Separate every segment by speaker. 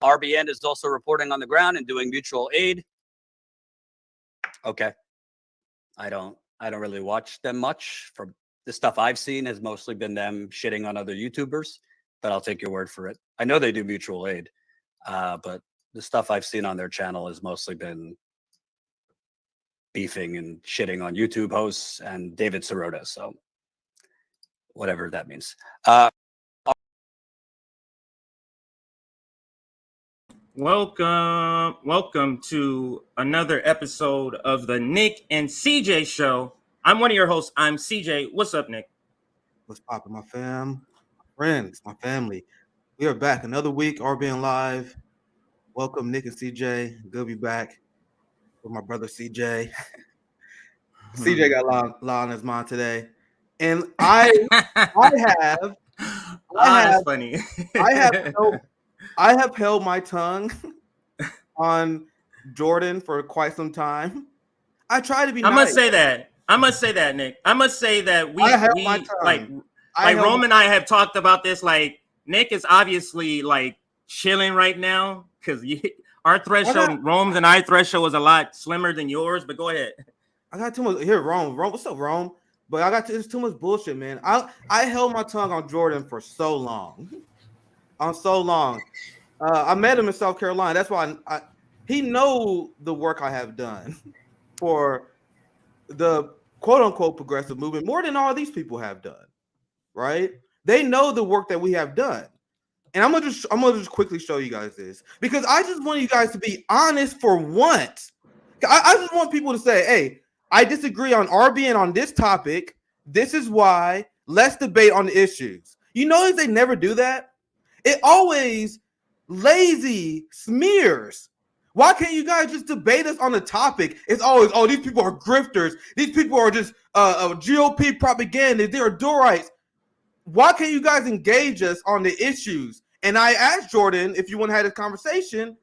Speaker 1: RBN is also reporting on the ground and doing mutual aid. Okay. I don't really watch them much. From the stuff I've seen has mostly been them shitting on other YouTubers, but I'll take your word for it. I know they do mutual aid, but the stuff I've seen on their channel has mostly been beefing and shitting on YouTube hosts and David Sirota. So whatever that means.
Speaker 2: Welcome to another episode of the Nick and CJ Show. I'm one of your hosts. I'm CJ. What's up, Nick?
Speaker 3: What's poppin', my fam, my friends, my family? We are back another week, RBN Live. Welcome, Nick and CJ. Good to be back with my brother CJ. CJ got a lot on his mind today, and that's
Speaker 2: funny.
Speaker 3: I have held my tongue on Jordan for quite some time. I try to be nice.
Speaker 2: I must say that, Nick. I must say that we Rome and I have talked about this. Like, Nick is obviously like chilling right now because our threshold, Rome's and I threshold, is a lot slimmer than yours. But go ahead.
Speaker 3: I got too much here, Rome. What's up, Rome? But it's too much bullshit, man. I held my tongue on Jordan for so long. I met him in South Carolina. That's why he know the work I have done for the quote unquote progressive movement more than all these people have done. Right? They know the work that we have done. And I'm gonna just quickly show you guys this because I just want you guys to be honest for once. I just want people to say, hey, I disagree on RBN on this topic. This is why. Let's debate on the issues. You notice they never do that? It always lazy smears. Why can't you guys just debate us on the topic? It's always, oh, these people are grifters. These people are just GOP propaganda. They're Dorites. Why can't you guys engage us on the issues? And I asked Jordan if you want to have this conversation.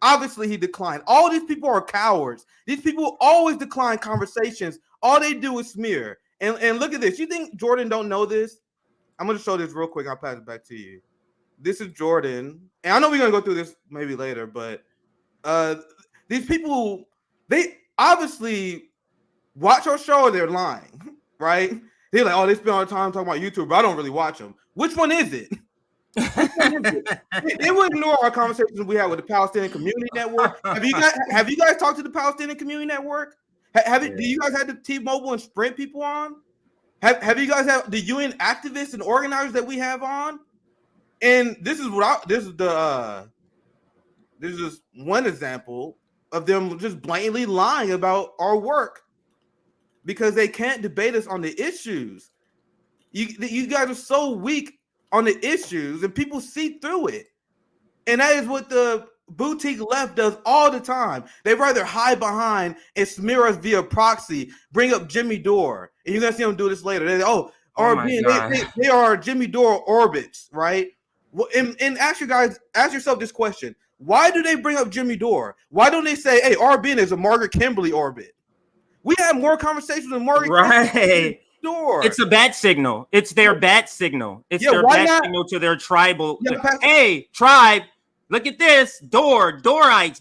Speaker 3: Obviously, he declined. All these people are cowards. These people always decline conversations. All they do is smear. And look at this. You think Jordan don't know this? I'm going to show this real quick. I'll pass it back to you. This is Jordan. And I know we're going to go through this maybe later, but these people, they obviously watch our show and they're lying, right? They're like, oh, they spend all the time talking about YouTube, but I don't really watch them. Which one is it? They will ignore our conversations we had with the Palestinian Community Network. Have you guys talked to the Palestinian Community Network? Do you guys have the T-Mobile and Sprint people on? Have you guys had the UN activists and organizers that we have on? And this is one example of them just blatantly lying about our work because they can't debate us on the issues. You guys are so weak on the issues and people see through it. And that is what the boutique left does all the time. They rather hide behind and smear us via proxy, bring up Jimmy Dore. And you're going to see them do this later. They are Jimmy Dore orbits, right? Well, and ask yourself this question. Why do they bring up Jimmy Dore? Why don't they say, hey, RBN is a Margaret Kimberly orbit? We have more conversations with Margaret Kimberly Dore.
Speaker 2: It's a bat signal. It's their bat signal. It's their bat signal to their tribal. Hey, tribe, look at this. Dorites,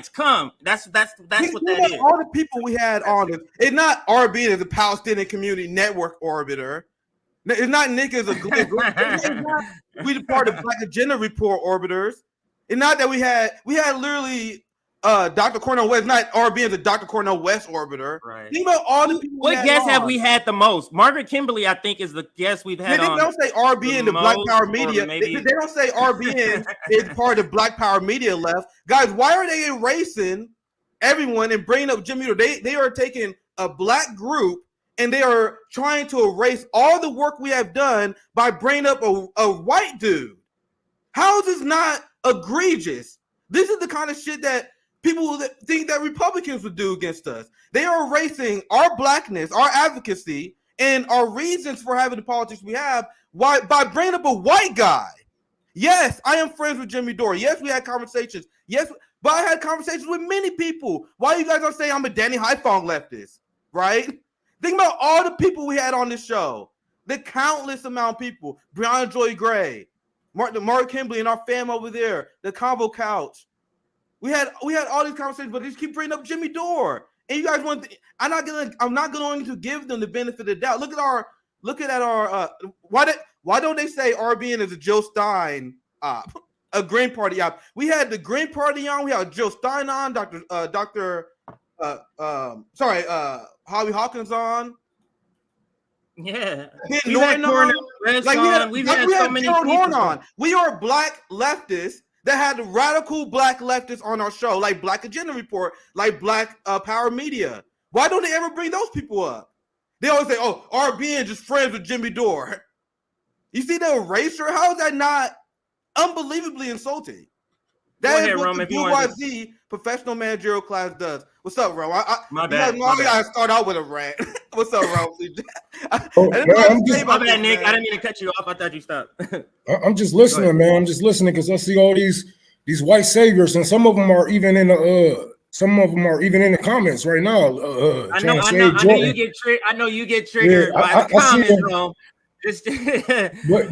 Speaker 2: come. That's what that is.
Speaker 3: All the people we had on it. It's not RBN as a Palestinian Community Network orbiter. It's not Nick as a we the part of Black Agenda Report orbiters. It's not that we had literally Dr. Cornel West, not RBN as a Dr. Cornel West orbiter.
Speaker 2: Right.
Speaker 3: Think about all the people.
Speaker 2: What guest have we had the most? Margaret Kimberly, I think, is the guest we've had.
Speaker 3: They don't say RBN to Black Power Media. They don't say RBN is part of Black Power Media left. Guys, why are they erasing everyone and bringing up Jimmy Dore? They are taking a black group and they are trying to erase all the work we have done by bringing up a white dude. How is this not egregious? This is the kind of shit that people that think that Republicans would do against us. They are erasing our blackness, our advocacy, and our reasons for having the politics we have by bringing up a white guy. Yes, I am friends with Jimmy Dore. Yes, we had conversations. Yes, but I had conversations with many people. Why you guys don't say I'm a Danny Haiphong leftist, right? Think about all the people we had on this show. The countless amount of people. Brianna Joy Gray, Mark Kimbley and our fam over there, the Convo Couch. We had all these conversations, but they just keep bringing up Jimmy Dore. And you guys want I'm not going to give them the benefit of the doubt. Look at our why don't they say RBN is a Jill Stein op, a Green Party op? We had the Green Party on, we had Jill Stein on, Howie Hawkins on.
Speaker 2: Yeah,
Speaker 3: we've had so many people on. We are black leftists that had radical black leftists on our show, like Black Agenda Report, like Black Power Media. Why don't they ever bring those people up? They always say, "Oh, RBN just friends with Jimmy Dore." You see the erasure? How is that not unbelievably insulting? That is what the Bourgeoisie professional managerial class does. What's up, Ro?
Speaker 2: My bad.
Speaker 3: I gotta start out with a rant. What's up, Ro?
Speaker 2: My bad, Nick. I didn't mean to cut you off. I thought you stopped.
Speaker 4: I'm just listening, man. I'm just listening because I see all these white saviors, and some of them are even in the comments right now.
Speaker 2: I know you get triggered by the comments, Ro.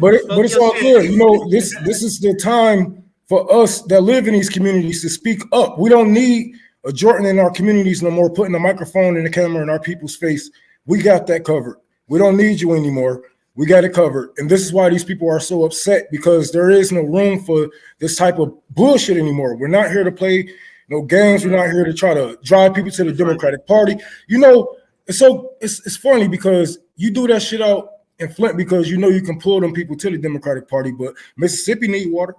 Speaker 4: but it's all good. You know, this is the time for us that live in these communities to speak up. We don't need a Jordan in our communities no more, putting a microphone and a camera in our people's face. We got that covered. We don't need you anymore. We got it covered. And this is why these people are so upset, because there is no room for this type of bullshit anymore. We're not here to play no games. We're not here to try to drive people to the Democratic Party. You know, it's funny because you do that shit out in Flint because you know you can pull them people to the Democratic Party, but Mississippi need water.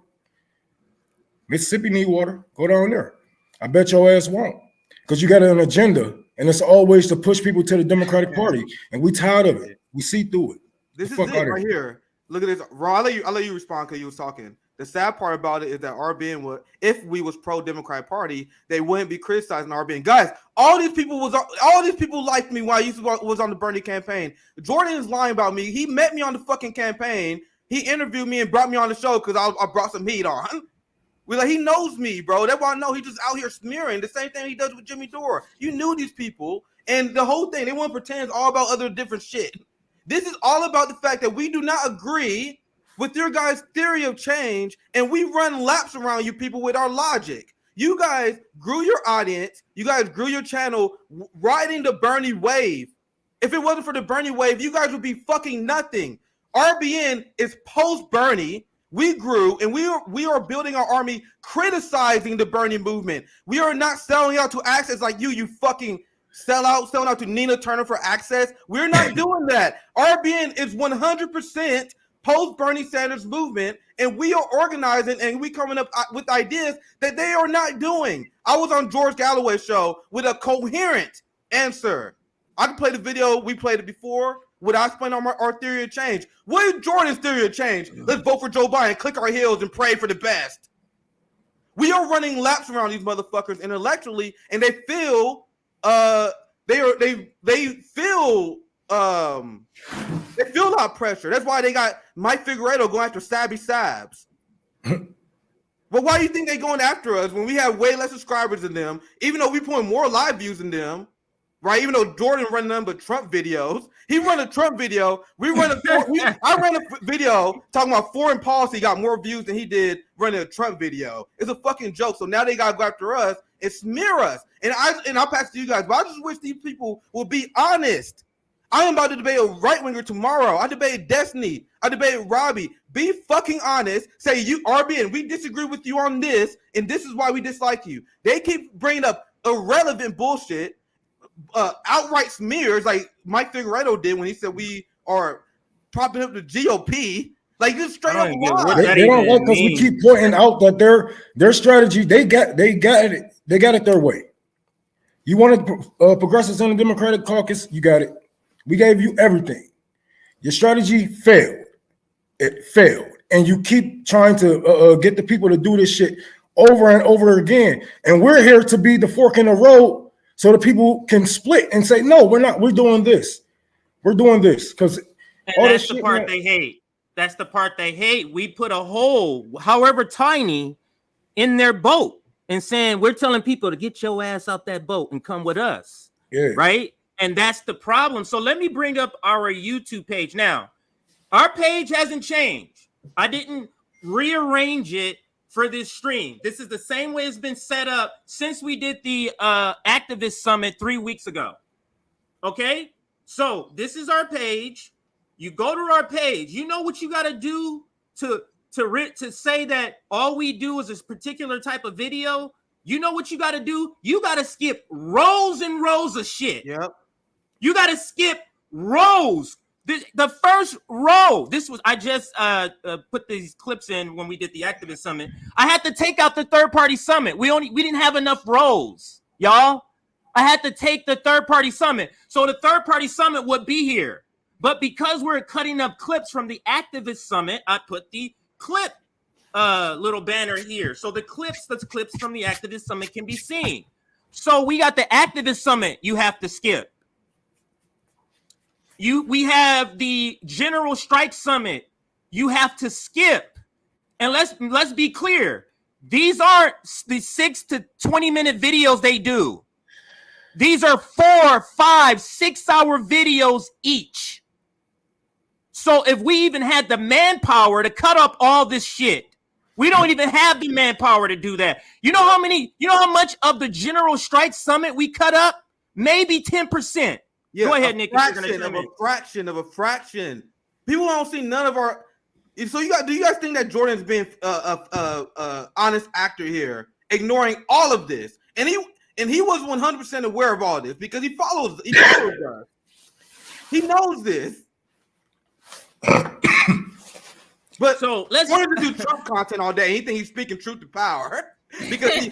Speaker 4: Mississippi need water. Go down there. I bet your ass won't, because you got an agenda, and it's always to push people to the Democratic Party, and we tired of it. We see through it.
Speaker 3: This is it right here. Look at this. Ron, I'll let you respond because you was talking. The sad part about it is that RBN would, if we was pro-Democratic Party, they wouldn't be criticizing RBN. Guys, all these people liked me when I was on the Bernie campaign. Jordan is lying about me. He met me on the fucking campaign. He interviewed me and brought me on the show because I brought some heat on. He knows me, bro. That's why I know he just out here smearing the same thing he does with Jimmy Dore. You knew these people, and the whole thing, they want to pretend it's all about other different shit. This is all about the fact that we do not agree with your guys' theory of change, and we run laps around you people with our logic. You guys grew your audience. You guys grew your channel riding the Bernie wave. If it wasn't for the Bernie wave, you guys would be fucking nothing. RBN is post-Bernie. We grew, and we are building our army criticizing the Bernie movement. We are not selling out to Access like you fucking selling out to Nina Turner for Access. We're not doing that. RBN is 100% post-Bernie Sanders movement, and we are organizing and we coming up with ideas that they are not doing. I was on George Galloway's show with a coherent answer. I can play the video. We played it before. Would I explain our theory of change? What is Jordan's theory of change? Let's vote for Joe Biden, click our heels, and pray for the best. We are running laps around these motherfuckers intellectually, and they feel they feel a lot of pressure. That's why they got Mike Figueredo going after Sabby Sabs. But why do you think they're going after us when we have way less subscribers than them, even though we put more live views than them? Right, even though Jordan run none but Trump videos, he run a Trump video. I ran a video talking about foreign policy, got more views than he did running a Trump video. It's a fucking joke. So now they gotta go after us and smear us. And I'll pass it to you guys. But I just wish these people would be honest. I am about to debate a right winger tomorrow. I debated Destiny. I debated Robbie. Be fucking honest. Say you RBN, we disagree with you on this, and this is why we dislike you. They keep bringing up irrelevant bullshit. Outright smears like Mike Figueredo did when he said we are propping up the GOP. Like just straight up lie.
Speaker 4: They don't like us. We keep pointing out that their strategy, they got it their way. You wanted progressives in the Democratic caucus, you got it. We gave you everything. Your strategy failed. It failed. And you keep trying to get the people to do this shit over and over again. And we're here to be the fork in the road so the people can split and say, no, we're not. We're doing this. We're doing this. Because
Speaker 2: that's the part they hate. That's the part they hate. We put a hole, however tiny, in their boat and saying, we're telling people to get your ass out that boat and come with us.
Speaker 4: Yeah.
Speaker 2: Right? And that's the problem. So let me bring up our YouTube page. Now, our page hasn't changed. I didn't rearrange it for this stream. This is the same way it's been set up since we did the activist summit 3 weeks ago. Okay, so this is our page. You go to our page. You know what you got to do to say that all we do is this particular type of video. You know what you got to do? You got to skip rows and rows of shit.
Speaker 3: Yep.
Speaker 2: You got to skip rows. The first row. This was I just put these clips in when we did the activist summit. I had to take out the third-party summit. We didn't have enough rows, y'all. I had to take the third-party summit. So the third-party summit would be here. But because we're cutting up clips from the activist summit, I put the clip little banner here. So the clips from the activist summit can be seen. So we got the activist summit you have to skip. We have the general strike summit you have to skip. And let's be clear. These aren't the 6 to 20 minute videos they do. These are 4, 5, 6 hour videos each. So if we even had the manpower to cut up all this shit, we don't even have the manpower to do that. You know how much of the general strike summit we cut up? Maybe 10%.
Speaker 3: Yeah,
Speaker 2: go ahead, Nick.
Speaker 3: A fraction of a fraction. People don't see none of our. So do you guys think that Jordan's being a honest actor here, ignoring all of this? And he was 100% aware of all this because he follows us. He knows this. But
Speaker 2: so let's
Speaker 3: wanted to do Trump content all day. He think he's speaking truth to power because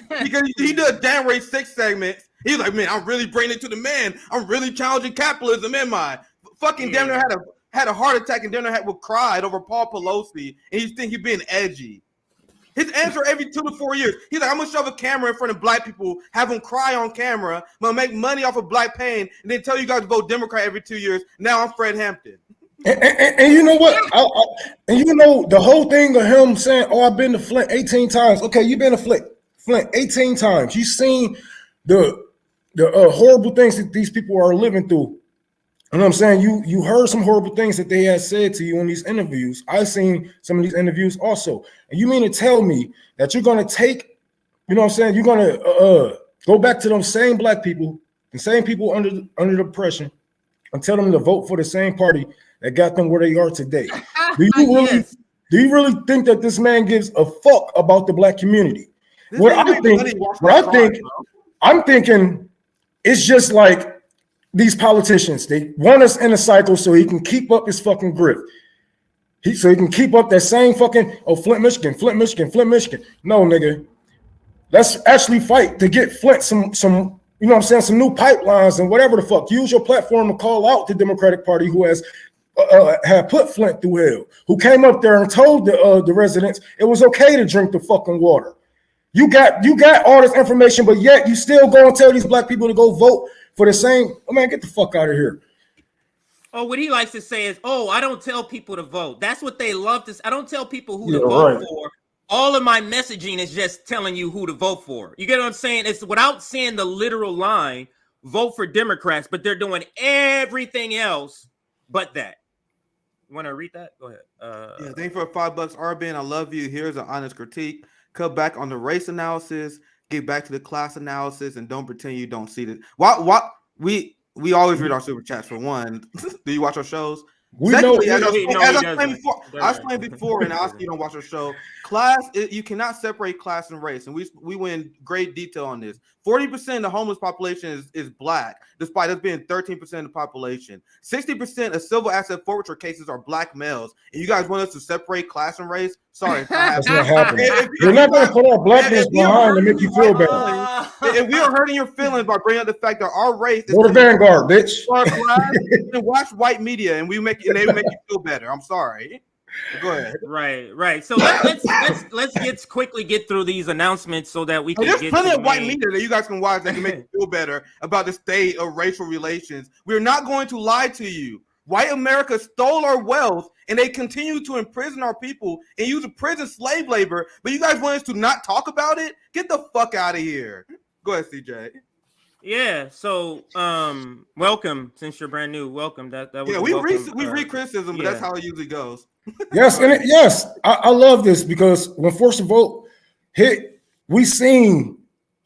Speaker 3: he did January 6th segments. He's like, man, I'm really bringing it to the man. I'm really challenging capitalism, am I? Fucking damn near had a heart attack and damn near cried over Paul Pelosi, and he think he's being edgy. His answer every 2 to 4 years. He's like, I'm gonna shove a camera in front of black people, have them cry on camera, I'm gonna make money off of black pain, and then tell you guys to vote Democrat every 2 years. Now I'm Fred Hampton.
Speaker 4: And you know what? And you know the whole thing of him saying, "Oh, I've been to Flint 18 times." Okay, you've been to Flint 18 times. You've seen the horrible things that these people are living through. You know what I'm saying? You heard some horrible things that they had said to you in these interviews. I've seen some of these interviews also. And you mean to tell me that you're going to take, you know what I'm saying? You're going to go back to them same black people, the same people under the oppression, and tell them to vote for the same party that got them where they are today. Do you really think that this man gives a fuck about the black community? I'm thinking it's just like these politicians. They want us in a cycle so he can keep up his fucking grip. So he can keep up that same fucking, Flint, Michigan. No, nigga. Let's actually fight to get Flint some, you know what I'm saying, some new pipelines and whatever the fuck. Use your platform to call out the Democratic Party who has had put Flint through hell, who came up there and told the residents it was okay to drink the fucking water. You got all this information, but yet you still go and tell these black people to go vote for the same. Oh man, get the fuck out of here.
Speaker 2: Oh, what he likes to say is, I don't tell people to vote. That's what they love to say. I don't tell people who to vote for. All of my messaging is just telling you who to vote for. You get what I'm saying? It's without saying the literal line, vote for Democrats, but they're doing everything else but that. You want to read that? Go ahead.
Speaker 3: Thank you for $5, RBN. I love you. Here's an honest critique. Cut back on the race analysis, get back to the class analysis, and don't pretend you don't see it. We always read our super chats for one. Do you watch our shows? Secondly, I explained before, and I ask you don't watch our show. You cannot separate class and race, and we went in great detail on this. 40% of the homeless population is black, despite us being 13% of the population. 60% of civil asset forfeiture cases are black males, and you guys want us to separate class and race? Sorry,
Speaker 4: that's not happening. You're not going to put our blackness behind to make you feel better.
Speaker 3: If we are hurting your feelings by bringing up the fact that our race is
Speaker 4: go to Vanguard, bitch,
Speaker 3: and watch white media, and they make you feel better. I'm sorry. Go ahead.
Speaker 2: Right. So let's quickly get through these announcements so that we can.
Speaker 3: There's plenty of white media that you guys can watch that can make you feel better about the state of racial relations. We're not going to lie to you. White America stole our wealth, and they continue to imprison our people and use prison slave labor. But you guys want us to not talk about it? Get the fuck out of here. Go ahead, CJ.
Speaker 2: Yeah. So, welcome. Since you're brand new, welcome. That was
Speaker 3: we read criticism, but that's how it usually goes.
Speaker 4: Yes, and yes, I love this because when Force the Vote hit, we seen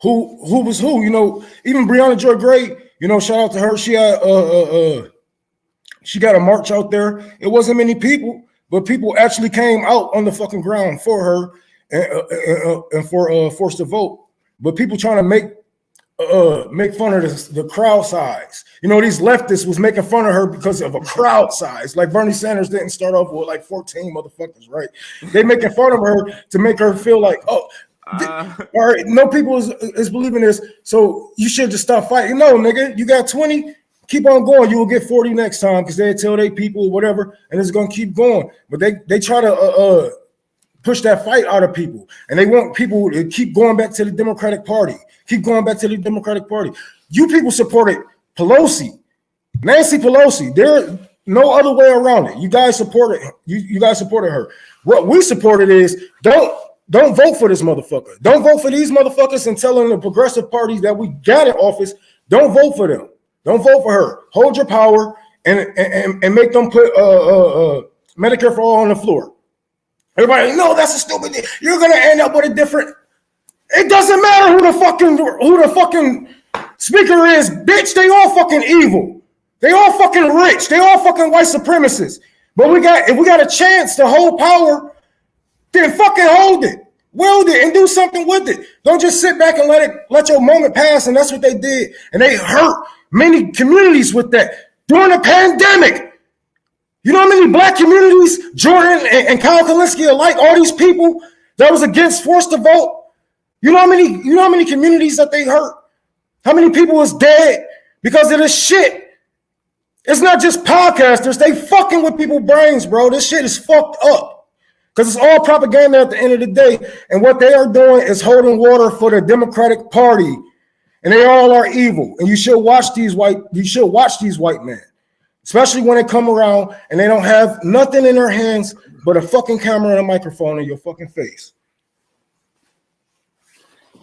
Speaker 4: who was who. You know, even Breonna Joy Gray. You know, shout out to her. She had she got a march out there. It wasn't many people, but people actually came out on the fucking ground for her and for Force the Vote. But people trying to make fun of the crowd size. You know, these leftists was making fun of her because of a crowd size. Like Bernie Sanders didn't start off with like 14 motherfuckers, right? They making fun of her to make her feel like, oh, all right, no people is believing this, so you should just stop fighting. No, nigga, you got 20, keep on going. You will get 40 next time because they tell they people whatever, and it's gonna keep going. But they try to push that fight out of people, and they want people to keep going back to the Democratic Party. Keep going back to the Democratic Party. You people supported Pelosi, Nancy Pelosi. There's no other way around it. You guys supported you guys supported her. What we supported is don't vote for this motherfucker. Don't vote for these motherfuckers and telling the progressive parties that we got in office, don't vote for them. Don't vote for her. Hold your power and make them put Medicare for all on the floor. Everybody, no, that's a stupid thing. You're gonna end up with a different. It doesn't matter who the fucking speaker is, bitch. They all fucking evil. They all fucking rich. They all fucking white supremacists. But if we got a chance to hold power, then fucking hold it, wield it, and do something with it. Don't just sit back and let your moment pass. And that's what they did. And they hurt many communities with that during the pandemic. You know how many black communities, Jordan and Kyle Kalinske alike, all these people that was against Force the Vote. You know how many communities that they hurt? How many people is dead because of this shit? It's not just podcasters. They fucking with people's brains, bro. This shit is fucked up. Because it's all propaganda at the end of the day. And what they are doing is holding water for the Democratic Party. And they all are evil. And you should watch these white men. Especially when they come around and they don't have nothing in their hands but a fucking camera and a microphone in your fucking face.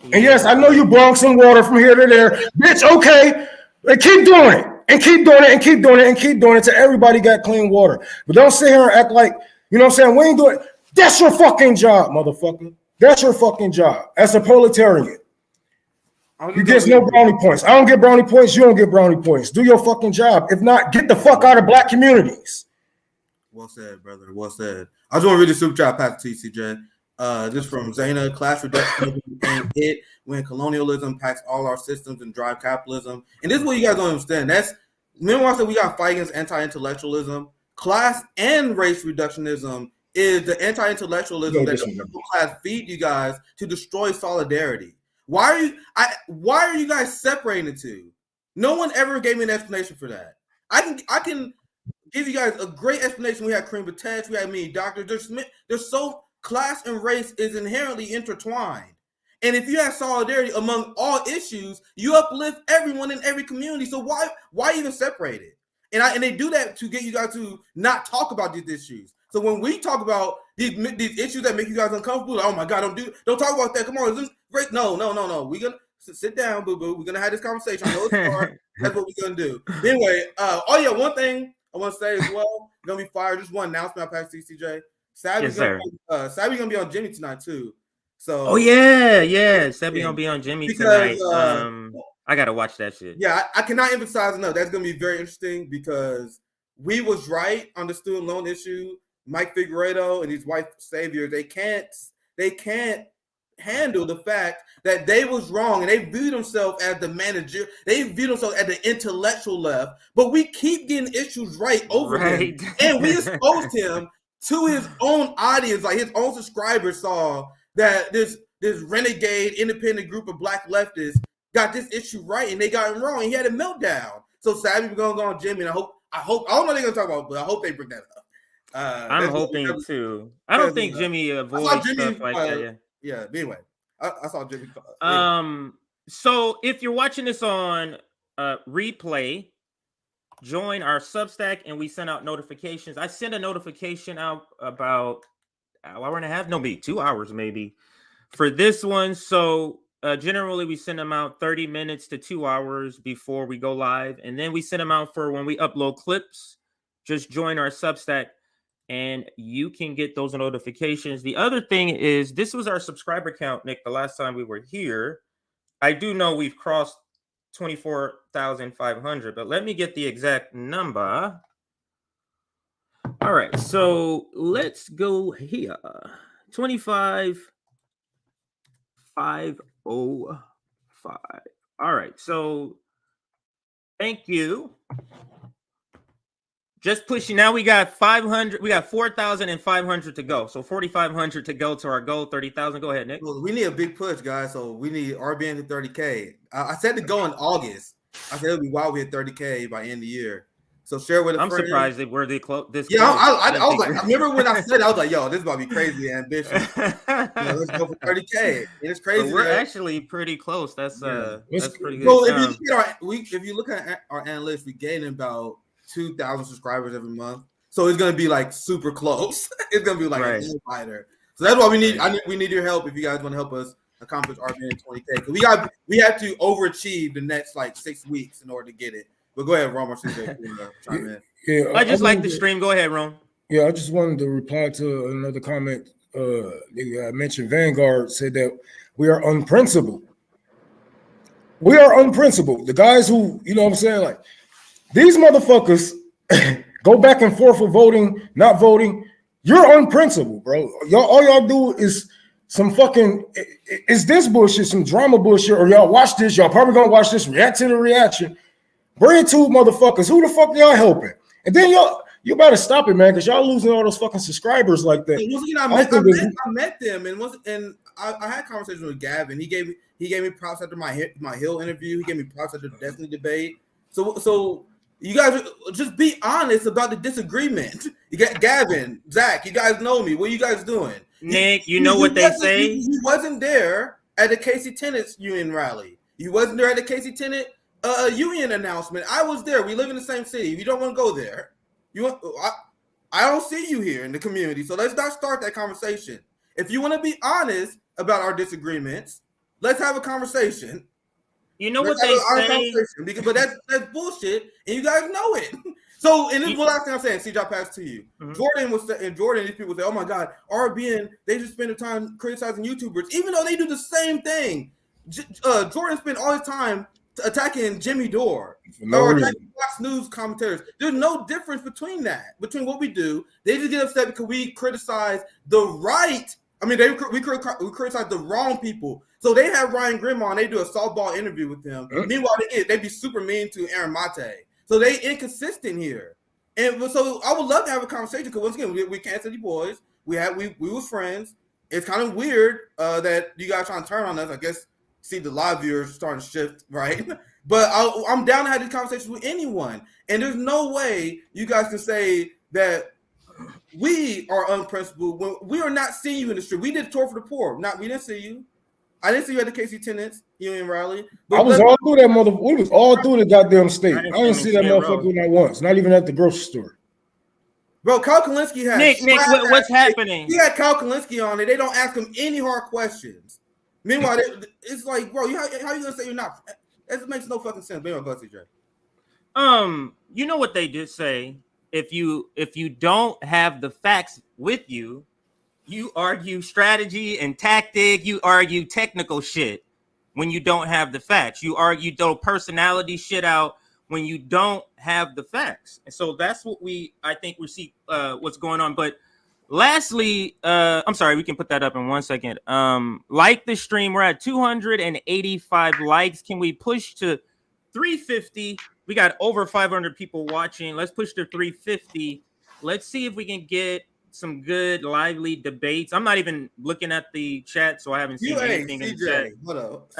Speaker 4: And yes, I know you brought some water from here to there. Bitch, okay. And keep doing it. And keep doing it and keep doing it and keep doing it till everybody got clean water. But don't sit here and act like, you know what I'm saying? We ain't doing it. That's your fucking job, motherfucker. That's your fucking job as a proletarian. You get no brownie points. I don't get brownie points. You don't get brownie points. Do your fucking job. If not, get the fuck out of black communities.
Speaker 3: Well said, brother. Well said. I just want to read the super chat back to TCJ. This from Zaina. Class reduction became it when colonialism packs all our systems and drive capitalism. And this is what you guys don't understand. Remember I said we got to fight against anti-intellectualism. Class and race reductionism is the anti-intellectualism that the middle class feed you guys to destroy solidarity. Why are you guys separating the two? No one ever gave me an explanation for that. I can give you guys a great explanation. We had cream of tests, we had many doctors. There's so class and race is inherently intertwined. And if you have solidarity among all issues, you uplift everyone in every community. So why even separate it? And they do that to get you guys to not talk about these issues. So when we talk about these issues that make you guys uncomfortable, like, oh my God, don't talk about that. Come on, isn't great? No. We're gonna sit down, boo boo. We're gonna have this conversation. That's what we're gonna do. Anyway, one thing I want to say as well. Gonna be fired. Just one announcement I passed CCJ. Savvy's gonna be on Jimmy tonight too. So
Speaker 2: Savvy gonna be on Jimmy tonight. I gotta watch that shit.
Speaker 3: Yeah, I cannot emphasize enough. That's gonna be very interesting because we was right on the student loan issue. Mike Figueredo and his wife Savior, they can't handle the fact that they was wrong and they viewed themselves as the manager. They viewed themselves as the intellectual left, but we keep getting issues right over him, and we exposed him to his own audience, like his own subscribers saw that this renegade independent group of black leftists got this issue right and they got it wrong. He had a meltdown. So Savvy, we're gonna go on Jimmy, and I hope I don't know what they're gonna talk about, but I hope they bring that up.
Speaker 2: I'm hoping too. I don't think Jimmy avoids stuff like that.
Speaker 3: Yeah. Anyway, I saw Jimmy.
Speaker 2: So if you're watching this on replay, join our Substack, and we send out notifications. I send a notification out about an hour and a half, 2 hours maybe, for this one. So generally we send them out 30 minutes to 2 hours before we go live, and then we send them out for when we upload clips. Just join our Substack. and you can get those notifications. The other thing is, this was our subscriber count, Nick, the last time we were here. I do know we've crossed 24,500, but let me get the exact number. All right, so let's go here. 25,505. All right, so thank you. Just pushing. Now we got 500. We got 4,500 to go. So 4,500 to go to our goal. 30,000. Go ahead, Nick.
Speaker 3: Well, we need a big push, guys. So we need RBN to 30K. I said to go in August. I said it'll be wild. We hit 30K by end of the year. So share with a friend.
Speaker 2: I'm surprised that we're this close.
Speaker 3: Yeah, I was like, I remember when I said it, I was like, yo, this is about to be crazy ambitious. Let's go for 30K. It's crazy.
Speaker 2: So we're actually pretty close. That's pretty good.
Speaker 3: So if you look at our analytics, we gain about 2,000 subscribers every month. So it's gonna be like super close. It's gonna be like a fighter. So that's why we need. We need your help if you guys want to help us accomplish RBN 20K. Because we have to overachieve the next like 6 weeks in order to get it. But go ahead, Ron.
Speaker 4: Yeah,
Speaker 2: I just like the stream. Go ahead, Ron.
Speaker 4: Yeah, I just wanted to reply to another comment. I mentioned Vanguard said that we are unprincipled. We are unprincipled. The guys who, you know what I'm saying, like these motherfuckers go back and forth with voting, not voting. You're unprincipled, bro. All y'all do is some fucking is this bullshit, some drama bullshit, or y'all watch this. Y'all probably gonna watch this, react to the reaction. Bring two motherfuckers. Who the fuck y'all helping? And then you better stop it, man, because y'all losing all those fucking subscribers like that.
Speaker 3: I met them and I had conversations with Gavin. He gave me props after my Hill interview. He gave me props after the Destiny debate. So you guys just be honest about the disagreement. You got Gavin, Zach. You guys know me. What are you guys doing?
Speaker 2: Nick, you know what they say.
Speaker 3: He wasn't there at the Casey Tenants union rally. He wasn't there at the Casey Tenant union announcement. I was there. We live in the same city. If you don't want to go there, I don't see you here in the community. So let's not start that conversation. If you want to be honest about our disagreements, let's have a conversation.
Speaker 2: You know what they say,
Speaker 3: but that's bullshit, and you guys know it. So, and this is the last thing I'm saying. CJ, pass to you. Mm-hmm. Jordan. These people say, "Oh my God, RBN. They just spend their time criticizing YouTubers, even though they do the same thing." Jordan spent all his time attacking Jimmy Dore or attacking Fox News commentators. There's no difference between what we do. They just get upset because we criticize the right. I mean, we criticize the wrong people. So they have Ryan Grimm on. They do a softball interview with him. Mm-hmm. Meanwhile, they be super mean to Aaron Mate. So they inconsistent here. And so I would love to have a conversation because once again, we Kansas City boys. We was friends. It's kind of weird that you guys trying to turn on us. I guess see the live viewers starting to shift, right? But I'm down to have these conversations with anyone. And there's no way you guys can say that we are unprincipled when we are not seeing you in the street. We did a tour for the poor. We didn't see you. I didn't see you at the Casey Tenants union rally.
Speaker 4: I was all through that motherfucker. We was all through the goddamn state. I didn't see that motherfucker not once. Not even at the grocery store.
Speaker 3: Bro, Kyle Kalinske had
Speaker 2: Nick, what's happening?
Speaker 3: He had Kyle Kalinske on it. They don't ask him any hard questions. Meanwhile, it's like, bro, how you gonna say you're not? That makes no fucking sense. Go CJ.
Speaker 2: You know what they did say? If you don't have the facts with you, you argue strategy and tactic. You argue technical shit when you don't have the facts. You argue throw personality shit out when you don't have the facts. And so that's what I think we see what's going on. But lastly, I'm sorry, we can put that up in 1 second. Like the stream, we're at 285 likes. Can we push to 350? We got over 500 people watching. Let's push to 350. Let's see if we can get some good, lively debates. I'm not even looking at the chat, so I haven't seen anything
Speaker 3: CJ,
Speaker 2: in the chat.
Speaker 3: Hold up.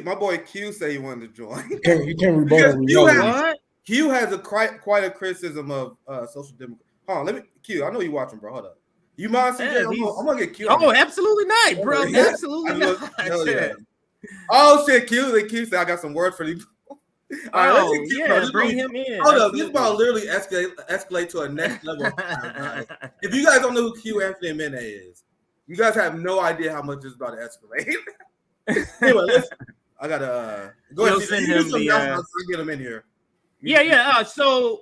Speaker 3: My boy Q said he wanted to join.
Speaker 4: You can't rebuttal.
Speaker 3: Q has quite a criticism of social democracy. Hold on, let me Q. I know you watching, bro. Hold up. You mind, CJ? I'm gonna get Q.
Speaker 2: Oh, absolutely not, bro. Absolutely not.
Speaker 3: Yeah. Oh shit, Q said I got some words for you.
Speaker 2: Bring him in.
Speaker 3: Hold up, this about literally escalate to a next level. If you guys don't know who Q Anthony Mene is, you guys have no idea how much this is about to escalate. Anyway, I gotta go ahead.
Speaker 2: Send him
Speaker 3: I'll get him in here.
Speaker 2: Yeah. So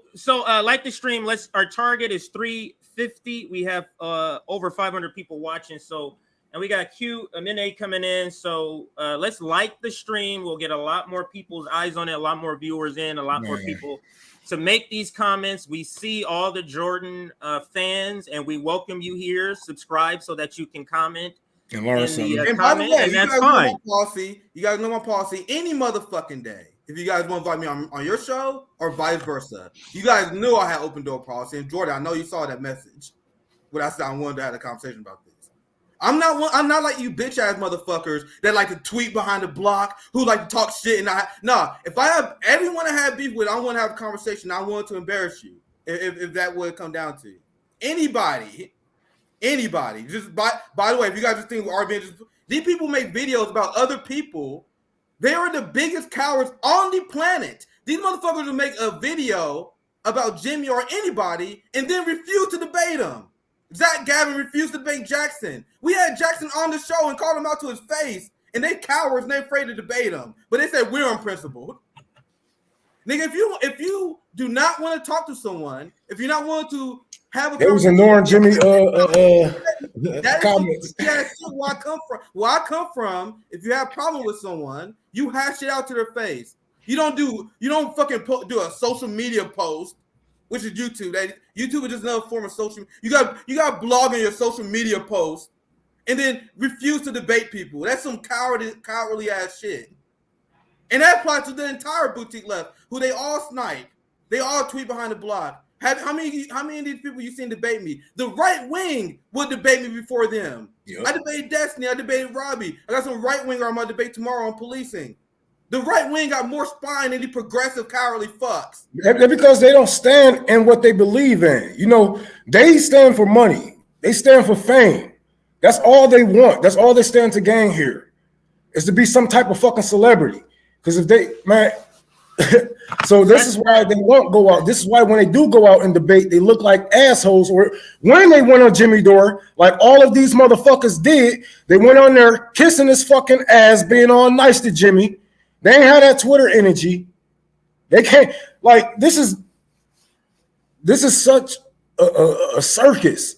Speaker 2: like the stream. Our target is 350. We have over 500 people watching. So, and we got Q Amine coming in. So let's like the stream. We'll get a lot more people's eyes on it. A lot more viewers in. A lot more people to make these comments. We see all the Jordan fans, and we welcome you here. Subscribe so that you can comment.
Speaker 4: And learn something.
Speaker 3: And by the way, you guys know my policy any motherfucking day. If you guys want to invite me on your show or vice versa. You guys knew I had open door policy. And Jordan, I know you saw that message. But I said I wanted to have a conversation about this. I'm not like you bitch ass motherfuckers that like to tweet behind the block, who like to talk shit. And if I have everyone I have beef with, I want to have a conversation. I want to embarrass you. If that would come down to anybody. Just by the way, if you guys just think RBN, these people make videos about other people. They are the biggest cowards on the planet. These motherfuckers will make a video about Jimmy or anybody and then refuse to debate him. Zach Gavin refused to debate Jackson. We had Jackson on the show and called him out to his face, and they cowards and they afraid to debate him. But they said we're unprincipled. Nigga, if you do not want to talk to someone, if you're not willing to have a
Speaker 4: it was ignoring Jimmy comments.
Speaker 3: That's where I come from. If you have a problem with someone, you hash it out to their face. You don't fucking do a social media post, which is YouTube. YouTube is just another form of social. You got blog on your social media post, and then refuse to debate people. That's some cowardly ass shit. And that applies to the entire boutique left, who they all snipe. They all tweet behind the block. How many of these people you seen debate me? The right wing would debate me before them. Yep. I debated Destiny. I debated Robbie. I got some right winger I'm gonna debate tomorrow on policing. The right wing got more spine than the progressive cowardly fucks.
Speaker 4: Because they don't stand in what they believe in. You know, they stand for money. They stand for fame. That's all they want. That's all they stand to gain here, is to be some type of fucking celebrity. Because if they, man, so this is why they won't go out. This is why when they do go out and debate, they look like assholes. Or when they went on Jimmy Dore, like all of these motherfuckers did, they went on there kissing his fucking ass, being all nice to Jimmy. They ain't have that Twitter energy. They can't, like, this is such a circus.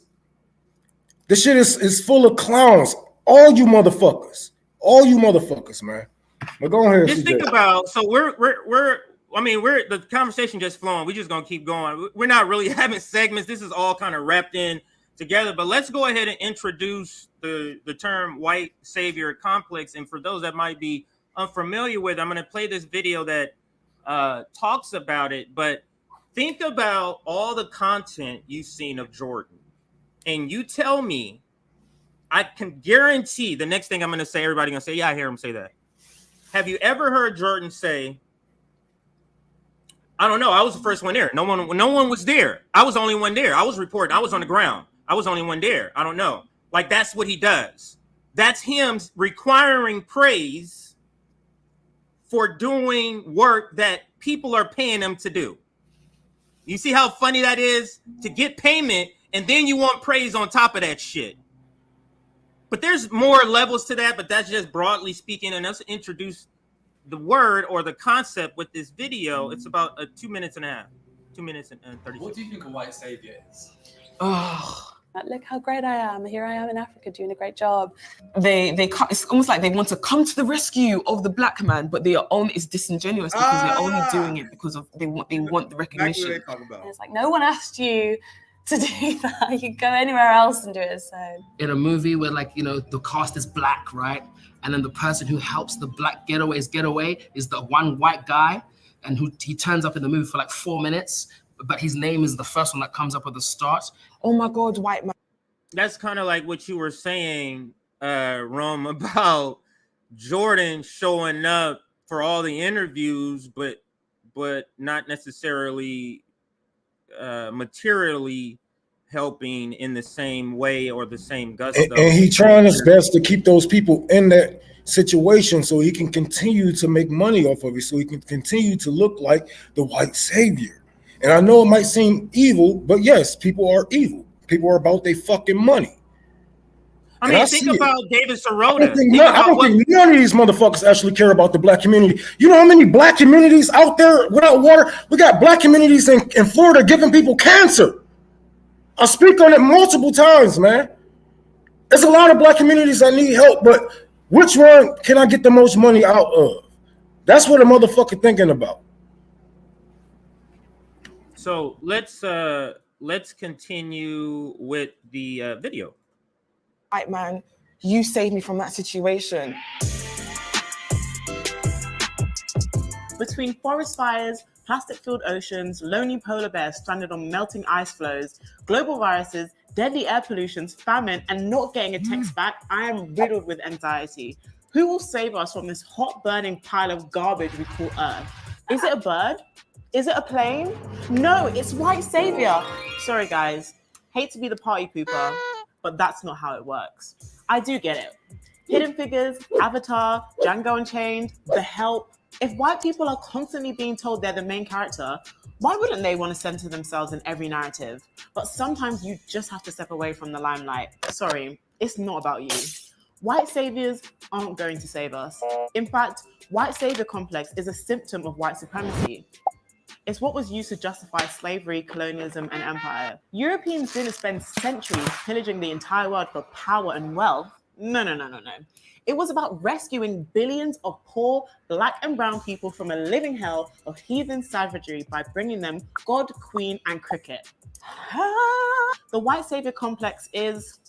Speaker 4: This shit is full of clowns. All you motherfuckers, man. But go ahead.
Speaker 2: Just think about, so we're the conversation just flowing. We're just gonna keep going. We're not really having segments. This is all kind of wrapped in together. But let's go ahead and introduce the term white savior complex. And for those that might be unfamiliar with, I'm gonna play this video that talks about it. But think about all the content you've seen of Jordan, and you tell me, I can guarantee the next thing I'm gonna say, everybody gonna say, yeah, I hear him say that. Have you ever heard Jordan say, I don't know, I was the first one there. No one was there. I was the only one there. I was reporting. I was on the ground. I was the only one there. I don't know. Like, that's what he does. That's him requiring praise for doing work that people are paying him to do. You see how funny that is? To get payment, and then you want praise on top of that shit. But there's more levels to that, but that's just broadly speaking. And let's introduce the word or the concept with this video. It's about 2 minutes and a half. 2 minutes and 30 seconds.
Speaker 5: What do you think a white savior is?
Speaker 6: Oh, look how great I am. Here I am in Africa doing a great job. It's almost like they want to come to the rescue of the black man, but it's disingenuous because they're only doing it because of they want the recognition.
Speaker 3: About.
Speaker 6: It's like, no one asked you to do that. You can go anywhere else and do it. So
Speaker 5: in a movie where, like, you know, the cast is black, right? And then the person who helps the black getaways get away is the one white guy, and he turns up in the movie for like 4 minutes, but his name is the first one that comes up at the start.
Speaker 6: Oh my God, white man.
Speaker 2: That's kind of like what you were saying, Rome, about Jordan showing up for all the interviews, but not necessarily materially helping in the same way or the same gusto.
Speaker 4: And he trying his best to keep those people in that situation so he can continue to make money off of it, so he can continue to look like the white savior. And I know it might seem evil, but yes, people are evil. People are about their fucking money.
Speaker 2: I mean, think about David Sirota.
Speaker 4: I don't think none of these motherfuckers actually care about the black community. You know how many black communities out there without water? We got black communities in Florida giving people cancer. I speak on it multiple times, man. There's a lot of black communities that need help, but which one can I get the most money out of? That's what a motherfucker thinking about.
Speaker 2: So let's continue with the video.
Speaker 6: White man, you saved me from that situation.
Speaker 7: Between forest fires, plastic-filled oceans, lonely polar bears stranded on melting ice floes, global viruses, deadly air pollutions, famine, and not getting a text back, I am riddled with anxiety. Who will save us from this hot, burning pile of garbage we call Earth? Is it a bird? Is it a plane? No, it's white savior. Sorry, guys. Hate to be the party pooper, but that's not how it works. I do get it. Hidden Figures, Avatar, Django Unchained, The Help. If white people are constantly being told they're the main character, why wouldn't they want to center themselves in every narrative? But sometimes you just have to step away from the limelight. Sorry, it's not about you. White saviors aren't going to save us. In fact, white savior complex is a symptom of white supremacy. It's what was used to justify slavery, colonialism, and empire. Europeans didn't spend centuries pillaging the entire world for power and wealth. No. It was about rescuing billions of poor black and brown people from a living hell of heathen savagery by bringing them God, Queen, and cricket. The white savior complex is,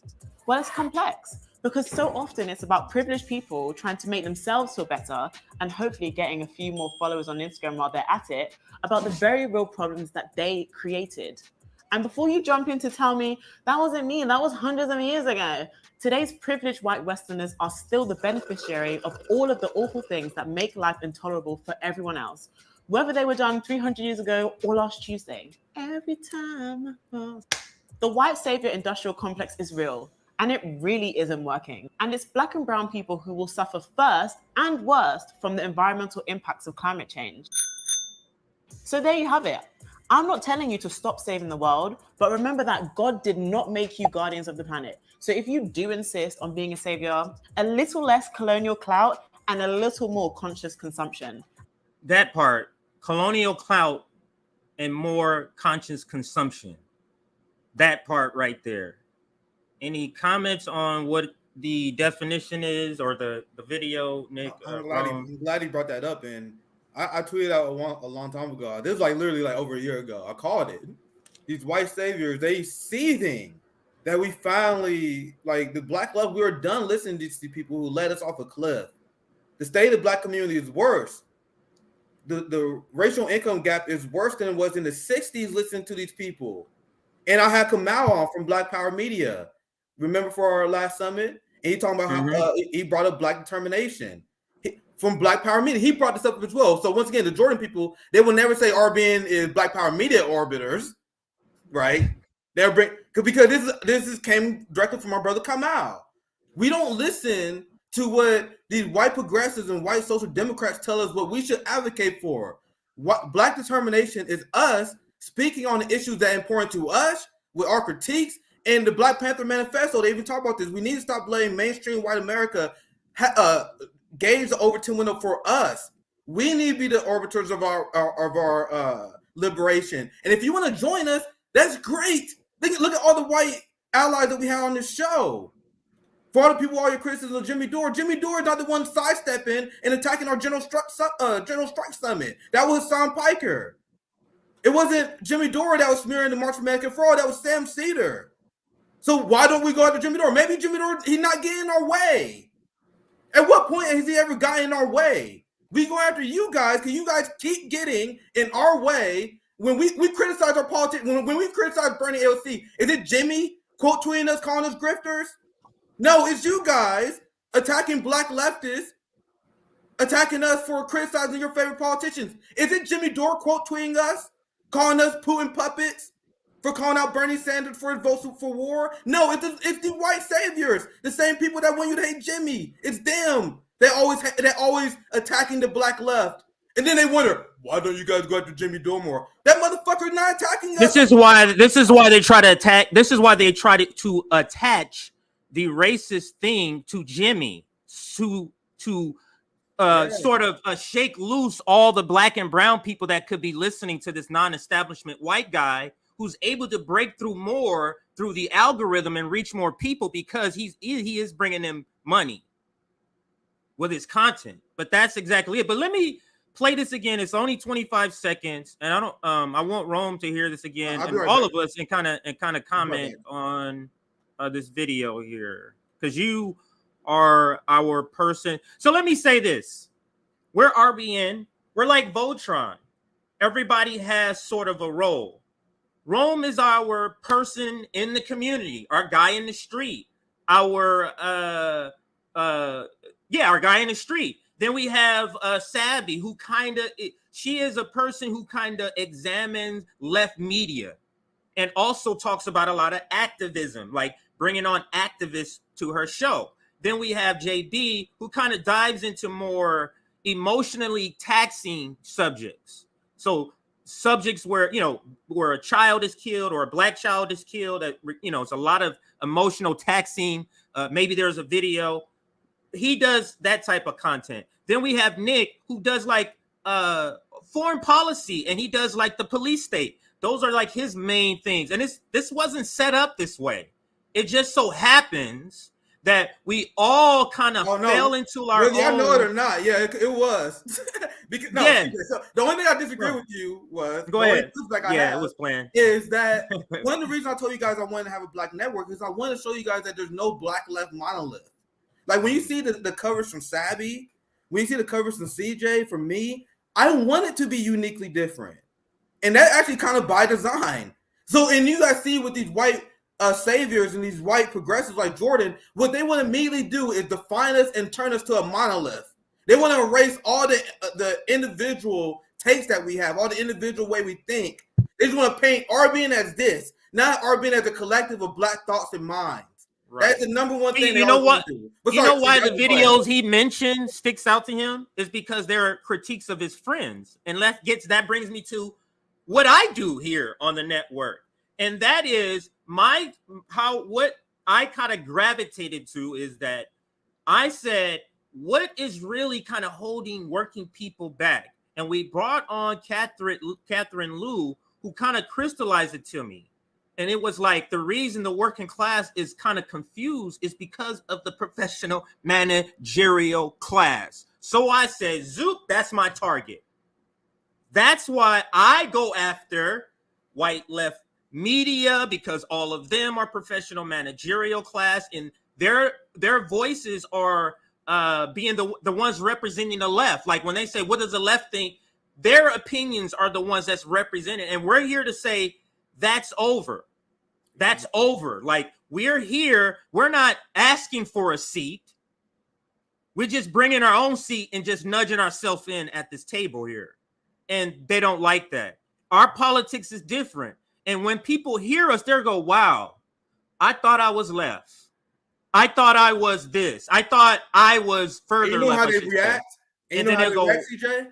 Speaker 7: well, it's complex. Because so often it's about privileged people trying to make themselves feel better and hopefully getting a few more followers on Instagram while they're at it about the very real problems that they created. And before you jump in to tell me, that wasn't me, that was hundreds of years ago, today's privileged white Westerners are still the beneficiary of all of the awful things that make life intolerable for everyone else, whether they were done 300 years ago or last Tuesday. Every time. The white savior industrial complex is real. And it really isn't working. And it's black and brown people who will suffer first and worst from the environmental impacts of climate change. So there you have it. I'm not telling you to stop saving the world, but remember that God did not make you guardians of the planet. So if you do insist on being a savior, a little less colonial clout and a little more conscious consumption.
Speaker 2: That part, colonial clout and more conscious consumption. That part right there. Any comments on what the definition is or the video, Nick?
Speaker 3: I'm glad he brought that up. And I tweeted out a long time ago. This was literally over a year ago. I called it. These white saviors, they seething that we finally, the black left, we were done listening to these people who led us off a cliff. The state of the black community is worse. The racial income gap is worse than it was in the 60s listening to these people. And I had Kamal on from Black Power Media. Remember for our last summit? And he talking about how he brought up black determination. From Black Power Media, he brought this up as well. So once again, the Jordan people, they will never say RBN is Black Power Media orbiters, right? They'll bring because this came directly from our brother Kamal. We don't listen to what these white progressives and white social democrats tell us what we should advocate for. What black determination is us speaking on the issues that are important to us with our critiques. And the Black Panther Manifesto, they even talk about this. We need to stop blaming mainstream white America gauge the Overton window for us. We need to be the arbiters of our liberation. And if you want to join us, that's great. Look at all the white allies that we have on this show. For all the people, all your criticism of Jimmy Dore is not the one sidestepping and attacking our General Strike Summit. That was Hassan Piker. It wasn't Jimmy Dore that was smearing the March for American Fraud. That was Sam Cedar. So why don't we go after Jimmy Dore? Maybe Jimmy Dore, he's not getting in our way. At what point has he ever gotten in our way? We go after you guys because you guys keep getting in our way when we criticize our politics. When we criticize Bernie AOC, is it Jimmy quote tweeting us, calling us grifters? No, it's you guys attacking black leftists, attacking us for criticizing your favorite politicians. Is it Jimmy Dore quote tweeting us, calling us Putin puppets? For calling out Bernie Sanders for his votes for war? No, it's the white saviors, the same people that want you to hate Jimmy. It's them. They're always attacking the black left, and then they wonder why don't you guys go after Jimmy Dore more? That motherfucker's not attacking us.
Speaker 2: This is why they try to attack. This is why they try to attach the racist thing to Jimmy to sort of shake loose all the black and brown people that could be listening to this non-establishment white guy who's able to break through more through the algorithm and reach more people because he is bringing them money with his content. But that's exactly it. But let me play this again. It's only 25 seconds, and I want Rome to hear this again, and all of us, and kind of comment on this video here, because you are our person. So let me say this: we're RBN. We're like Voltron. Everybody has sort of a role. Rome is our person in the community, our guy in the street, our guy in the street. Then we have Sabby, who she is a person who kind of examines left media and also talks about a lot of activism, like bringing on activists to her show. Then we have JB, who kind of dives into more emotionally taxing subjects. So subjects where, where a child is killed or a black child is killed, it's a lot of emotional taxing. Maybe there's a video. He does that type of content. Then we have Nick, who does like foreign policy, and he does like the police state. Those are like his main things. And this wasn't set up this way. It just so happens that we all kind of fell into our own.
Speaker 3: I know it or not. Yeah, it was. Because, so the only thing I disagree with you was,
Speaker 2: go ahead.
Speaker 3: It was planned. Is that one of the reasons I told you guys I wanted to have a black network is I want to show you guys that there's no black left monolith. Like when you see the covers from Sabby, when you see the covers from CJ, from me, I want it to be uniquely different. And that actually kind of by design. So, and you guys see with these white saviors and these white progressives like Jordan, what they want to immediately do is define us and turn us to a monolith. They want to erase all the individual takes that we have, all the individual way we think. They just want to paint RBN as this, not RBN as a collective of black thoughts and minds. Right. That's the number one thing.
Speaker 2: You know what? You know why the videos he mentioned sticks out to him is because they're critiques of his friends, and that brings me to what I do here on the network, and that is what I kind of gravitated to is that I said, what is really kind of holding working people back? And we brought on Catherine Liu, who kind of crystallized it to me. And it was like the reason the working class is kind of confused is because of the professional managerial class. So I said, zoop, that's my target. That's why I go after white left media, because all of them are professional managerial class, and their voices are being the ones representing the left. Like when they say, what does the left think? Their opinions are the ones that's represented. And we're here to say that's over. That's over. Like we're here. We're not asking for a seat. We're just bringing our own seat and just nudging ourselves in at this table here. And they don't like that. Our politics is different. And when people hear us, they'll go, wow, I thought I was left. I thought I was this. I thought I was further left.
Speaker 3: You know how they react? And then they'll go, CJ?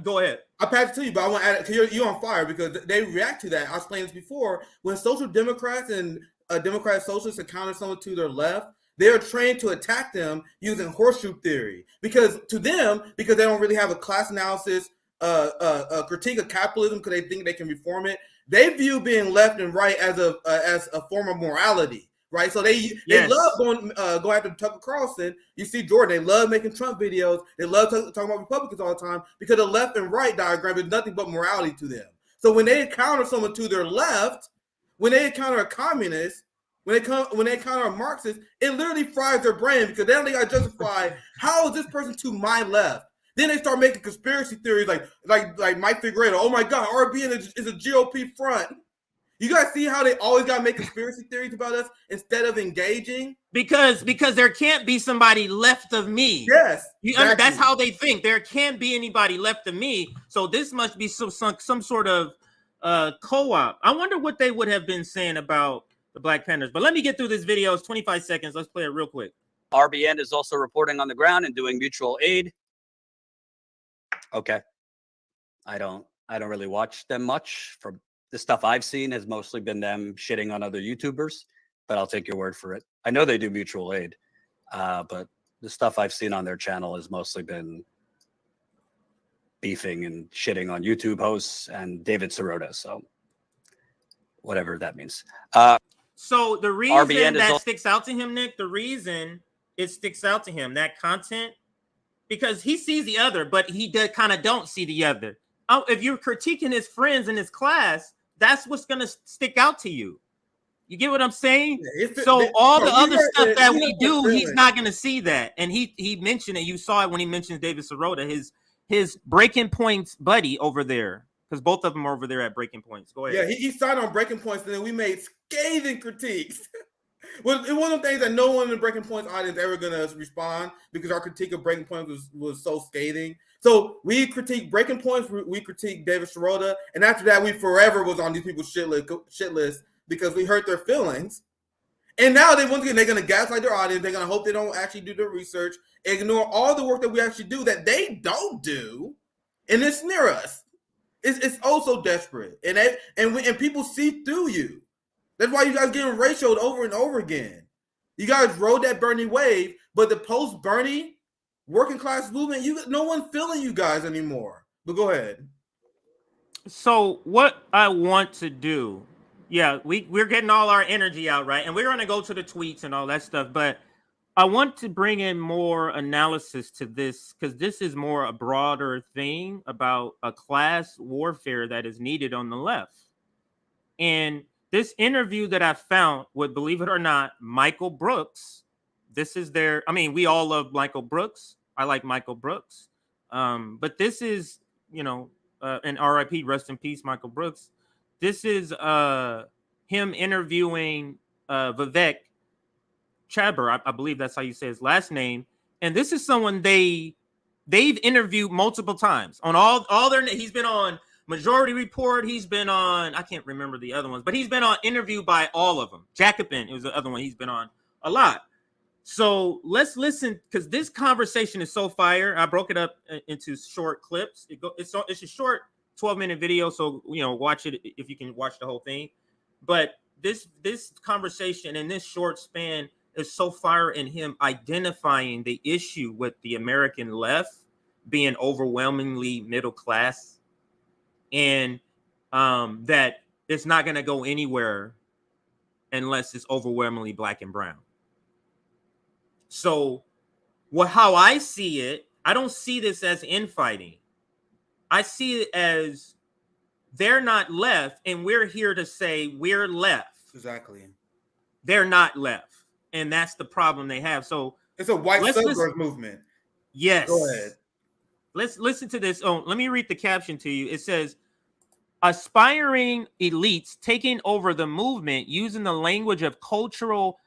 Speaker 2: Go ahead.
Speaker 3: I'll pass it to you, but I want to add it because you're on fire because they react to that. I explained this before. When social democrats and democratic socialists encounter someone to their left, they are trained to attack them using horseshoe theory. Because they don't really have a class analysis, a critique of capitalism because they think they can reform it. They view being left and right as a form of morality. Right, so they love going after Tucker Carlson. You see Jordan, they love making Trump videos. They love talking about Republicans all the time because the left and right diagram is nothing but morality to them. So when they encounter someone to their left, when they encounter a communist, when they encounter a Marxist, it literally fries their brain because they only got to justify how is this person to my left. Then they start making conspiracy theories like Mike Figueredo. Oh my God, RBN is a GOP front. You guys see how they always got to make conspiracy theories about us instead of engaging?
Speaker 2: Because there can't be somebody left of me.
Speaker 3: Yes, exactly.
Speaker 2: That's how they think. There can't be anybody left of me. So this must be some sort of co-op. I wonder what they would have been saying about the Black Panthers. But let me get through this video. It's 25 seconds. Let's play it real quick.
Speaker 1: RBN is also reporting on the ground and doing mutual aid. Okay. I don't really watch them much. From the stuff I've seen has mostly been them shitting on other YouTubers, but I'll take your word for it. I know they do mutual aid, but the stuff I've seen on their channel has mostly been beefing and shitting on YouTube hosts and David Sirota. So whatever that means.
Speaker 2: So the reason
Speaker 1: RBN
Speaker 2: that sticks out to him, Nick, the reason it sticks out to him, that content, because he sees the other, but he kind of don't see the other. Oh, if you're critiquing his friends in his class, that's what's going to stick out to you. You get what I'm saying? Yeah, so all the other stuff that we do, he's not going to see that. And he mentioned it. You saw it when he mentioned David Sirota, his Breaking Points buddy over there, because both of them are over there at Breaking Points. Go ahead.
Speaker 3: Yeah, he signed on Breaking Points, and then we made scathing critiques. Well, it was one of the things that no one in the Breaking Points audience ever going to respond, because our critique of Breaking Points was so scathing. So we critique Breaking Points, we critique David Sirota, and after that, we forever was on these people's shit list because we hurt their feelings. And now once again, they're going to gaslight their audience. They're going to hope they don't actually do their research, ignore all the work that we actually do that they don't do, and then sneer us. It's oh so desperate, and people see through you. That's why you guys getting ratioed over and over again. You guys rode that Bernie wave, but the post-Bernie working class movement, no one feeling you guys anymore. But go ahead.
Speaker 2: So what I want to do, yeah, we're getting all our energy out, right? And we're going to go to the tweets and all that stuff. But I want to bring in more analysis to this, because this is more a broader thing about a class warfare that is needed on the left. And this interview that I found with, believe it or not, Michael Brooks. This is we all love Michael Brooks. I like Michael Brooks. But this is, and RIP, rest in peace, Michael Brooks. This is him interviewing Vivek Chaber. I believe that's how you say his last name. And this is someone they've interviewed multiple times on all their. He's been on Majority Report. He's been on, I can't remember the other ones, but he's been on interview by all of them. Jacobin, it was the other one he's been on a lot. So let's listen, because this conversation is so fire. I broke it up into short clips. It's a short 12-minute video, so watch it if you can watch the whole thing. But this conversation in this short span is so fire in him identifying the issue with the American left being overwhelmingly middle class, and that it's not going to go anywhere unless it's overwhelmingly black and brown. So how I see it, I don't see this as infighting. I see it as they're not left, and we're here to say we're left.
Speaker 3: Exactly.
Speaker 2: They're not left, and that's the problem they have. So
Speaker 3: it's a white suburb movement.
Speaker 2: Yes.
Speaker 3: Go ahead.
Speaker 2: Let's listen to this. Oh, let me read the caption to you. It says, aspiring elites taking over the movement using the language of cultural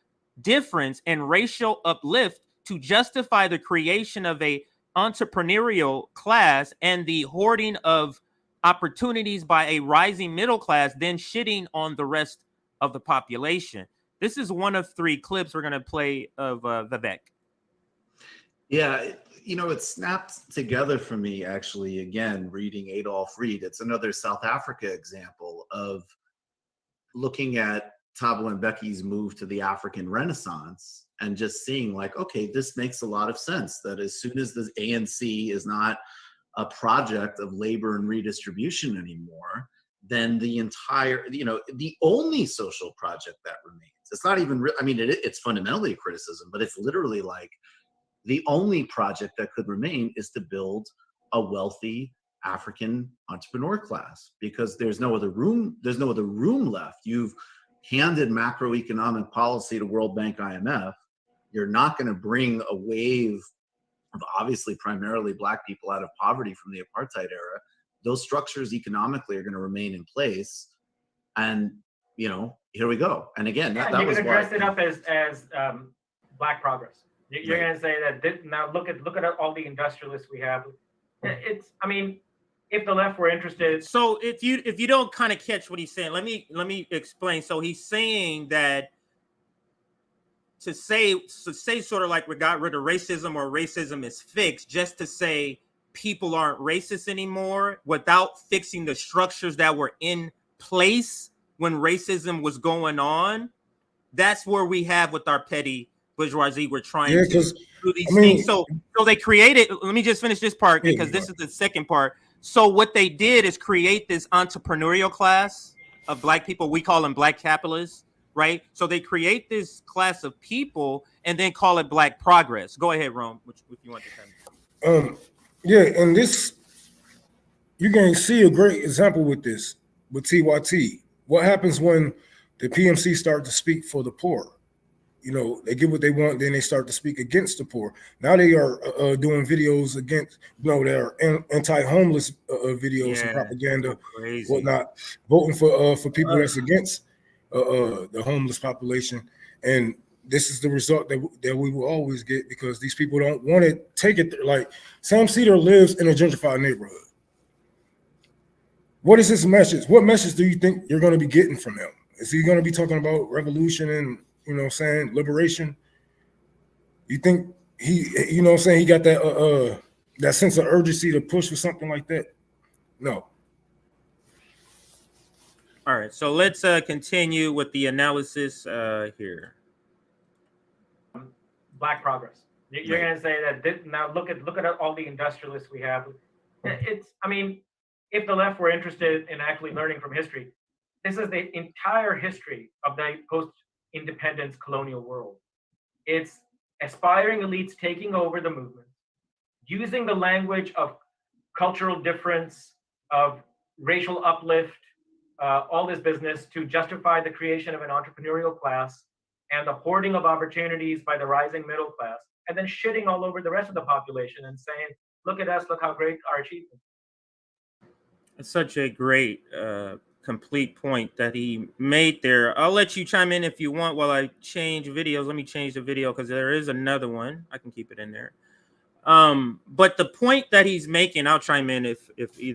Speaker 2: difference and racial uplift to justify the creation of a entrepreneurial class and the hoarding of opportunities by a rising middle class, then shitting on the rest of the population. This is one of 3 clips we're going to play of Vivek.
Speaker 8: Yeah, it snapped together for me, actually, again, reading Adolph Reed. It's another South Africa example of looking at Thabo Mbeki's move to the African Renaissance and just seeing like, okay, this makes a lot of sense, that as soon as the ANC is not a project of labor and redistribution anymore, then the entire, the only social project that remains, it's not even, it's fundamentally a criticism, but it's literally like the only project that could remain is to build a wealthy African entrepreneur class, because there's no other room left. You've handed macroeconomic policy to World Bank, IMF. You're not going to bring a wave of obviously primarily Black people out of poverty from the apartheid era. Those structures economically are going to remain in place. And, here we go. And again, that
Speaker 9: you
Speaker 8: was
Speaker 9: can dress it up as Black progress. You're going to say that now look at all the industrialists we have. If the left were interested.
Speaker 2: So if you don't kind of catch what he's saying, let me explain. So he's saying that to say sort of like we got rid of racism, or racism is fixed, just to say people aren't racist anymore without fixing the structures that were in place when racism was going on, that's where we have with our petty bourgeoisie. We're trying to do these
Speaker 4: I mean,
Speaker 2: things. So they created. Let me just finish this part because this is the second part. So what they did is create this entrepreneurial class of Black people. We call them Black capitalists, right? So they create this class of people and then call it Black progress. Go ahead, Rome, if you want to come.
Speaker 4: Yeah, and this, you can see a great example with this, with TYT. What happens when the PMC start to speak for the poor? You know, they get what they want, then they start to speak against the poor. Now they are doing videos against, they're anti-homeless videos and propaganda, whatnot, voting for people that's against the homeless population. And this is the result that we will always get because these people don't want to take it. Like Sam Cedar lives in a gentrified neighborhood. What is his message? What message do you think you're going to be getting from him? Is he going to be talking about revolution and, liberation? You think he got that that sense of urgency to push for something like that? No.
Speaker 2: All right, so let's continue with the analysis here.
Speaker 9: Black progress. You're going to say that now look at all the industrialists we have. If the left were interested in actually learning from history, this is the entire history of the post-independence colonial world. It's aspiring elites taking over the movement, using the language of cultural difference, of racial uplift, all this business to justify the creation of an entrepreneurial class and the hoarding of opportunities by the rising middle class, and then shitting all over the rest of the population and saying, look at us, look how great our achievement.
Speaker 2: It's such a great complete point that he made there. I'll let you chime in if you want while I change videos. Let me change the video because there is another one. I can keep it in there. But the point that he's making, I'll chime in if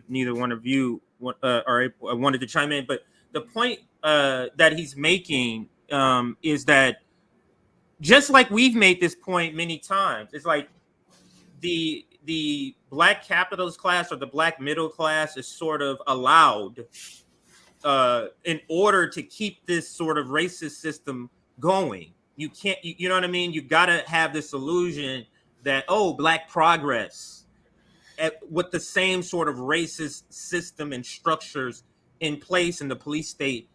Speaker 2: neither one of you wanted to chime in. But the point that he's making is that just like we've made this point many times, it's like the Black capitalist class or the Black middle class is sort of allowed in order to keep this sort of racist system going. You can't, you know what I mean? You got to have this illusion that, Black progress with the same sort of racist system and structures in place in the police state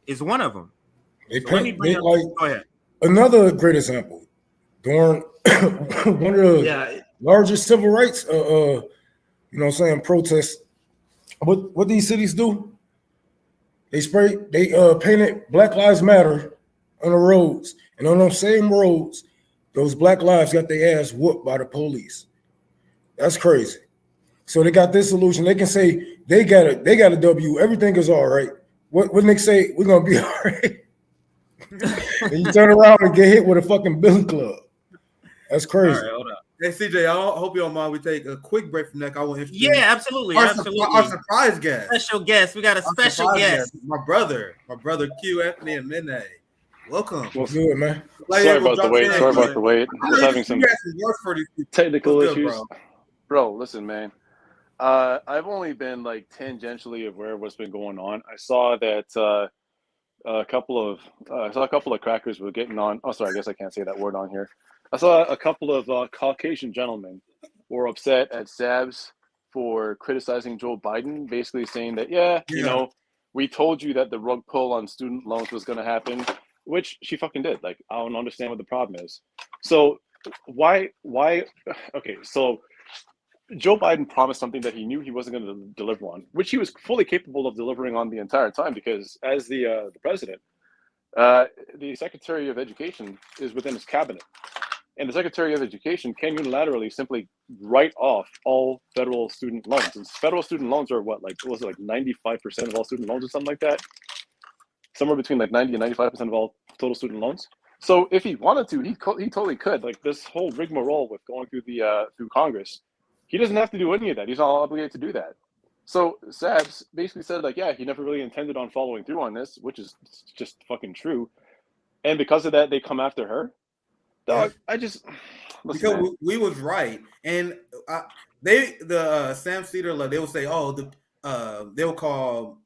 Speaker 2: is one of them. Go ahead.
Speaker 4: Another great example, during one of the largest civil rights, protests. What these cities do? They painted Black Lives Matter on the roads, and on those same roads, those Black lives got their ass whooped by the police. That's crazy. So they got this illusion. They can say they got a W. Everything is all right. What Nick say? We're gonna be all right. And you turn around and get hit with a fucking billy club. That's crazy.
Speaker 2: All right, hold up.
Speaker 3: Hey CJ, I hope you don't mind. We take a quick break from that. I want to introduce
Speaker 2: absolutely.
Speaker 3: Our surprise guest.
Speaker 2: Special guest. We got a special guest.
Speaker 3: My brother Q, Anthony, and Midnight. Welcome.
Speaker 4: What's good, man?
Speaker 10: Sorry about the wait. Just having some technical issues. Bro, listen, man. I've only been like tangentially aware of what's been going on. I saw that a couple of crackers were getting on. Oh, sorry, I guess I can't say that word on here. I saw a couple of Caucasian gentlemen were upset at Sabs for criticizing Joe Biden, basically saying that, we told you that the rug pull on student loans was going to happen, which she fucking did. Like, I don't understand what the problem is. So why? Okay, so Joe Biden promised something that he knew he wasn't going to deliver on, which he was fully capable of delivering on the entire time, because as the president, the Secretary of Education is within his cabinet. And the Secretary of Education can unilaterally simply write off all federal student loans. And federal student loans are 95% of all student loans or something like that? Somewhere between 90 and 95% of all total student loans. So if he wanted to, he totally could. Like this whole rigmarole with going through through Congress, he doesn't have to do any of that. He's not obligated to do that. So Sabs basically said he never really intended on following through on this, which is just fucking true. And because of that, they come after her. Dog,
Speaker 3: because we was right, and Sam Cedar, they will say, they will call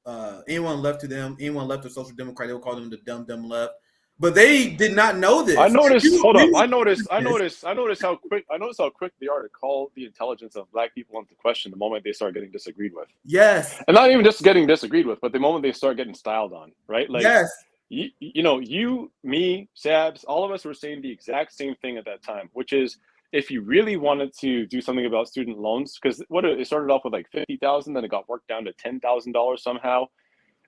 Speaker 3: anyone left of Social Democrat, they will call them the dumb left. But they did not know this.
Speaker 10: I noticed. Hold up. I noticed how quick they are to call the intelligence of Black people into question the moment they start getting disagreed with.
Speaker 3: Yes.
Speaker 10: And not even just getting disagreed with, but the moment they start getting styled on, right? Like,
Speaker 3: yes.
Speaker 10: You, me, Sabs, all of us were saying the exact same thing at that time, which is if you really wanted to do something about student loans, because it started off with like $50,000, then it got worked down to $10,000 somehow.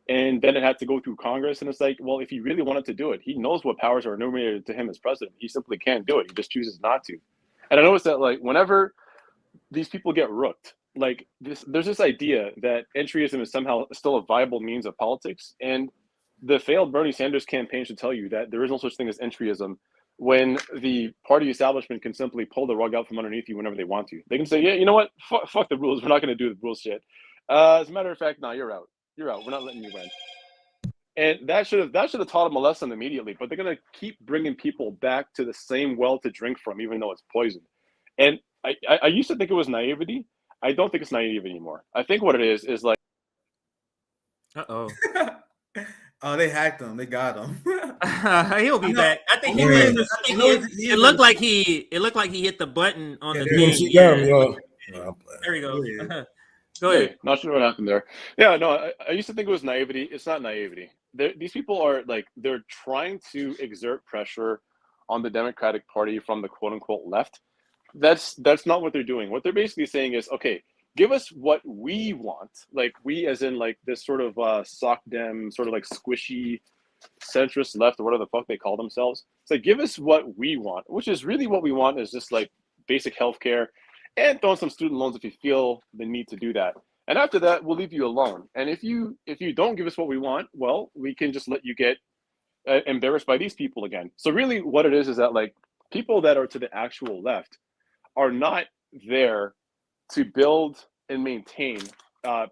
Speaker 10: And then it had to go through Congress. And it's like, well, if he really wanted to do it, he knows what powers are enumerated to him as president. He simply can't do it. He just chooses not to. And I noticed that, like, whenever these people get rooked, like there's this idea that entryism is somehow still a viable means of politics. And the failed Bernie Sanders campaign should tell you that there is no such thing as entryism when the party establishment can simply pull the rug out from underneath you whenever they want to. They can say, yeah, you know what? Fuck the rules. We're not going to do the rules shit. As a matter of fact, no, you're out. You're out. We're not letting you win. And that should have taught them a lesson immediately. But they're gonna keep bringing people back to the same well to drink from, even though it's poison. And I used to think it was naivety. I don't think it's naive anymore. I think what it is like.
Speaker 2: Oh,
Speaker 3: they hacked him. They got him.
Speaker 2: He'll be back. I think it looked like he hit the button on the thing. There he goes. Go ahead.
Speaker 10: Hey, not sure what happened there. Yeah, no, I used to think it was naivety. It's not naivety. These people are like, they're trying to exert pressure on the Democratic Party from the quote unquote left. That's not what they're doing. What they're basically saying is, okay, give us what we want. Like we as in like this sort of sock dem, sort of like squishy centrist left or whatever the fuck they call themselves. It's like, give us what we want, which is really what we want is just like basic healthcare. And throw in some student loans if you feel the need to do that. And after that, we'll leave you alone. And if you don't give us what we want, well, we can just let you get embarrassed by these people again. So really what it is that like people that are to the actual left are not there to build and maintain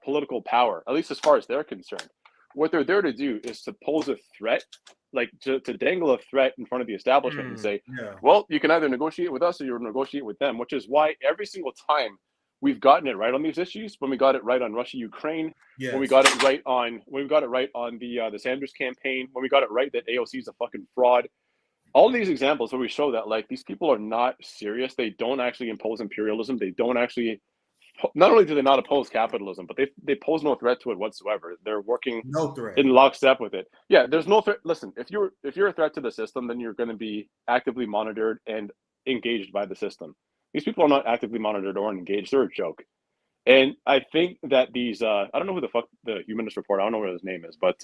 Speaker 10: political power, at least as far as they're concerned. What they're there to do is to pose a threat, like to dangle a threat in front of the establishment and say, well, you can either negotiate with us or you negotiate with them, which is why every single time we've gotten it right on these issues, when we got it right on Russia, Ukraine, when we got it right on the Sanders campaign, when we got it right that AOC is a fucking fraud, all these examples where we show that like these people are not serious. They don't actually impose imperialism. They don't actually. Not only do they not oppose capitalism, but they pose no threat to it whatsoever. They're working in lockstep with it. Yeah, there's no threat. Listen, if you're a threat to the system, then you're going to be actively monitored and engaged by the system. These people are not actively monitored or engaged. They're a joke. And I think that these, I don't know who the fuck the Humanist Report, I don't know what his name is, but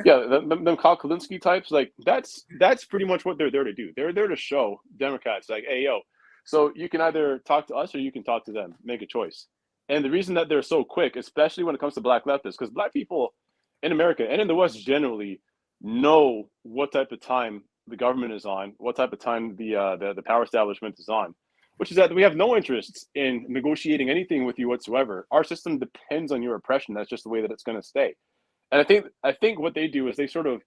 Speaker 10: yeah, them Kyle Kulinski types, like that's pretty much what they're there to do. They're there to show Democrats like, hey, yo, so you can either talk to us or you can talk to them, make a choice. And the reason that they're so quick, especially when it comes to Black leftists, because Black people in America and in the West generally know what type of time the government is on, what type of time the power establishment is on, which is that we have no interest in negotiating anything with you whatsoever. Our system depends on your oppression. That's just the way that it's going to stay. And I think what they do is they sort of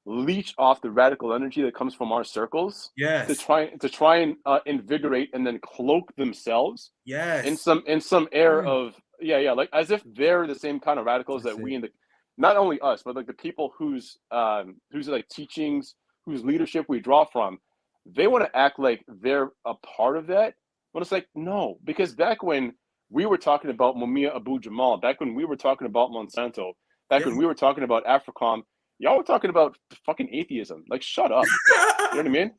Speaker 10: leech off the radical energy that comes from our circles to try and invigorate and then cloak themselves in some air of like as if they're the same kind of radicals that we in the, not only us but like the people whose like teachings, whose leadership we draw from, they want to act like they're a part of that. But it's like, no, because back when we were talking about Mumia Abu-Jamal, back when we were talking about Monsanto, back when we were talking about AFRICOM, y'all were talking about fucking atheism. Like, shut up. You know what I mean?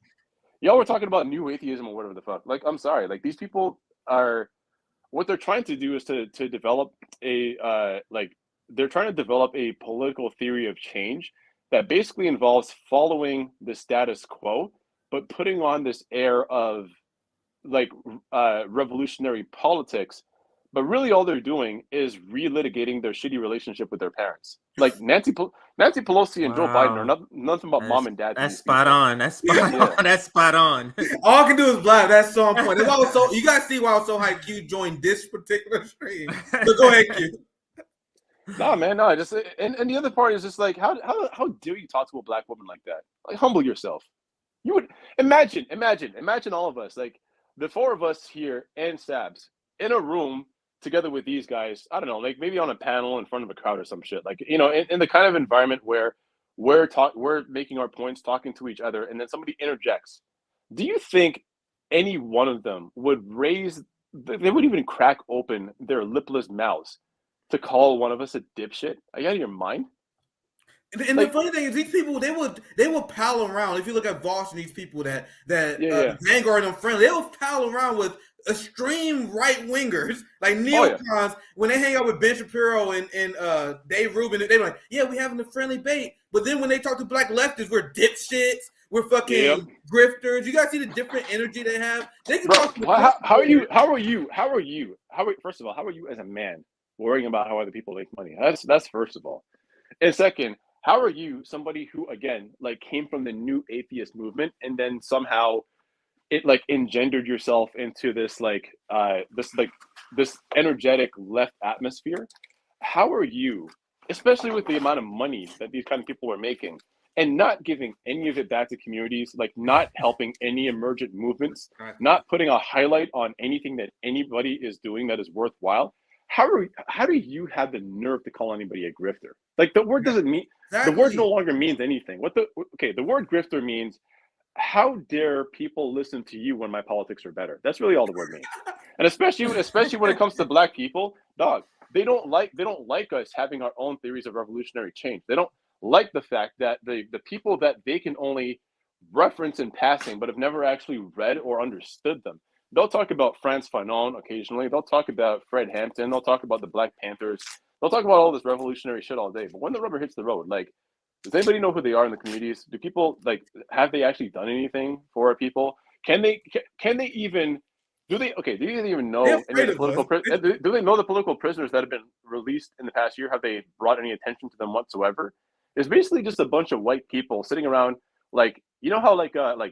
Speaker 10: Y'all were talking about new atheism or whatever the fuck. Like, I'm sorry. Like, these people are, what they're trying to do is to develop they're trying to develop a political theory of change that basically involves following the status quo, but putting on this air of like revolutionary politics. But really all they're doing is relitigating their shitty relationship with their parents. Like Nancy Pelosi and Joe Biden are nothing but mom and dad.
Speaker 2: That's spot on. That's spot on. That's spot on.
Speaker 3: All I can do is black. That's so on point. That's why I was so, you guys see why I was so hyped Q joined this particular stream. So go ahead, Q.
Speaker 10: No, man, no. Just and the other part is just like how dare you talk to a Black woman like that? Like, humble yourself. You would imagine all of us, like the four of us here and Sabs in a room together with these guys. I don't know, like maybe on a panel in front of a crowd or some shit. Like, you know, in the kind of environment where we're making our points, talking to each other, and then somebody interjects. Do you think any one of them would they would even crack open their lipless mouths to call one of us a dipshit? Are you out of your mind?
Speaker 3: And the funny thing is, these people they would pal around. If you look at Voss and these people that Vanguard and friendly, they will pal around with extreme right wingers like neocons. When they hang out with Ben Shapiro and Dave Rubin, they're like, "Yeah, we having a friendly bait." But then when they talk to black leftists, we're dipshits. We're fucking grifters. You guys see the different energy they have. They can talk.
Speaker 10: How are you? First of all, how are you as a man worrying about how other people make money? That's first of all. And second, how are you somebody who again came from the new atheist movement and then somehow it engendered yourself into this this energetic left atmosphere? How are you, especially with the amount of money that these kind of people were making, and not giving any of it back to communities, not helping any emergent movements, not putting a highlight on anything that anybody is doing that is worthwhile? How do you have the nerve to call anybody a grifter? The word doesn't mean the word no longer means anything. The word grifter means how dare people listen to you when my politics are better? That's really all the word means. And especially when it comes to black people, dog, they don't like us having our own theories of revolutionary change. They don't like the fact that the people that they can only reference in passing but have never actually read or understood them. They'll talk about Frantz Fanon occasionally. They'll talk about Fred Hampton. They'll talk about the Black Panthers. They'll talk about all this revolutionary shit all day. But when the rubber hits the road, does anybody know who they are in the communities? Do people have they actually done anything for our people? Can they even do they even know any of the political do they know the political prisoners that have been released in the past year? Have they brought any attention to them whatsoever? It's basically just a bunch of white people sitting around you know how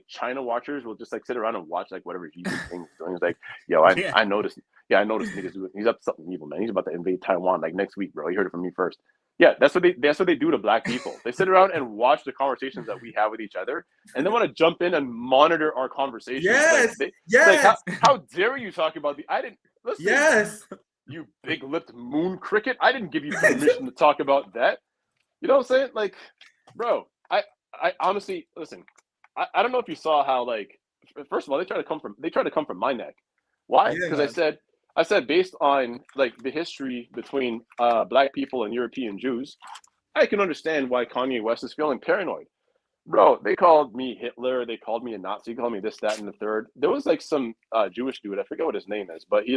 Speaker 10: China watchers will just sit around and watch whatever Xi Jinping is doing. It's yo, I noticed. Yeah, I noticed niggas doing. He's up to something evil, man. He's about to invade Taiwan next week, bro. You heard it from me first. Yeah, that's what they do to black people. They sit around and watch the conversations that we have with each other, and they want to jump in and monitor our conversations.
Speaker 3: Yes,
Speaker 10: how dare you talk about I didn't listen.
Speaker 3: Yes,
Speaker 10: you big-lipped moon cricket. I didn't give you permission to talk about that. You know what I'm saying? Bro, I honestly listen. I don't know if you saw how first of all they try to come from my neck. Why? Because I said based on the history between black people and European Jews, I can understand why Kanye West is feeling paranoid. Bro, they called me Hitler, they called me a Nazi, called me this, that, and the third. There was some Jewish dude, I forget what his name is, but he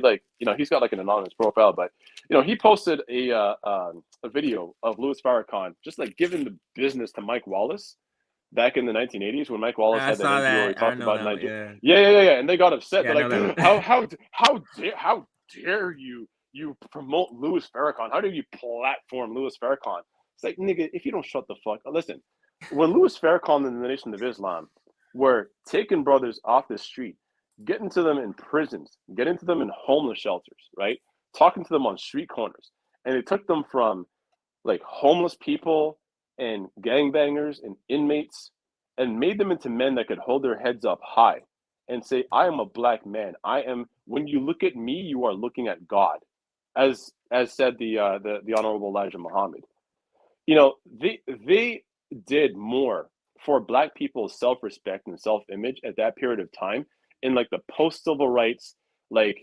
Speaker 10: he's got an anonymous profile, but he posted a video of Louis Farrakhan just giving the business to Mike Wallace back in the 1980s when Mike Wallace had that interview where he talked about Nigeria. Yeah, and they got upset. They're how dare you promote Louis Farrakhan? How dare you platform Louis Farrakhan? It's nigga, if you don't shut the fuck up. Listen, when Louis Farrakhan and the Nation of Islam were taking brothers off the street, getting to them in prisons, getting to them in homeless shelters, right? Talking to them on street corners. And they took them from homeless people and gangbangers and inmates and made them into men that could hold their heads up high and say, I am a black man. When you look at me, you are looking at God, as said the Honorable Elijah Muhammad. They did more for black people's self-respect and self-image at that period of time in the post-civil rights, the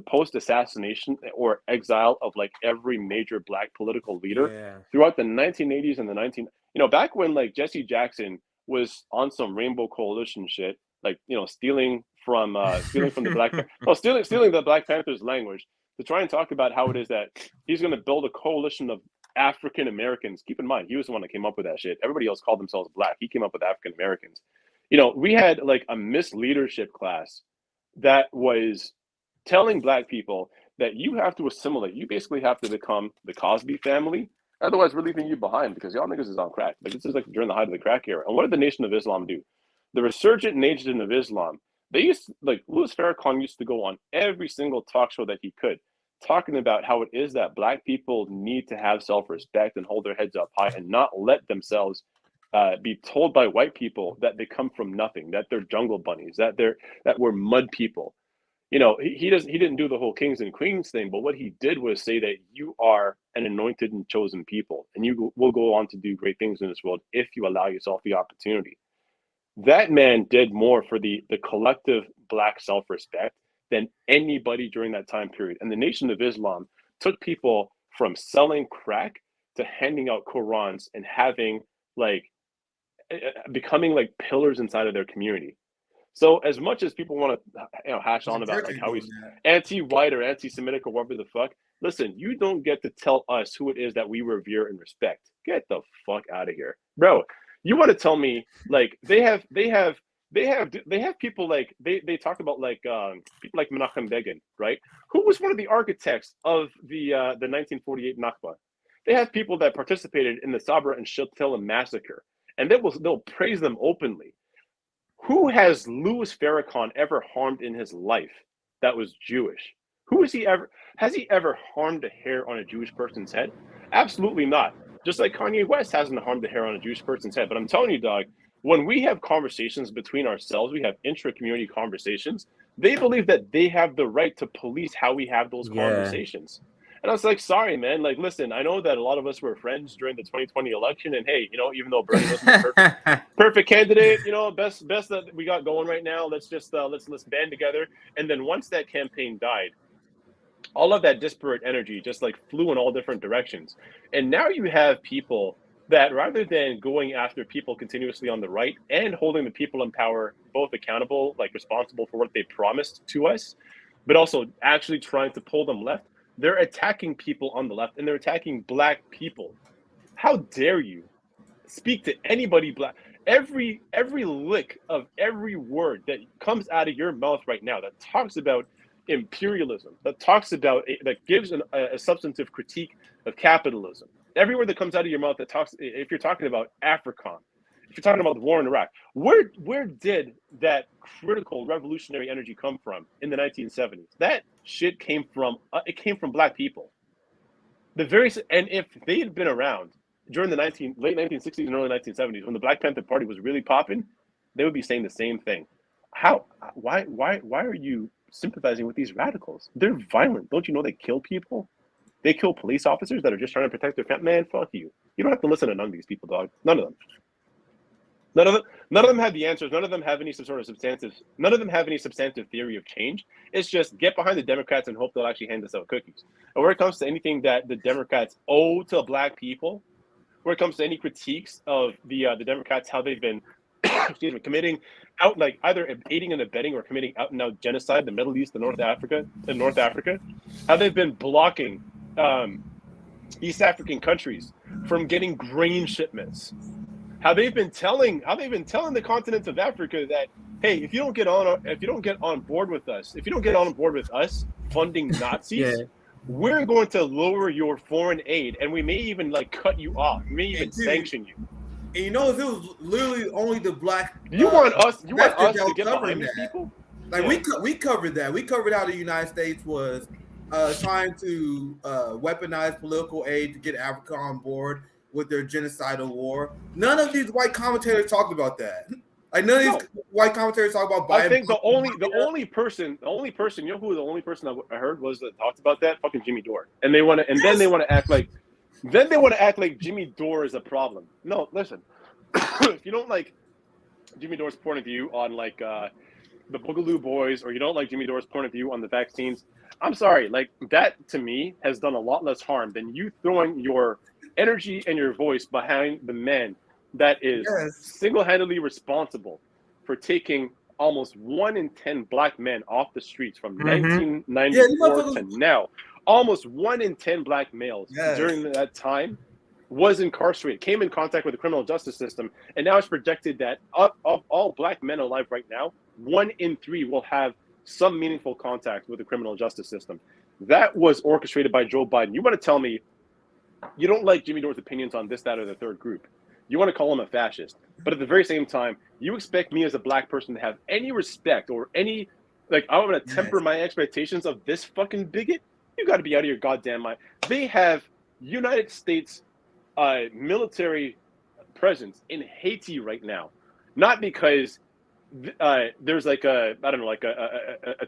Speaker 10: post-assassination or exile of every major black political leader throughout the 1980s and back when Jesse Jackson was on some Rainbow Coalition shit, stealing from the stealing the Black Panthers language to try and talk about how it is that he's going to build a coalition of African Americans. Keep in mind, he was the one that came up with that shit. Everybody else called themselves black. He came up with African Americans. We had a misleadership class that was telling black people that you have to assimilate. You basically have to become the Cosby family. Otherwise, we're leaving you behind because y'all niggas is on crack. This is during the height of the crack era. And what did the Nation of Islam do? The resurgent Nation of Islam, they used Louis Farrakhan used to go on every single talk show that he could, talking about how it is that black people need to have self-respect and hold their heads up high and not let themselves be told by white people that they come from nothing, that they're jungle bunnies, that we're mud people. you know, he didn't do the whole kings and queens thing, but what he did was say that you are an anointed and chosen people, and you will go on to do great things in this world if you allow yourself the opportunity. That man did more for the collective Black self-respect than anybody during that time period. And the Nation of Islam took people from selling crack to handing out Qurans and having like becoming like pillars inside of their community. So as much as people want to hash on about like how he's anti-white or anti-Semitic or whatever the fuck, listen, you don't get to tell us who it is that we revere and respect. Get the fuck out of here, bro. You want to tell me like they have people like they talk about like people like Menachem Begin, right? Who was one of the architects of the 1948 Nakba. They have people that participated in the Sabra and Shatila massacre, and they'll praise them openly. Who has Louis Farrakhan ever harmed in his life that was Jewish? Has he ever harmed a hair on a Jewish person's head? Absolutely not. Just like Kanye West hasn't harmed a hair on a Jewish person's head. But I'm telling you, dog, when we have conversations between ourselves, we have intra-community conversations, they believe that they have the right to police how we have those conversations. And I was like, sorry, man. Like, listen, I know that a lot of us were friends during the 2020 election. And hey, you know, even though Bernie wasn't the perfect candidate, you know, best that we got going right now, let's just let's band together. And then once that campaign died, all of that disparate energy just like flew in all different directions. And now you have people that rather than going after people continuously on the right and holding the people in power both accountable, like responsible for what they promised to us, but also actually trying to pull them left, they're attacking people on the left and they're attacking Black people. How dare you speak to anybody Black? Every lick of every word that comes out of your mouth right now that talks about imperialism, that talks about that gives a substantive critique of capitalism. Every word that comes out of your mouth that talks, if you're talking about African, if you're talking about the war in Iraq, where did that critical revolutionary energy come from in the 1970s? That shit came from Black people. And if they had been around during the late 1960s and early 1970s when the Black Panther Party was really popping, they would be saying the same thing. Why are you sympathizing with these radicals? They're violent. Don't you know they kill people? They kill police officers that are just trying to protect their family. Man, fuck you. You don't have to listen to none of these people, dog. None of them. None of them have the answers. None of them have any substantive theory of change. It's just get behind the Democrats and hope they'll actually hand us out cookies. And where it comes to anything that the Democrats owe to Black people, where it comes to any critiques of the Democrats, how they've been committing out, like either aiding and abetting or committing out and out genocide, the Middle East, North Africa, how they've been blocking East African countries from getting grain shipments. How they've been telling the continent of Africa that, hey, if you don't get on board with us funding Nazis, we're going to lower your foreign aid, and we may even like cut you off. We may even sanction you.
Speaker 3: And you know, if it was literally only the Black,
Speaker 10: you want us to get behind these people?
Speaker 3: Like we covered that. We covered how the United States was trying to weaponize political aid to get Africa on board with their genocidal war. None of these white commentators talked about that. Like none of these white commentators talk about Biden. I think the only person, you know who the only person I heard was that talked about that? Fucking Jimmy Dore. And then they want to act like Jimmy Dore is a problem. No, listen. If you don't like Jimmy Dore's point of view on like the Boogaloo Boys, or you don't like Jimmy Dore's point of view on the vaccines, I'm sorry. Like that to me has done a lot less harm than you throwing your energy and your voice behind the man that is single-handedly responsible for taking almost 1 in 10 Black men off the streets from 1994 to now. Almost 1 in 10 Black males during that time was incarcerated, came in contact with the criminal justice system, and now it's projected that of all Black men alive right now, 1 in 3 will have some meaningful contact with the criminal justice system. That was orchestrated by Joe Biden. You want to tell me you don't like Jimmy Dore's opinions on this, that, or the third group. You want to call him a fascist. But at the very same time, you expect me as a Black person to have any respect or any, like, I'm going to temper my expectations of this fucking bigot? You got to be out of your goddamn mind. They have United States military presence in Haiti right now. Not because
Speaker 10: there's like a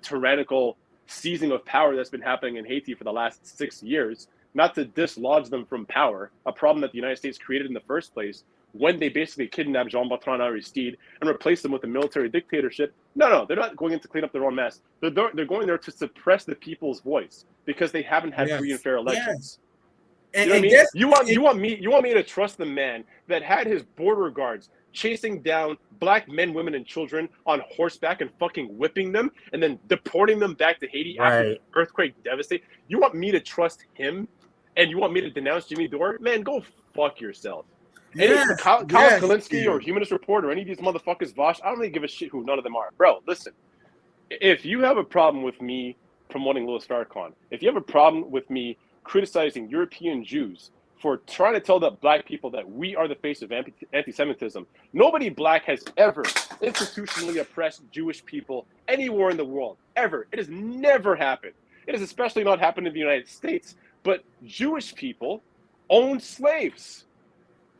Speaker 10: tyrannical seizing of power that's been happening in Haiti for the last 6 years, not to dislodge them from power, a problem that the United States created in the first place when they basically kidnapped Jean-Bertrand Aristide and replaced them with a military dictatorship. No, they're not going in to clean up their own mess. They're going there to suppress the people's voice because they haven't had free and fair elections. You know what I mean? You want me to trust the man that had his border guards chasing down black men, women, and children on horseback and fucking whipping them and then deporting them back to Haiti after the earthquake devastated? You want me to trust him? And you want me to denounce Jimmy Dore? Man, go fuck yourself. Kyle Kalinske or Humanist Report or any of these motherfuckers, Vosh, I don't really give a shit who none of them are. Bro, listen. If you have a problem with me promoting Louis Farrakhan, if you have a problem with me criticizing European Jews for trying to tell the black people that we are the face of anti-Semitism, nobody black has ever institutionally oppressed Jewish people anywhere in the world, ever. It has never happened. It has especially not happened in the United States, but Jewish people owned slaves.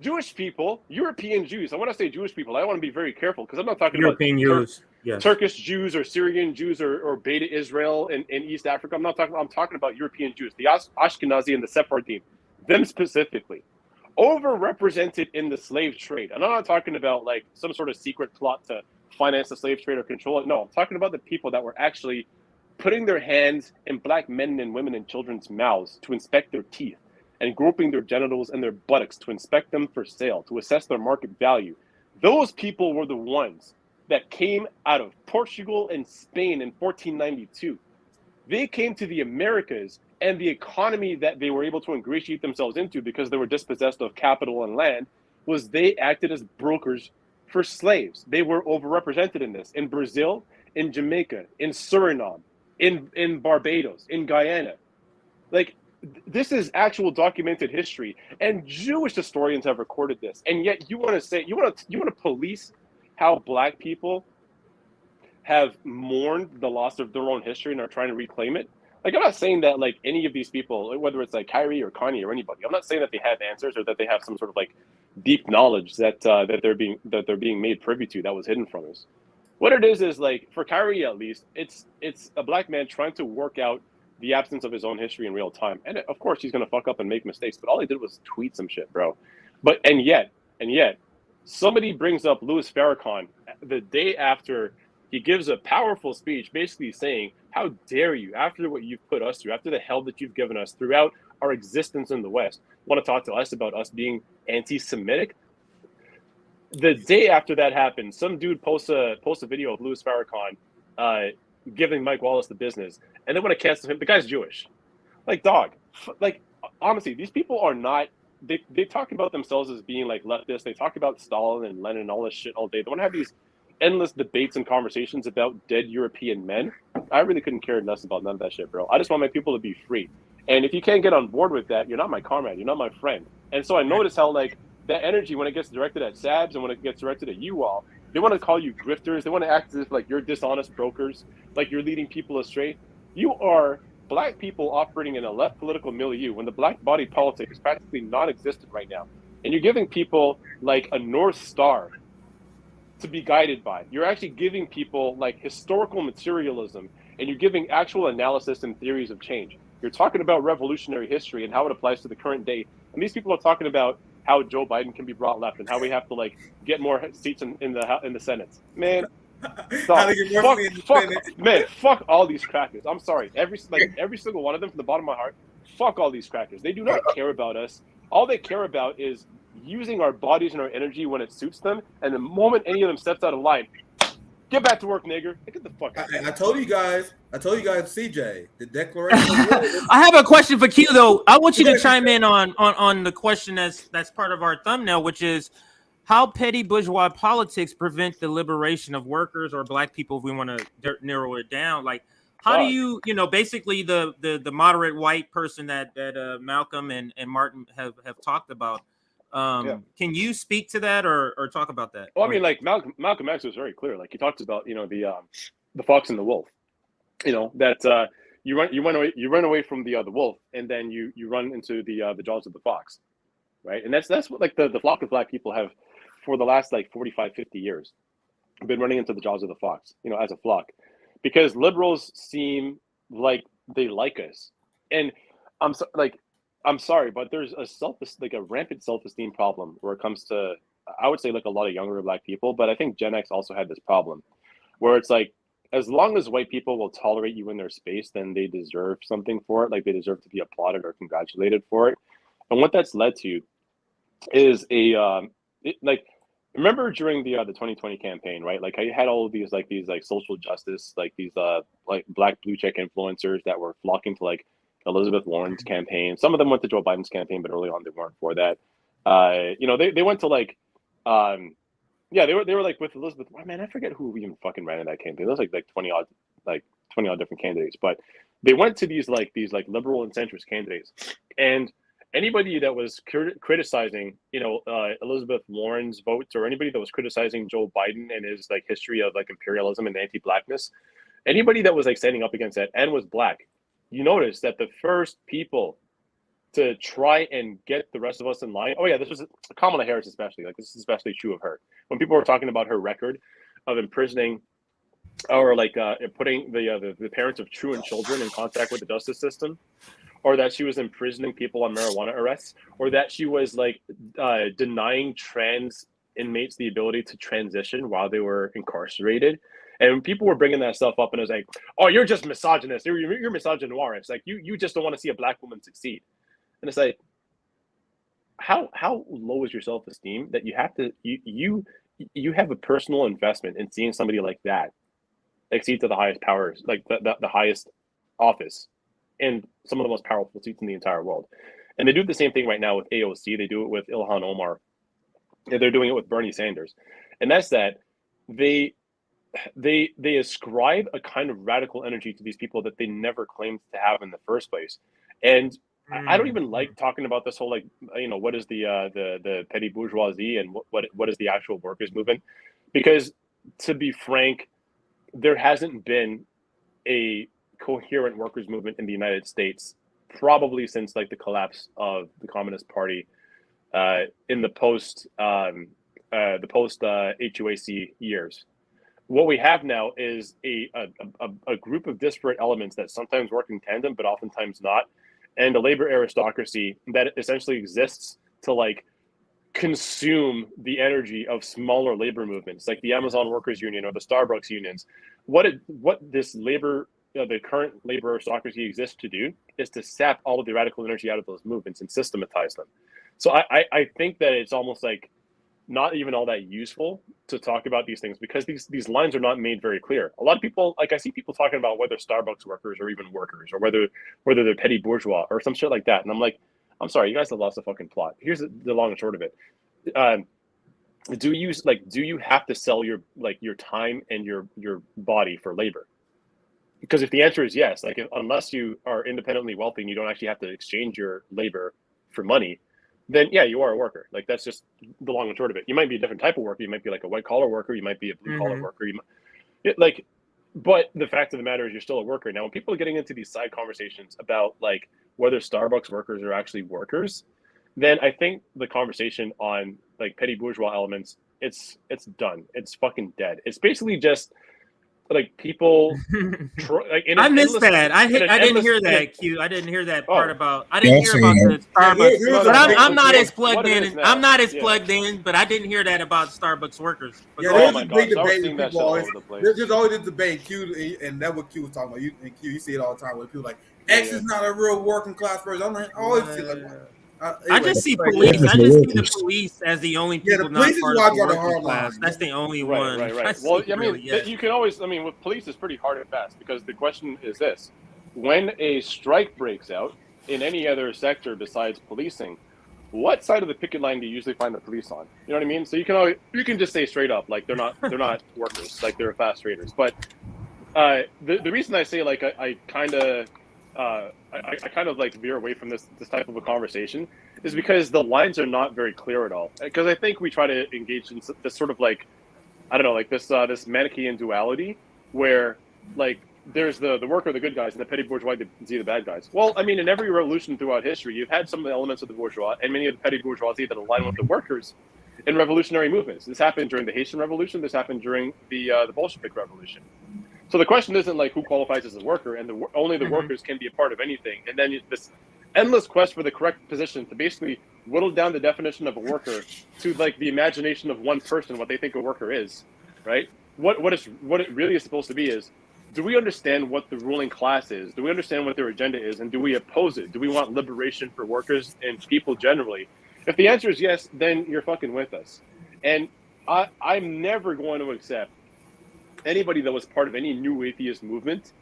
Speaker 10: Jewish people, European Jews. I want to say Jewish people. I want to be very careful because I'm not talking
Speaker 2: European
Speaker 10: about
Speaker 2: Jews. Yes.
Speaker 10: Turkish Jews or Syrian Jews or Beta Israel in East Africa. I'm talking about European Jews, the Ashkenazi and the Sephardim, them specifically, overrepresented in the slave trade. And I'm not talking about like some sort of secret plot to finance the slave trade or control it. No, I'm talking about the people that were actually putting their hands in black men and women and children's mouths to inspect their teeth and groping their genitals and their buttocks to inspect them for sale, to assess their market value. Those people were the ones that came out of Portugal and Spain in 1492. They came to the Americas, and the economy that they were able to ingratiate themselves into because they were dispossessed of capital and land was they acted as brokers for slaves. They were overrepresented in this. In Brazil, in Jamaica, in Suriname, in Barbados, in Guyana. Like, this is actual documented history, and Jewish historians have recorded this. And yet you want to say, you want to police how black people have mourned the loss of their own history and are trying to reclaim it. Like, I'm not saying that like any of these people, whether it's like Kyrie or Kanye or anybody, I'm not saying that they have answers or that they have some sort of like deep knowledge that they're being made privy to that was hidden from us. What it is like for Kyrie at least, it's a black man trying to work out the absence of his own history in real time. And of course he's gonna fuck up and make mistakes, but all he did was tweet some shit, bro. And yet, somebody brings up Louis Farrakhan the day after he gives a powerful speech basically saying, how dare you, after what you've put us through, after the hell that you've given us throughout our existence in the West, want to talk to us about us being anti-Semitic? The day after that happened, some dude posts a video of Louis Farrakhan giving Mike Wallace the business, and they want to cancel him. The guy's Jewish. Like, dog, like, honestly, these people are not, they talk about themselves as being like leftists. They talk about Stalin and Lenin and all this shit all day. They want to have these endless debates and conversations about dead European men. I really couldn't care less about none of that shit, bro. I just want my people to be free. And if you can't get on board with that, you're not my comrade. You're not my friend. And so I notice how like that energy, when it gets directed at Sabs and when it gets directed at you all, they want to call you grifters. They want to act as if like you're dishonest brokers, like you're leading people astray. You are black people operating in a left political milieu when the black body politic is practically non-existent right now. And you're giving people like a North Star to be guided by. You're actually giving people like historical materialism, and you're giving actual analysis and theories of change. You're talking about revolutionary history and how it applies to the current day. And these people are talking about how Joe Biden can be brought left and how we have to like get more seats in the Senate. Man, fuck all these crackers. I'm sorry. Every single one of them from the bottom of my heart, fuck all these crackers. They do not care about us. All they care about is using our bodies and our energy when it suits them. And the moment any of them steps out of line, get back to work, nigger. Get the fuck out.
Speaker 3: I told you guys, CJ, the Declaration of War.
Speaker 2: I have a question for Q though. I want you to chime in on the question that's part of our thumbnail, which is how petty bourgeois politics prevent the liberation of workers or black people, if we want to narrow it down. Like, how do you basically the moderate white person that Malcolm and Martin have talked about? Can you speak to that or talk about that?
Speaker 10: Well, I mean, like Malcolm X was very clear. Like he talks about the fox and the wolf. That you run away from the wolf, and then you run into the jaws of the fox, right? And that's what like the flock of black people have for the last like 45, 50 years. been running into the jaws of the fox, as a flock, because liberals seem like they like us. And I'm sorry, but there's a rampant self-esteem problem where it comes to, I would say, like a lot of younger Black people, but I think Gen X also had this problem where it's like, as long as white people will tolerate you in their space, then they deserve something for it. Like they deserve to be applauded or congratulated for it. And what that's led to is remember during the 2020 campaign, right? Like I had all of these social justice, these Black blue check influencers that were flocking to like Elizabeth Warren's campaign. Some of them went to Joe Biden's campaign, but early on they weren't for that. They went to like, they were like with Elizabeth. Oh, man, I forget who even fucking ran in that campaign. There was like 20 odd different candidates, but they went to these liberal and centrist candidates, and anybody that was criticizing, Elizabeth Warren's votes, or anybody that was criticizing Joe Biden and his history of imperialism and anti-Blackness, anybody that was standing up against that and was Black, you notice that the first people to try and get the rest of us in line. Oh yeah, this was Kamala Harris especially. This is especially true of her. When people were talking about her record of imprisoning or putting the parents of truant children in contact with the justice system, or that she was imprisoning people on marijuana arrests, or that she was denying trans inmates the ability to transition while they were incarcerated. And people were bringing that stuff up, and it was like, oh, you're just misogynist. You're misogynoirist. You just don't want to see a Black woman succeed. And it's like, how low is your self-esteem that you have to you have a personal investment in seeing somebody like that exceed to the highest powers, the highest office, and some of the most powerful seats in the entire world. And they do the same thing right now with AOC. They do it with Ilhan Omar. And they're doing it with Bernie Sanders. And that's that they ascribe a kind of radical energy to these people that they never claimed to have in the first place. And I don't even like talking about this whole what is the petty bourgeoisie and what is the actual workers movement, because to be frank, there hasn't been a coherent workers movement in the United States probably since the collapse of the Communist Party in the post HUAC years. What we have now is a group of disparate elements that sometimes work in tandem, but oftentimes not, and a labor aristocracy that essentially exists to consume the energy of smaller labor movements, like the Amazon Workers Union or the Starbucks unions. What this labor, the current labor aristocracy exists to do is to sap all of the radical energy out of those movements and systematize them. So I think that it's almost not even all that useful to talk about these things, because these lines are not made very clear. A lot of people, I see people talking about whether Starbucks workers are even workers, or whether they're petty bourgeois or some shit like that. And I'm like, I'm sorry, you guys have lost the fucking plot. Here's the long and short of it. Do you have to sell your time and your body for labor? Because if the answer is yes, unless you are independently wealthy and you don't actually have to exchange your labor for money, then yeah, you are a worker. That's just the long and short of it. You might be a different type of worker. You might be a white collar worker. You might be a blue collar worker. But the fact of the matter is you're still a worker. Now, when people are getting into these side conversations about whether Starbucks workers are actually workers, then I think the conversation on petty bourgeois elements, it's done. It's fucking dead. It's basically just people.
Speaker 2: I missed that. I didn't hear that. Q. I didn't hear that part about. I didn't hear about the Starbucks. But I'm not as plugged in. I'm not as plugged in. But I didn't hear that about Starbucks workers.
Speaker 3: Yeah, there's a big debate. People always, there's always this debate. Q, and that's what Q was talking about. You see it all the time with people X is not a real working class person. I'm I always see
Speaker 2: I just see police. I just see the police as the only people not part of the working class. That's the only one.
Speaker 10: Right. Well, you can always. With police, it's pretty hard and fast, because the question is this: when a strike breaks out in any other sector besides policing, what side of the picket line do you usually find the police on? You know what I mean? So you can just say straight up they're not workers, they're fast traders. But the reason I say I kind of veer away from this type of a conversation is because the lines are not very clear at all. Because I think we try to engage in this sort of this Manichaean duality where there's the worker, the good guys, and the petty bourgeoisie, the bad guys. Well, in every revolution throughout history, you've had some of the elements of the bourgeois and many of the petty bourgeoisie that align with the workers. in revolutionary movements. This happened during the Haitian Revolution. This happened during the Bolshevik Revolution. So the question isn't like who qualifies as a worker, and only the workers can be a part of anything. And then this endless quest for the correct position to basically whittle down the definition of a worker to like the imagination of one person, what they think a worker is, right? What it really is supposed to be is, do we understand what the ruling class is? Do we understand what their agenda is? And do we oppose it? Do we want liberation for workers and people generally? If the answer is yes, then you're fucking with us. And I'm never going to accept anybody that was part of any new atheist movement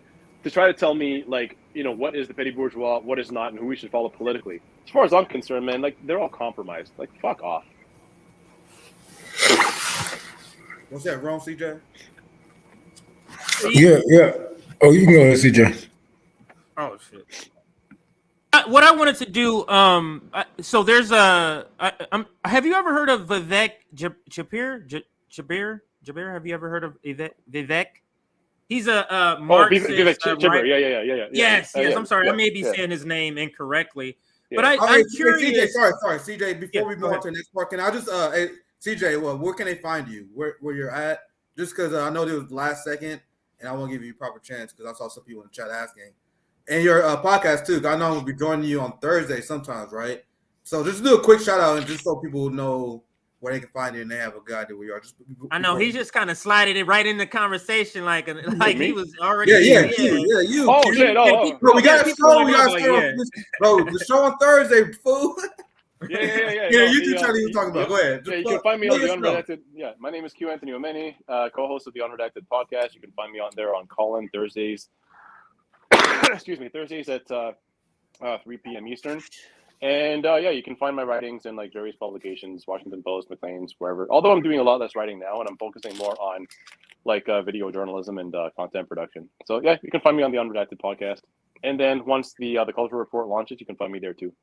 Speaker 10: to try to tell me, like, you know, what is the petty bourgeois, what is not, and who we should follow politically. As far as I'm concerned, man, like, they're all compromised. Like, fuck off.
Speaker 3: What's that, wrong, CJ?
Speaker 4: Yeah. Oh, you can go ahead, CJ.
Speaker 2: Oh, shit. What I wanted to do, so there's have you ever heard of Vivek Jabir? Have you ever heard of Vivek? He's a Marxist.
Speaker 10: Vivek Jabir. Yeah.
Speaker 2: Yes. I'm sorry. I may be saying his name incorrectly.
Speaker 3: Yeah.
Speaker 2: But I'm curious.
Speaker 3: CJ, sorry. CJ, before we move on to the next part, can I just, CJ, well, where can they find you? Where you're at? Just because I know there was the last second, and I want to give you a proper chance because I saw some people in the chat asking. And your podcast, too. I know I'm going to be joining you on Thursday sometimes, right? So just do a quick shout out and just so people know where they can find you and they have a good idea where you are.
Speaker 2: I know he just kind of slided it right in the conversation, like he was already.
Speaker 3: Yeah, you.
Speaker 10: Oh shit!
Speaker 3: Bro, we got a show. Bro, the show on Thursday, fool.
Speaker 10: Yeah.
Speaker 3: You two trying to talk about. Go ahead.
Speaker 10: Yeah, you can find me on the Unredacted. Yeah, my name is Q Anthony Omeni, co-host of the Unredacted podcast. You can find me on there on Call-In Thursdays. Excuse me, Thursdays at 3 p.m. Eastern. And you can find my writings in like various publications, Washington Post, Maclean's, wherever. Although I'm doing a lot less writing now, and I'm focusing more on like video journalism and content production. So yeah, you can find me on the Unredacted podcast. And then once the Culture Report launches, you can find me there too.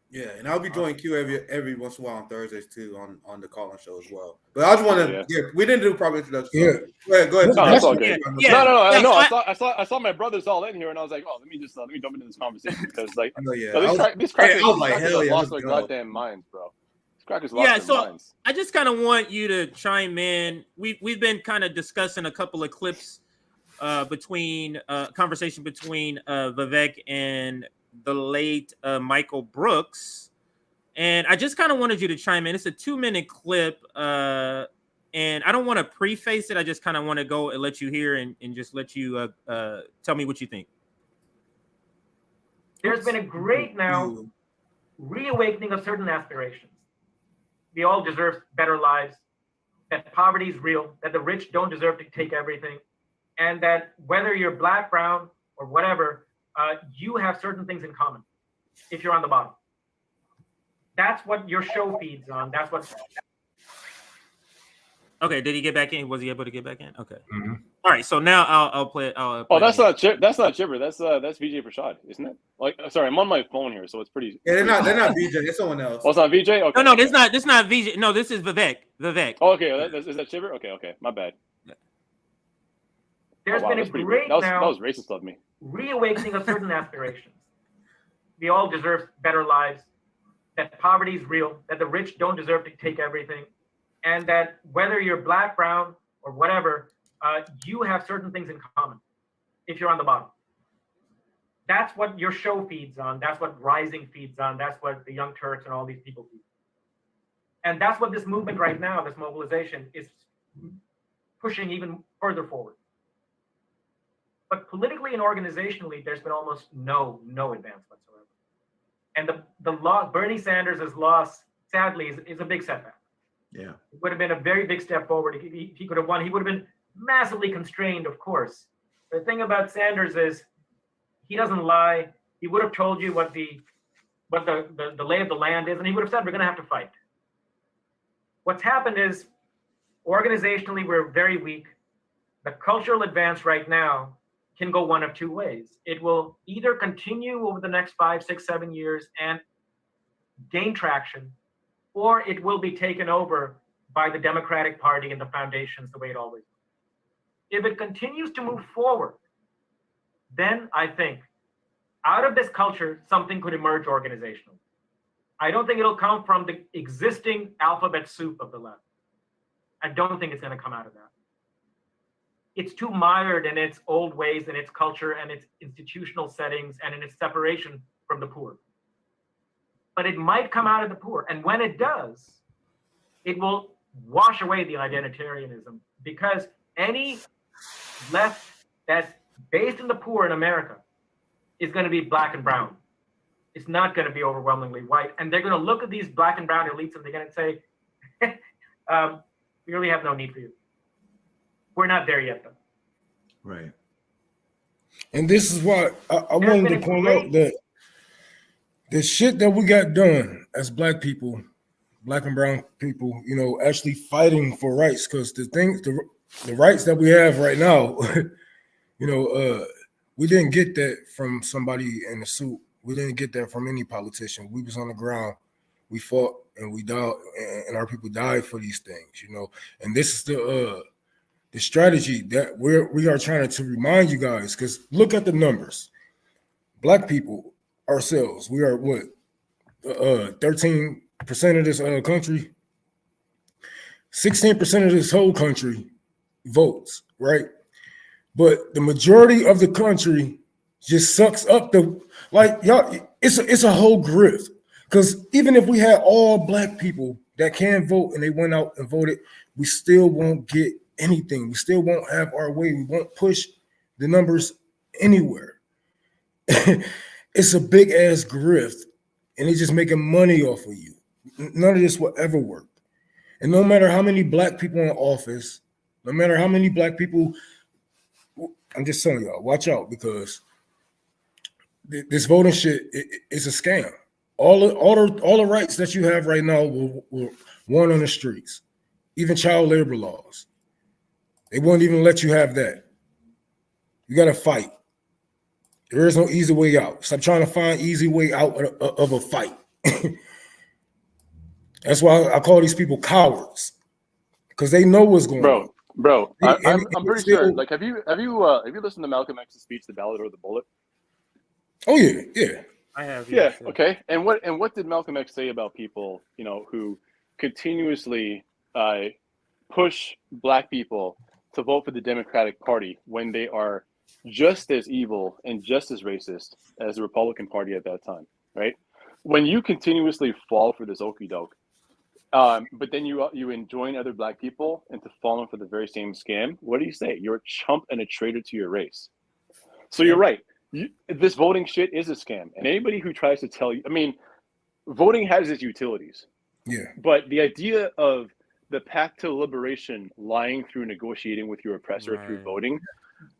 Speaker 3: Yeah, and I'll be doing Q every once in a while on Thursdays too on the Call-In show as well. But I just want to we didn't do proper introduction.
Speaker 4: Yeah.
Speaker 3: Go ahead.
Speaker 10: No, that's all good. No. I saw my brothers all in here, and I was like, oh, let me jump into this conversation because like these crackers lost their goddamn minds, bro. These crackers lost their minds.
Speaker 2: I just kind of want you to chime in. We've been kind of discussing a couple of clips between conversation between Vivek and the late Michael Brooks, and I just kind of wanted you to chime in. It's a 2-minute clip, and I don't want to preface it. I just kind of want to go and let you hear and just let you tell me what you think.
Speaker 9: There's been a great now reawakening of certain aspirations. We all deserve better lives, that poverty is real, that the rich don't deserve to take everything, and that whether you're black, brown, or whatever, you have certain things in common if you're on the bottom. That's what your show feeds on. That's what.
Speaker 2: Okay, did he get back in? Was he able to get back in? Okay. Mm-hmm. All right, so now I'll play it.
Speaker 10: That's not Chibber. That's VJ Prashad, isn't it? Like, sorry, I'm on my phone here, so it's pretty.
Speaker 3: Yeah, they're not VJ. It's someone else.
Speaker 10: Oh, it's not VJ. Okay.
Speaker 2: No, this not VJ. No, this is Vivek.
Speaker 10: Oh, okay, is that Chibber? Okay, my bad.
Speaker 9: There's been a great
Speaker 10: that was racist of me.
Speaker 9: Reawakening of certain aspirations. We all deserve better lives, that poverty is real, that the rich don't deserve to take everything, and that whether you're black, brown, or whatever, you have certain things in common if you're on the bottom. That's what your show feeds on. That's what Rising feeds on. That's what the Young Turks and all these people feed. And that's what this movement right now, this mobilization, is pushing even further forward. But politically and organizationally, there's been almost no advance whatsoever. And the loss, Bernie Sanders' loss, sadly, is a big setback.
Speaker 8: Yeah,
Speaker 9: it would have been a very big step forward. He could have won. He would have been massively constrained, of course. The thing about Sanders is he doesn't lie. He would have told you what the lay of the land is, and he would have said we're going to have to fight. What's happened is organizationally we're very weak. The cultural advance right now can go one of two ways. It will either continue over the next 5, 6, 7 years and gain traction, or it will be taken over by the Democratic Party and the foundations the way it always was. If it continues to move forward, then I think out of this culture, something could emerge organizationally. I don't think it'll come from the existing alphabet soup of the left. I don't think it's going to come out of that. It's too mired in its old ways and its culture and its institutional settings and in its separation from the poor. But it might come out of the poor. And when it does, it will wash away the identitarianism, because any left that's based in the poor in America is going to be black and brown. It's not going to be overwhelmingly white. And they're going to look at these black and brown elites and they're going to say, we really have no need for you. We're not there yet, though.
Speaker 8: Right.
Speaker 4: And this is why I wanted to point out that the shit that we got done as black people, black and brown people, you know, actually fighting for rights, because the rights that we have right now, you know, we didn't get that from somebody in a suit. We didn't get that from any politician. We was on the ground. We fought and we died, and our people died for these things, you know. And this is the strategy that we are trying to remind you guys, because look at the numbers. Black people ourselves, we are what, 13% of this country, 16% of this whole country votes, right? But the majority of the country just sucks up the, like, y'all, it's a whole grift. Because even if we had all black people that can vote and they went out and voted, we still won't get anything. We still won't have our way. We won't push the numbers anywhere. It's a big ass grift, and they're just making money off of you. None of this will ever work. And no matter how many black people in office, no matter how many black people, I'm just telling y'all, watch out, because this voting shit is a scam. All the rights that you have right now were won on the streets, even child labor laws. They won't even let you have that. You got to fight. There is no easy way out. Stop trying to find easy way out of a fight. That's why I call these people cowards, because they know what's going on.
Speaker 10: Bro, I'm pretty sure. Like, have you listened to Malcolm X's speech, "The Ballot or the Bullet"?
Speaker 4: Oh yeah.
Speaker 2: I have.
Speaker 10: Yeah. Okay. And what did Malcolm X say about people, you know, who continuously push black people to vote for the Democratic Party when they are just as evil and just as racist as the Republican Party at that time, right? When you continuously fall for this okie doke, but then you enjoin other black people into falling for the very same scam, what do you say? You're a chump and a traitor to your race. So you're right. This voting shit is a scam. And anybody who tries to tell you, I mean, voting has its utilities.
Speaker 4: Yeah.
Speaker 10: But the idea of the path to liberation lying through negotiating with your oppressor through voting,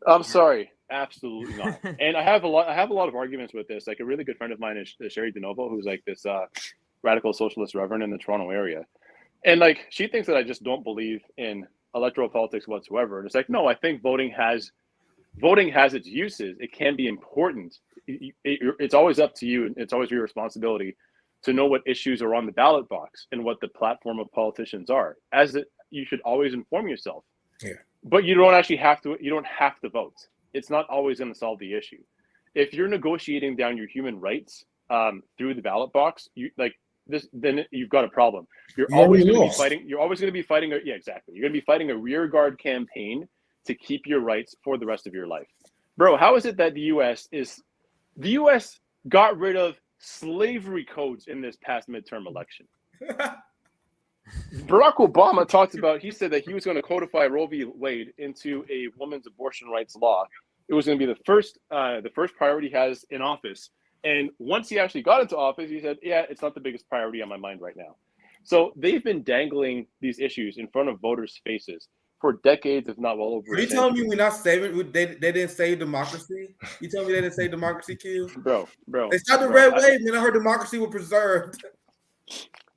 Speaker 10: I'm sorry, absolutely not. And I have a lot of arguments with this. Like, a really good friend of mine is Chariton, who's like this radical socialist reverend in the Toronto area. And like, she thinks that I just don't believe in electoral politics whatsoever. And it's like, no, I think voting has its uses. It can be important. It's always up to you, and it's always your responsibility to know what issues are on the ballot box and what the platform of politicians are. You should always inform yourself.
Speaker 4: Yeah.
Speaker 10: But you don't have to vote. It's not always going to solve the issue. If you're negotiating down your human rights through the ballot box, then you've got a problem. You're always going to be fighting. Yeah, exactly. You're going to be fighting a rearguard campaign to keep your rights for the rest of your life. Bro, how is it that the US got rid of slavery codes in this past midterm election? Barack Obama he said that he was going to codify Roe v. Wade into a woman's abortion rights law. It was going to be the first priority he has in office. And once he actually got into office, he said, yeah, it's not the biggest priority on my mind right now. So they've been dangling these issues in front of voters' faces for decades, if not well over.
Speaker 3: Are you telling me we're not saving? They didn't save democracy? You telling me they didn't save democracy, Q?
Speaker 10: Bro.
Speaker 3: They stopped the red wave, and I heard democracy was preserved.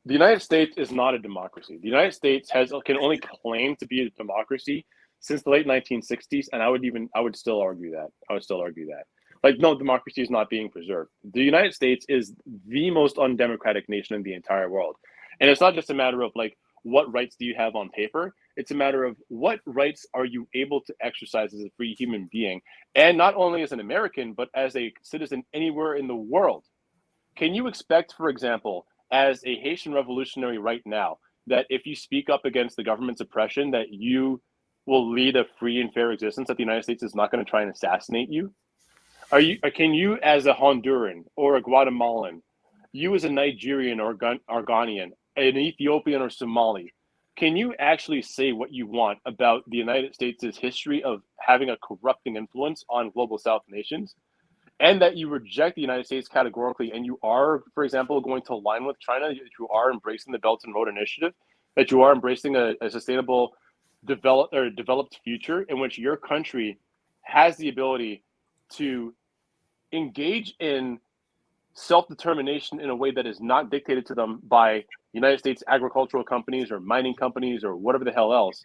Speaker 10: The United States is not a democracy. The United States can only claim to be a democracy since the late 1960s, and I would still argue that. Like, no, democracy is not being preserved. The United States is the most undemocratic nation in the entire world. And it's not just a matter of like, what rights do you have on paper? It's a matter of what rights are you able to exercise as a free human being, and not only as an American, but as a citizen anywhere in the world. Can you expect, for example, as a Haitian revolutionary right now that if you speak up against the government's oppression, that you will lead a free and fair existence, that the United States is not going to try and assassinate you? Can you, as a Honduran or a Guatemalan, you as a Nigerian or Ghanaian, an Ethiopian or Somali, can you actually say what you want about the United States' history of having a corrupting influence on global South nations, and that you reject the United States categorically, and you are, for example, going to align with China, that you are embracing the Belt and Road Initiative, that you are embracing a sustainable, developed future in which your country has the ability to engage in self-determination in a way that is not dictated to them by United States agricultural companies or mining companies or whatever the hell else.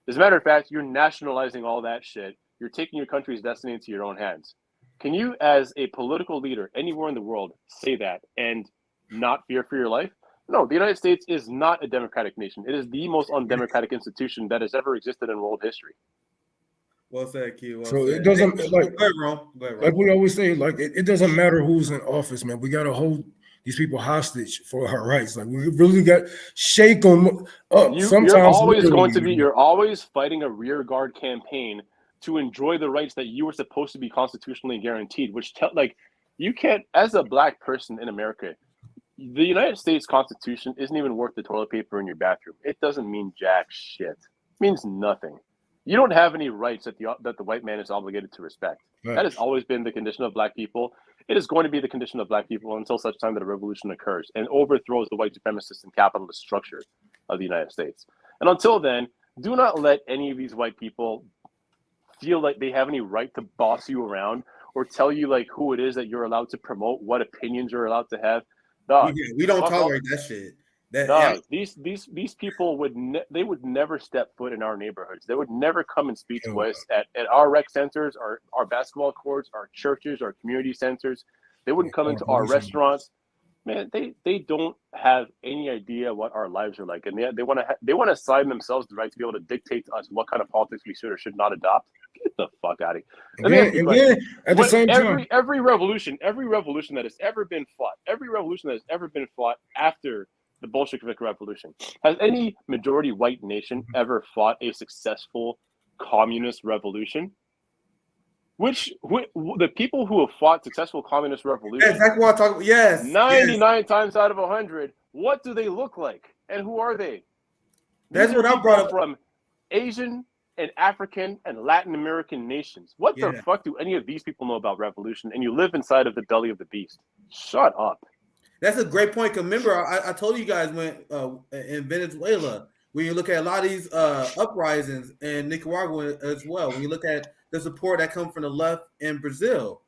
Speaker 10: As a matter of fact, you're nationalizing all that shit. You're taking your country's destiny into your own hands. Can you, as a political leader anywhere in the world, say that and not fear for your life? No, the United States is not a democratic nation. It is the most undemocratic institution that has ever existed in world history.
Speaker 3: Well said, Q. Well
Speaker 4: So
Speaker 3: said.
Speaker 4: it doesn't like,
Speaker 3: go ahead, Ron.
Speaker 4: Like we always say, like it doesn't matter who's in office, man. We got to hold these people hostage for our rights. Like we really got shake them up.
Speaker 10: You're always fighting a rear guard campaign to enjoy the rights that you were supposed to be constitutionally guaranteed. You can't, as a black person in America, the United States Constitution isn't even worth the toilet paper in your bathroom. It doesn't mean jack shit. It means nothing. You don't have any rights that the white man is obligated to respect. Right. That has always been the condition of black people. It is going to be the condition of black people until such time that a revolution occurs and overthrows the white supremacist and capitalist structure of the United States. And until then, do not let any of these white people feel like they have any right to boss you around or tell you like who it is that you're allowed to promote, what opinions you're allowed to have. Dog,
Speaker 3: we don't tolerate that shit.
Speaker 10: These people would never step foot in our neighborhoods. They would never come and speak to us at our rec centers, our basketball courts, our churches, our community centers. They wouldn't come into our restaurants. Man, they don't have any idea what our lives are like, and they want to assign themselves the right to be able to dictate to us what kind of politics we should or should not adopt. Get the fuck out of here.
Speaker 4: And then at the same time,
Speaker 10: every revolution that has ever been fought after the Bolshevik Revolution. Has any majority white nation ever fought a successful communist revolution? The people who have fought successful communist revolutions,
Speaker 3: exactly what I'm talking about. Yes,
Speaker 10: 99 times out of 100, what do they look like, and who are they?
Speaker 3: That's what I brought up.
Speaker 10: From Asian and African and Latin American nations. What the fuck do any of these people know about revolution? And you live inside of the belly of the beast. Shut up.
Speaker 3: That's a great point. Remember, I told you guys when in Venezuela, when you look at a lot of these uprisings in Nicaragua as well, when you look at the support that comes from the left in Brazil,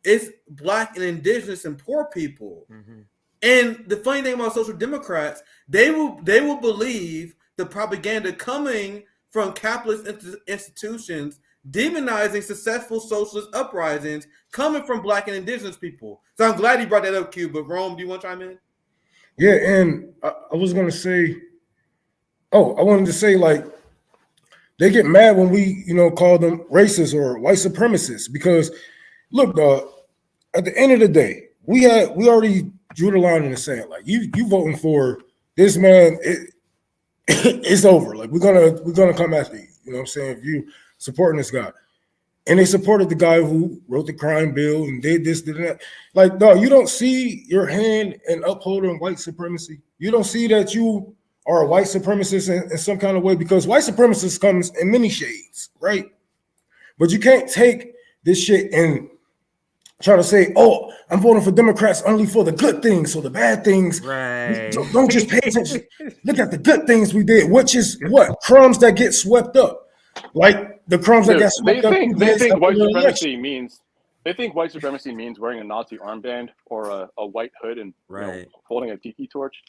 Speaker 3: it's black and indigenous and poor people. Mm-hmm. And the funny thing about social democrats, they will believe the propaganda coming from capitalist institutions demonizing successful socialist uprisings coming from black and indigenous people. So I'm glad you brought that up, Q. But Rome, do you want to chime in?
Speaker 4: Yeah, and I was going to say, I wanted to say, like, they get mad when we, call them racist or white supremacists because, look, dog, at the end of the day, we already drew the line in the sand. Like, you voting for this man, it's over. Like, we're gonna come after you. You know what I'm saying? If you supporting this guy. And they supported the guy who wrote the crime bill and did this, did that. Like, no, you don't see your hand in upholding white supremacy. You don't see that you are a white supremacist in some kind of way because white supremacist comes in many shades, right? But you can't take this shit and try to say, oh, I'm voting for Democrats only for the good things, so the bad things.
Speaker 2: Right.
Speaker 4: Don't just pay attention. Look at the good things we did, which is what? Crumbs that get swept up. Like the crumbs that get swept up.
Speaker 10: They think white supremacy means wearing a Nazi armband or a white hood and holding a tiki torch.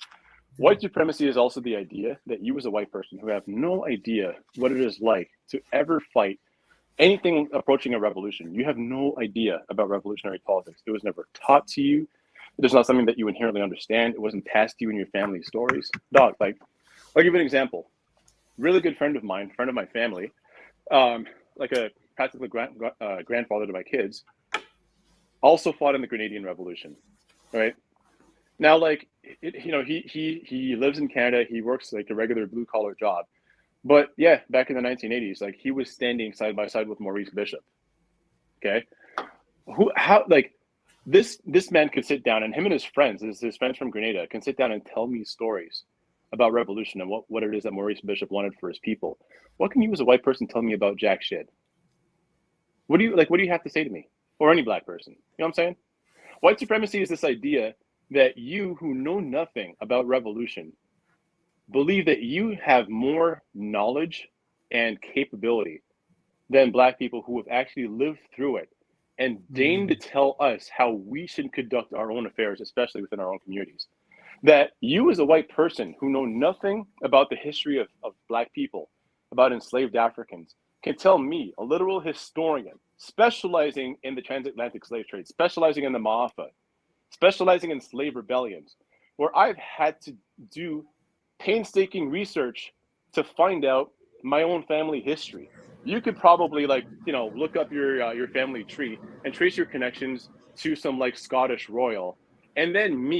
Speaker 10: White supremacy is also the idea that you as a white person who have no idea what it is like to ever fight anything approaching a revolution. You have no idea about revolutionary politics. It was never taught to you. It is not something that you inherently understand. It wasn't passed to you in your family stories. Dog, like, I'll give you an example. Really good friend of my family, like a practically grandfather to my kids, also fought in the Grenadian Revolution, right? Now, like, he lives in Canada. He works like a regular blue collar job. But yeah, back in the 1980s, like he was standing side by side with Maurice Bishop. Okay, this man could sit down, and him and his friends from Grenada, can sit down and tell me stories about revolution and what it is that Maurice Bishop wanted for his people. What can you as a white person tell me about jack shit? What do you have to say to me, or any black person? You know what I'm saying? White supremacy is this idea that you who know nothing about revolution believe that you have more knowledge and capability than black people who have actually lived through it and deign to tell us how we should conduct our own affairs, especially within our own communities. That you as a white person who know nothing about the history of black people, about enslaved Africans, can tell me, a literal historian, specializing in the transatlantic slave trade, specializing in the Ma'afa, specializing in slave rebellions, where I've had to do painstaking research to find out my own family history. You could probably look up your family tree and trace your connections to some like Scottish royal, and then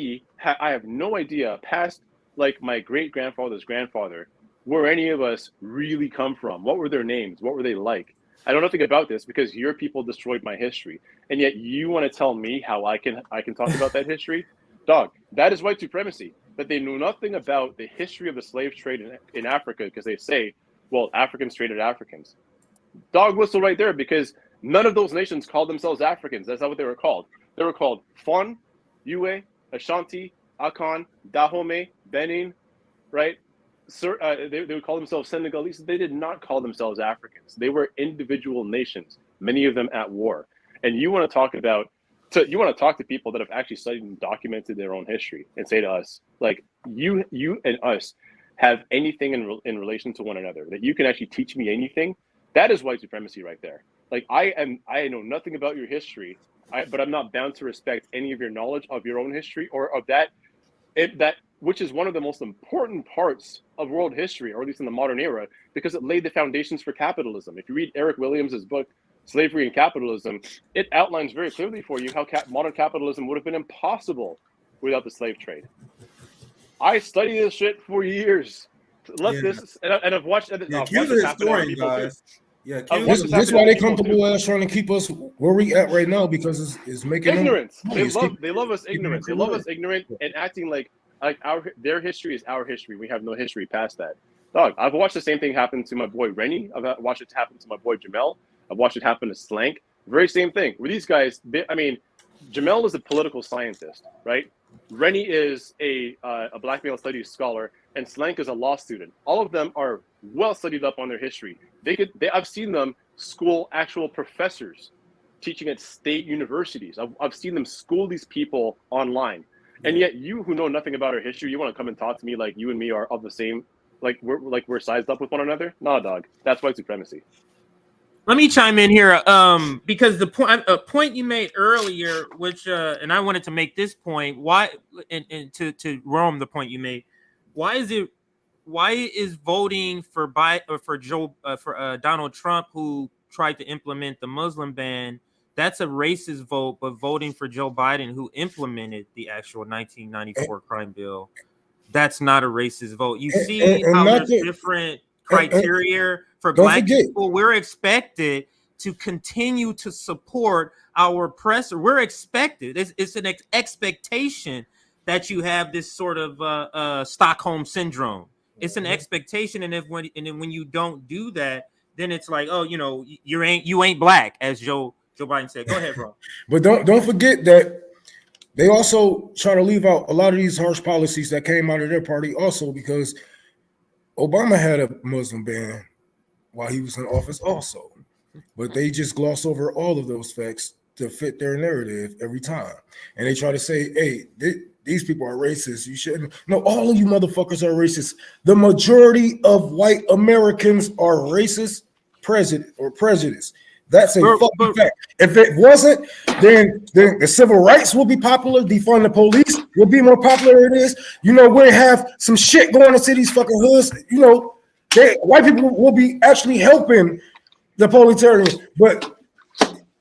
Speaker 10: I have no idea past like my great grandfather's grandfather where any of us really come from. What were their names? What were they like? I know nothing about this because your people destroyed my history, and yet you want to tell me how I can talk about that history? Dog, that is white supremacy. That they knew nothing about the history of the slave trade in Africa because they say, well, Africans traded Africans. Dog whistle right there, because none of those nations called themselves Africans. That's not what they were called. They were called Fon, Yue, Ashanti, Akan, Dahomey, Benin, right? They would call themselves Senegalese. They did not call themselves Africans. They were individual nations, many of them at war. And you want to talk to people that have actually studied and documented their own history and say to us, like, you and us have anything in relation to one another, that you can actually teach me anything. That is white supremacy right there. Like, I know nothing about your history, but I'm not bound to respect any of your knowledge of your own history or of that which is one of the most important parts of world history, or at least in the modern era, because it laid the foundations for capitalism. If you read Eric Williams's book, Slavery and Capitalism, it outlines very clearly for you how modern capitalism would have been impossible without the slave trade. I studied this shit for years. And I've watched it.
Speaker 3: Accuse the historian, guys. Yeah,
Speaker 4: that's why they're comfortable trying to keep us where we at right now, because it's making
Speaker 10: ignorance. They love us ignorant. They love us ignorant and acting like their history is our history. We have no history past that. Dog, I've watched the same thing happen to my boy Rennie. I've watched it happen to my boy Jamel. I've watched it happen to Slank. Very same thing. With these guys, Jamel is a political scientist, right? Rennie is a black male studies scholar, and Slank is a law student. All of them are well studied up on their history. I've seen them school actual professors teaching at state universities. I've seen them school these people online. And yet you who know nothing about our history, you want to come and talk to me like you and me are of the same, like we're sized up with one another? Nah, dog. That's white supremacy.
Speaker 2: Let me chime in here, because the point you made earlier, which and I wanted to make this point. Why, and to Rome, the point you made, why is voting for Donald Trump, who tried to implement the Muslim ban, that's a racist vote, but voting for Joe Biden, who implemented the actual 1994 crime bill, that's not a racist vote. You see how there's different criteria for black people. We're expected to continue to support our oppressor. We're expected. It's an expectation that you have this sort of Stockholm syndrome. It's an expectation, and when you don't do that, then it's like, oh, you ain't black, as Joe Biden said. Go ahead, bro.
Speaker 4: But don't forget that they also try to leave out a lot of these harsh policies that came out of their party also, because Obama had a Muslim ban while he was in office also. But they just gloss over all of those facts to fit their narrative every time. And they try to say, hey, these people are racist. You shouldn't. No, all of you motherfuckers are racist. The majority of white Americans are racist, prejudice. That's a fucking fact. If it wasn't, then the civil rights will be popular. Defund the police will be more popular than it is. We have some shit going into these fucking hoods. White people will be actually helping the proletarians. But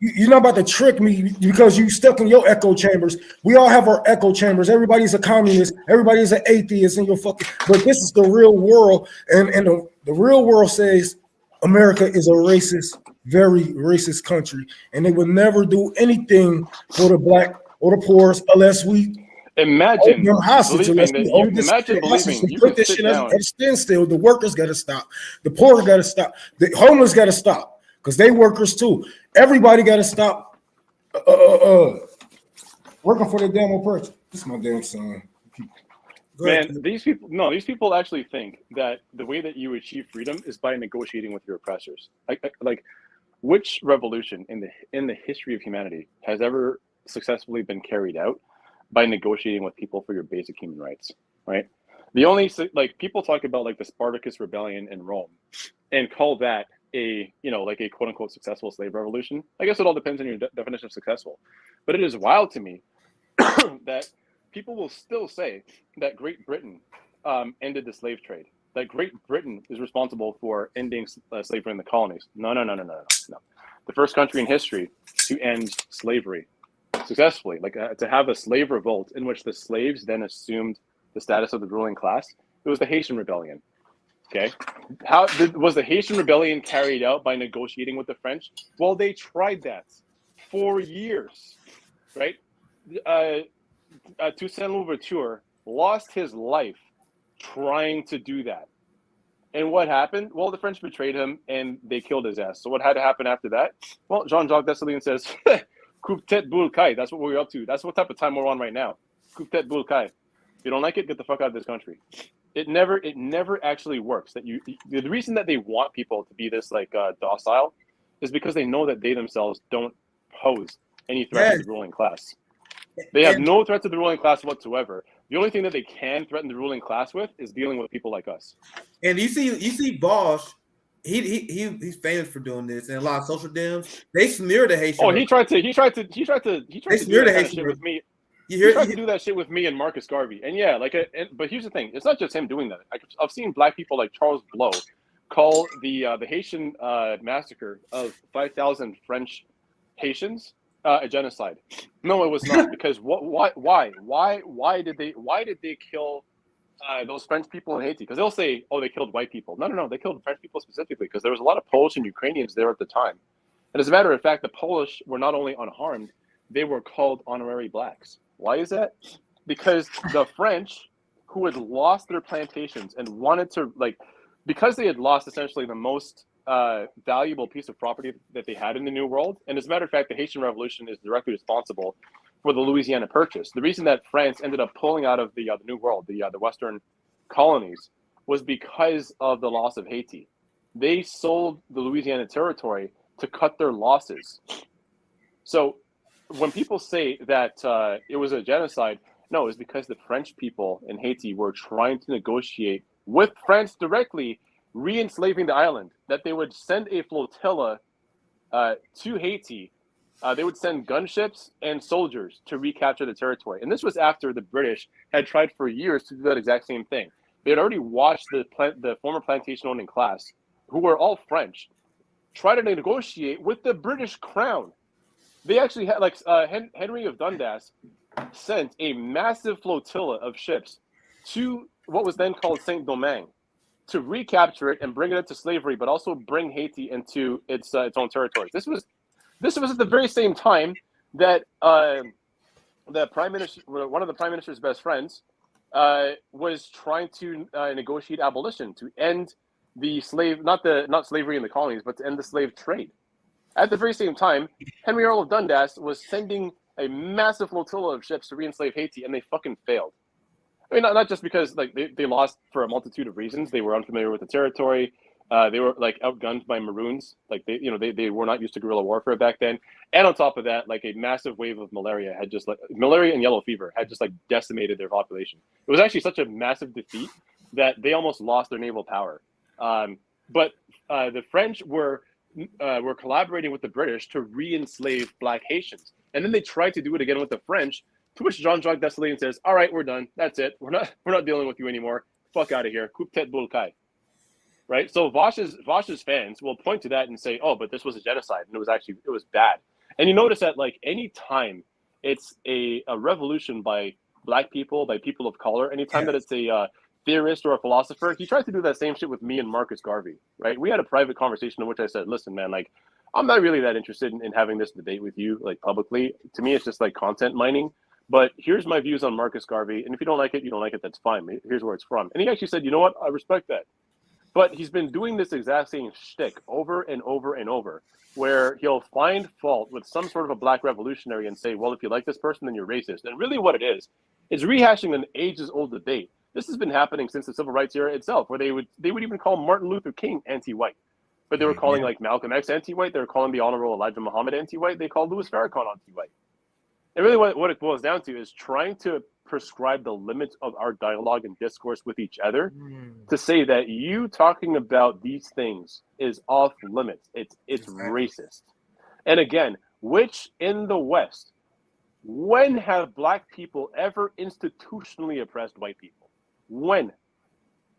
Speaker 4: You're not about to trick me because you stuck in your echo chambers. We all have our echo chambers. Everybody's a communist. Everybody's an atheist in your fucking. But this is the real world, and the real world says America is a racist, very racist country, and they would never do anything for the black or the poorest unless we
Speaker 10: imagine
Speaker 4: them hostage. Unless we hold this
Speaker 10: imagine believing you
Speaker 4: put
Speaker 10: can
Speaker 4: this
Speaker 10: sit
Speaker 4: shit
Speaker 10: down.
Speaker 4: at a standstill. The workers got to stop. The poor got to stop. The homeless got to stop because they workers too. Everybody got to stop working for their damn old person. This is my damn son.
Speaker 10: Man, these people actually think that the way that you achieve freedom is by negotiating with your oppressors. Like which revolution in the history of humanity has ever successfully been carried out by negotiating with people for your basic human rights, right? The only, like, people talk about like the Spartacus rebellion in Rome and call that a, you know, like a quote unquote successful slave revolution. I guess it all depends on your definition of successful, but it is wild to me that people will still say that Great Britain ended the slave trade, that Great Britain is responsible for ending slavery in the colonies. No. The first country in history to end slavery successfully, like to have a slave revolt in which the slaves then assumed the status of the ruling class, it was the Haitian Rebellion. Okay, was the Haitian Rebellion carried out by negotiating with the French? Well, they tried that for years, right? Toussaint Louverture lost his life trying to do that. And what happened? Well, the French betrayed him and they killed his ass. So what had to happen after that? Well, Jean-Jacques Dessalines says, coup tête boule caille. That's what we're up to. That's what type of time we're on right now. Coup tête boule caille. If you don't like it, get the fuck out of this country. It never actually works. The reason that they want people to be this like docile is because they know that they themselves don't pose any threat to the ruling class. They have no threat to the ruling class whatsoever. The only thing that they can threaten the ruling class with is dealing with people like us.
Speaker 3: And you see Bosch, he's famous for doing this, and a lot of social dems, they smear the Haitian.
Speaker 10: Oh, he tried to do that kind of shit with me. He tried to do that shit with me and Marcus Garvey. And yeah, but here's the thing: it's not just him doing that. I've seen black people like Charles Blow call the Haitian massacre of 5,000 French Haitians a genocide. No, it was not, because why did they kill those French people in Haiti? Because they'll say, oh, they killed white people. No, they killed French people specifically because there was a lot of Polish and Ukrainians there at the time. And as a matter of fact, the Polish were not only unharmed, they were called honorary blacks. Why is that? Because the French, who had lost their plantations and wanted to, because they had lost essentially the most valuable piece of property that they had in the New World. And as a matter of fact, the Haitian Revolution is directly responsible for the Louisiana Purchase. The reason that France ended up pulling out of the New World, the Western colonies, was because of the loss of Haiti. They sold the Louisiana Territory to cut their losses. So when people say that it was a genocide, no, it's because the French people in Haiti were trying to negotiate with France directly, re-enslaving the island, that they would send a flotilla to Haiti. They would send gunships and soldiers to recapture the territory. And this was after the British had tried for years to do that exact same thing. They had already watched the former plantation-owning class, who were all French, try to negotiate with the British crown. They actually had, Henry of Dundas sent a massive flotilla of ships to what was then called Saint-Domingue to recapture it and bring it into slavery, but also bring Haiti into its own territories. This was at the very same time that the prime minister, one of the prime minister's best friends, was trying to negotiate abolition to end the slave, not slavery in the colonies, but to end the slave trade. At the very same time, Henry Earl of Dundas was sending a massive flotilla of ships to re-enslave Haiti, and they fucking failed. I mean, not just because they lost for a multitude of reasons. They were unfamiliar with the territory. They were outgunned by Maroons. They were not used to guerrilla warfare back then. And on top of that, a massive wave of malaria malaria and yellow fever had just decimated their population. It was actually such a massive defeat that they almost lost their naval power. But the French were collaborating with the British to re-enslave Black Haitians, and then they tried to do it again with the French. To which Jean-Jacques Dessalines says, "All right, we're done. That's it. We're not dealing with you anymore. Fuck out of here. Coup tête boule caille." Right? So Vosh's fans will point to that and say, "Oh, but this was a genocide, and it was bad." And you notice that like any time it's a revolution by Black people, by people of color, anytime that it's a theorist or a philosopher, he tries to do that same shit with me and Marcus Garvey, right? We had a private conversation in which I said, listen, man, like, I'm not really that interested in having this debate with you, like, publicly. To me, it's just like content mining. But here's my views on Marcus Garvey. And if you don't like it, you don't like it. That's fine. Here's where it's from. And he actually said, you know what? I respect that. But he's been doing this exact same shtick over and over and over, where he'll find fault with some sort of a Black revolutionary and say, well, if you like this person, then you're racist. And really what it is rehashing an ages-old debate. This has been happening since the Civil Rights era itself, where they would even call Martin Luther King anti-white. But they were calling like Malcolm X anti-white. They were calling the Honorable Elijah Muhammad anti-white. They called Louis Farrakhan anti-white. And really what it boils down to is trying to prescribe the limits of our dialogue and discourse with each other to say that you talking about these things is off limits. It's racist. And again, which in the West, when have Black people ever institutionally oppressed white people? When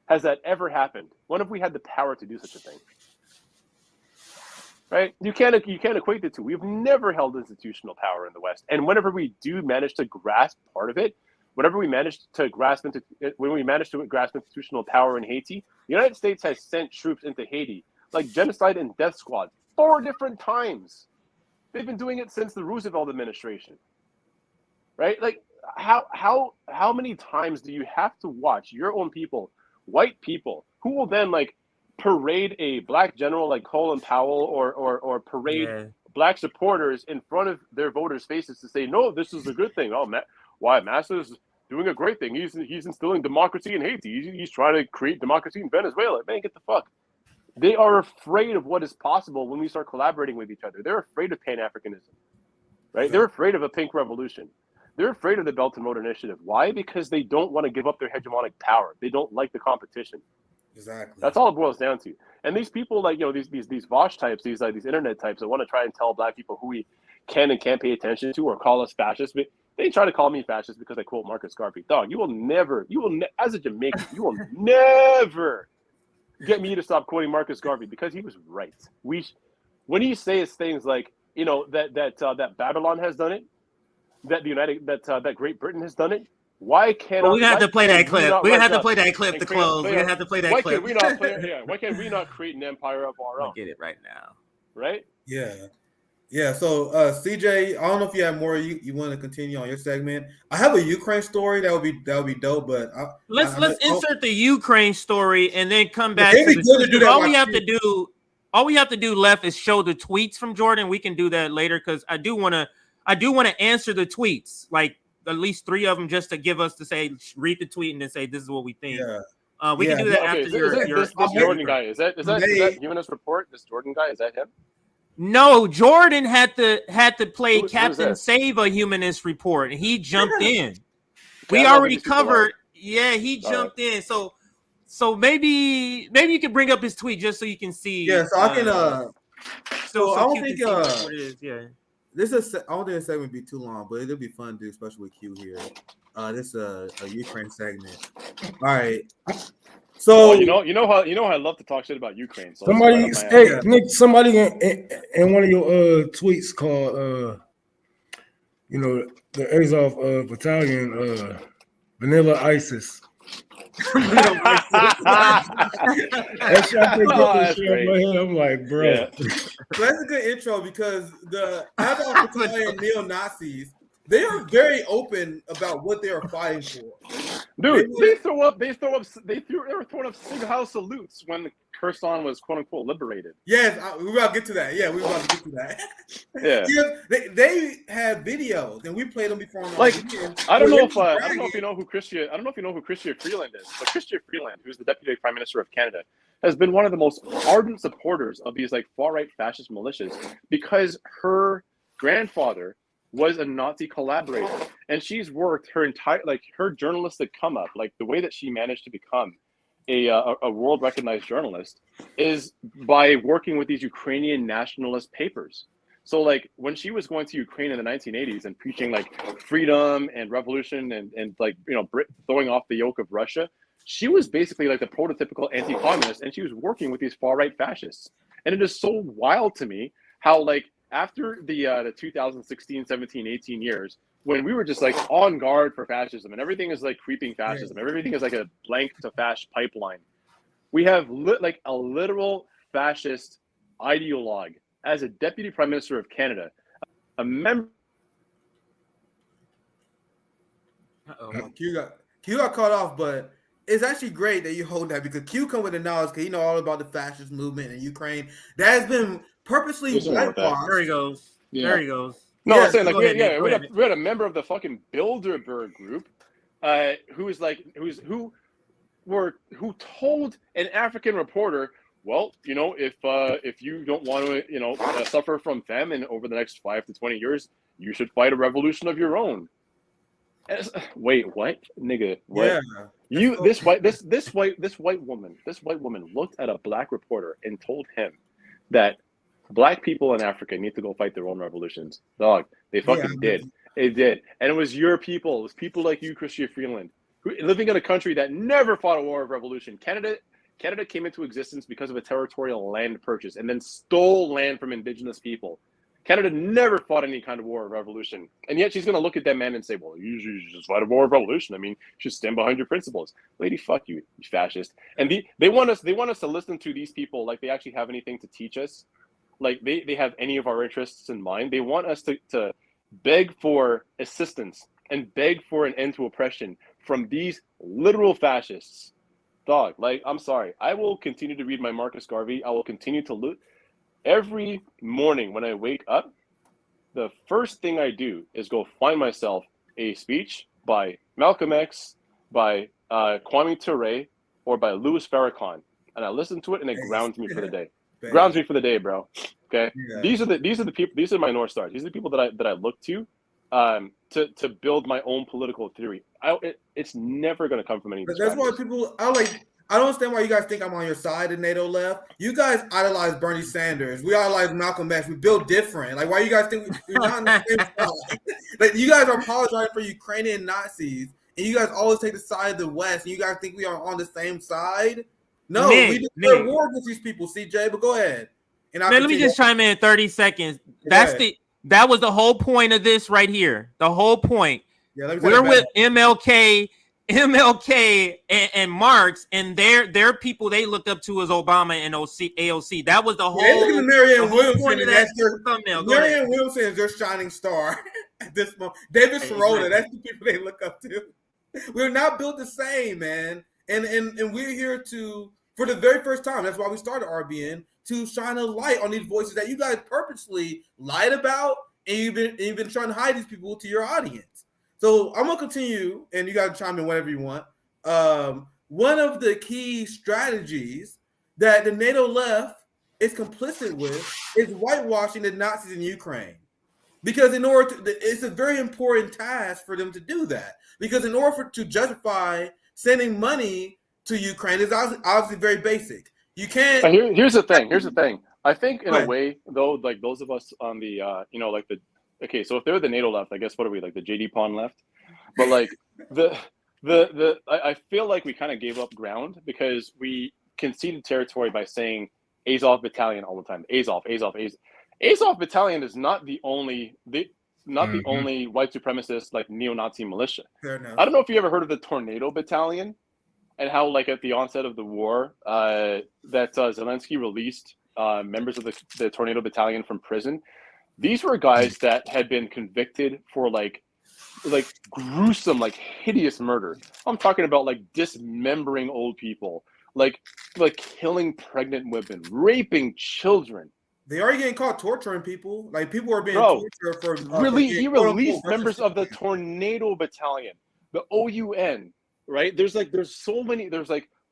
Speaker 10: has that ever happened? When have we had the power to do such a thing? Right? You can't equate the two. We've never held institutional power in the West. And whenever we do manage to grasp part of it, when we manage to grasp institutional power in Haiti, the United States has sent troops into Haiti, like genocide and death squads, 4 different times. They've been doing it since the Roosevelt administration. Right? Like how many times do you have to watch your own people, white people, who will then like parade a Black general like Colin Powell or parade Black supporters in front of their voters' faces to say, no, this is a good thing. Oh, why Massa's doing a great thing. He's instilling democracy in Haiti. He's trying to create democracy in Venezuela. Man, get the fuck. They are afraid of what is possible when we start collaborating with each other. They're afraid of Pan-Africanism, right? They're afraid of a pink revolution. They're afraid of the Belt and Road Initiative. Why? Because they don't want to give up their hegemonic power. They don't like the competition.
Speaker 3: Exactly.
Speaker 10: That's all it boils down to. And these people, like, you know, these Vosh types, these internet types that want to try and tell Black people who we can and can't pay attention to or call us fascists. But they try to call me fascist because I quote Marcus Garvey. Dog, as a Jamaican, you will never get me to stop quoting Marcus Garvey because he was right. When he says things like, you know, that Babylon has done it, that Great Britain has done it. Why can't
Speaker 2: we have to play that clip? We're gonna have to play that clip to close. We're gonna have to play that clip.
Speaker 10: Why can't we not create an empire of our own?
Speaker 2: Get it right now,
Speaker 10: right?
Speaker 3: Yeah. So CJ, I don't know if you have more you want to continue on your segment. I have a Ukraine story that would be dope, but
Speaker 2: let's insert the Ukraine story and then come back to the all we have to do left is show the tweets from Jordan. We can do that later because I do want to answer the tweets, like at least 3 of them, just to give us to say, read the tweet and then say this is what we think. We can do that after
Speaker 10: this Jordan guy. Is that Humanist Report? This Jordan guy, is that him?
Speaker 2: No, Jordan had to play Captain Save a Humanist Report, and he jumped in. We already covered. Yeah, he jumped in. So maybe you can bring up his tweet just so you can see.
Speaker 3: Yeah, so I can. So I don't think this is. I don't think this segment would be too long, but it'll be fun to do, especially with Q here. This is a Ukraine segment. All right. So
Speaker 10: you know how I love to talk shit about Ukraine. So
Speaker 4: Nick, somebody in one of your tweets called the Azov battalion Vanilla ISIS. That's I'm like, bro.
Speaker 3: Yeah. So that's a good intro because the Azov battalion neo-Nazis, they are very open about what they are fighting for.
Speaker 10: Dude, they were throwing up Sig-Heil salutes when Kherson was quote unquote liberated.
Speaker 3: Yes, we're about to get to that. Yeah, we're about to get to that.
Speaker 10: Yeah.
Speaker 3: They have videos and we played them before.
Speaker 10: I don't know if you know who Chrystia Freeland is, but Chrystia Freeland, who's the Deputy Prime Minister of Canada, has been one of the most ardent supporters of these like far-right fascist militias because her grandfather was a Nazi collaborator, and she's worked her entire her journalistic come up, like the way that she managed to become a world recognized journalist is by working with these Ukrainian nationalist papers. So like when she was going to Ukraine in the 1980s and preaching like freedom and revolution and like, you know, throwing off the yoke of Russia, she was basically like the prototypical anti-communist, and she was working with these far right fascists. And it is so wild to me how like after the 2016, 17, 18 years, when we were just like on guard for fascism and everything is like creeping fascism, everything is like a blank to fasc pipeline. We have like a literal fascist ideologue as a deputy prime minister of Canada, a member.
Speaker 3: Q got caught off, but it's actually great that you hold that because Q come with the knowledge because you know all about the fascist movement in Ukraine that has been purposely whitewashed.
Speaker 2: There he goes.
Speaker 10: Yeah.
Speaker 2: There he goes.
Speaker 10: No,
Speaker 2: Yeah,
Speaker 10: I'm saying like
Speaker 2: we
Speaker 10: had a member of the fucking Bilderberg group, who told an African reporter, well, you know, if you don't want to, you know, suffer from famine over the next 5 to 20 years, you should fight a revolution of your own. Wait, what, nigga? What? Yeah. This white woman looked at a black reporter and told him that black people in Africa need to go fight their own revolutions. Dog, they fucking did. It did, and it was your people. It was people like you, Chrystia Freeland, who living in a country that never fought a war of revolution. Canada came into existence because of a territorial land purchase and then stole land from Indigenous people. Canada never fought any kind of war of revolution. And yet she's going to look at that man and say, well, you should just fight a war of revolution. I mean, you should stand behind your principles. Lady, fuck you, you fascist. And they want us to listen to these people like they actually have anything to teach us. Like they have any of our interests in mind. They want us to beg for assistance and beg for an end to oppression from these literal fascists. Dog, like, I'm sorry. I will continue to read my Marcus Garvey. I will continue to look. Every morning when I wake up, the first thing I do is go find myself a speech by Malcolm X, by Kwame Ture, or by Louis Farrakhan, and I listen to it, and it grounds me for the day. Grounds me for the day, bro. Okay, these are the people. These are my North Stars. These are the people that I look to build my own political theory. It's never going to come from any.
Speaker 3: That's why people. I don't understand why you guys think I'm on your side in NATO left. You guys idolize Bernie Sanders. We idolize Malcolm X. We build different. Like, why you guys think we're not on the same side? Like, you guys are apologizing for Ukrainian Nazis, and you guys always take the side of the West, and you guys think we are on the same side? No, we declare war against these people, CJ, but go ahead. And
Speaker 2: let me just chime in 30 seconds. That was the whole point of this right here. The whole point. Yeah, we're with MLK and Marx, and their people they looked up to as Obama and AOC. That was the whole.
Speaker 3: Yeah, Marianne Williamson. Marianne Williamson is their shining star at this moment. David Sirota, that's the people they look up to. We're not built the same, man. And we're here for the very first time. That's why we started RBN, to shine a light on these voices that you guys purposely lied about, and you've been trying to hide these people to your audience. So I'm gonna continue, and you guys chime in whatever you want. One of the key strategies that the NATO left is complicit with is whitewashing the Nazis in Ukraine, because it's a very important task for them to do that. Because in order to justify sending money to Ukraine, is obviously very basic. You can't.
Speaker 10: Here's the thing. I think in a way, though, like those of us on the, okay, so if they're the NATO left, I guess what are we, like the JD Pond left? But like I feel like we kind of gave up ground because we conceded territory by saying Azov Battalion all the time. Azov Battalion is not the only only white supremacist like neo-Nazi militia.
Speaker 3: Fair enough.
Speaker 10: I don't know if you ever heard of the Tornado Battalion and how like at the onset of the war that Zelensky released members of the Tornado Battalion from prison. These were guys that had been convicted for like gruesome, like hideous murder. I'm talking about like dismembering old people, like killing pregnant women, raping children.
Speaker 3: They are getting caught torturing people. Like people are being tortured for.
Speaker 10: He released members of the Tornado Battalion, the OUN. Right? There's like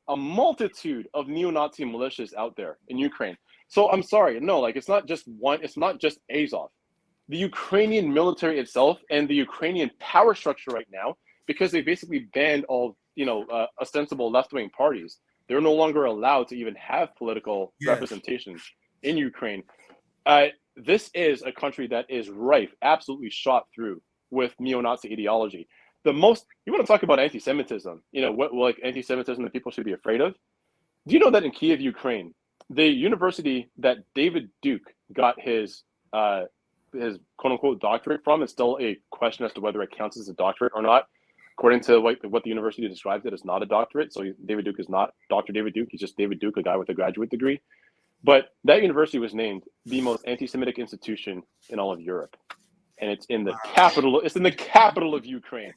Speaker 10: a multitude of neo-Nazi militias out there in Ukraine. So I'm sorry, no, like it's not just Azov. The Ukrainian military itself and the Ukrainian power structure right now, because they basically banned all, ostensible left-wing parties. They're no longer allowed to even have political representation in Ukraine. This is a country that is rife, absolutely shot through with neo-Nazi ideology. You want to talk about anti-Semitism, what anti-Semitism that people should be afraid of? Do you know that in Kiev, Ukraine, the university that David Duke got his his quote unquote doctorate from. It's still a question as to whether it counts as a doctorate or not. According to what the university describes it, it's not a doctorate. So David Duke is not Dr. David Duke. He's just David Duke, a guy with a graduate degree. But that university was named the most anti-Semitic institution in all of Europe, and it's in the capital. It's in the capital of Ukraine.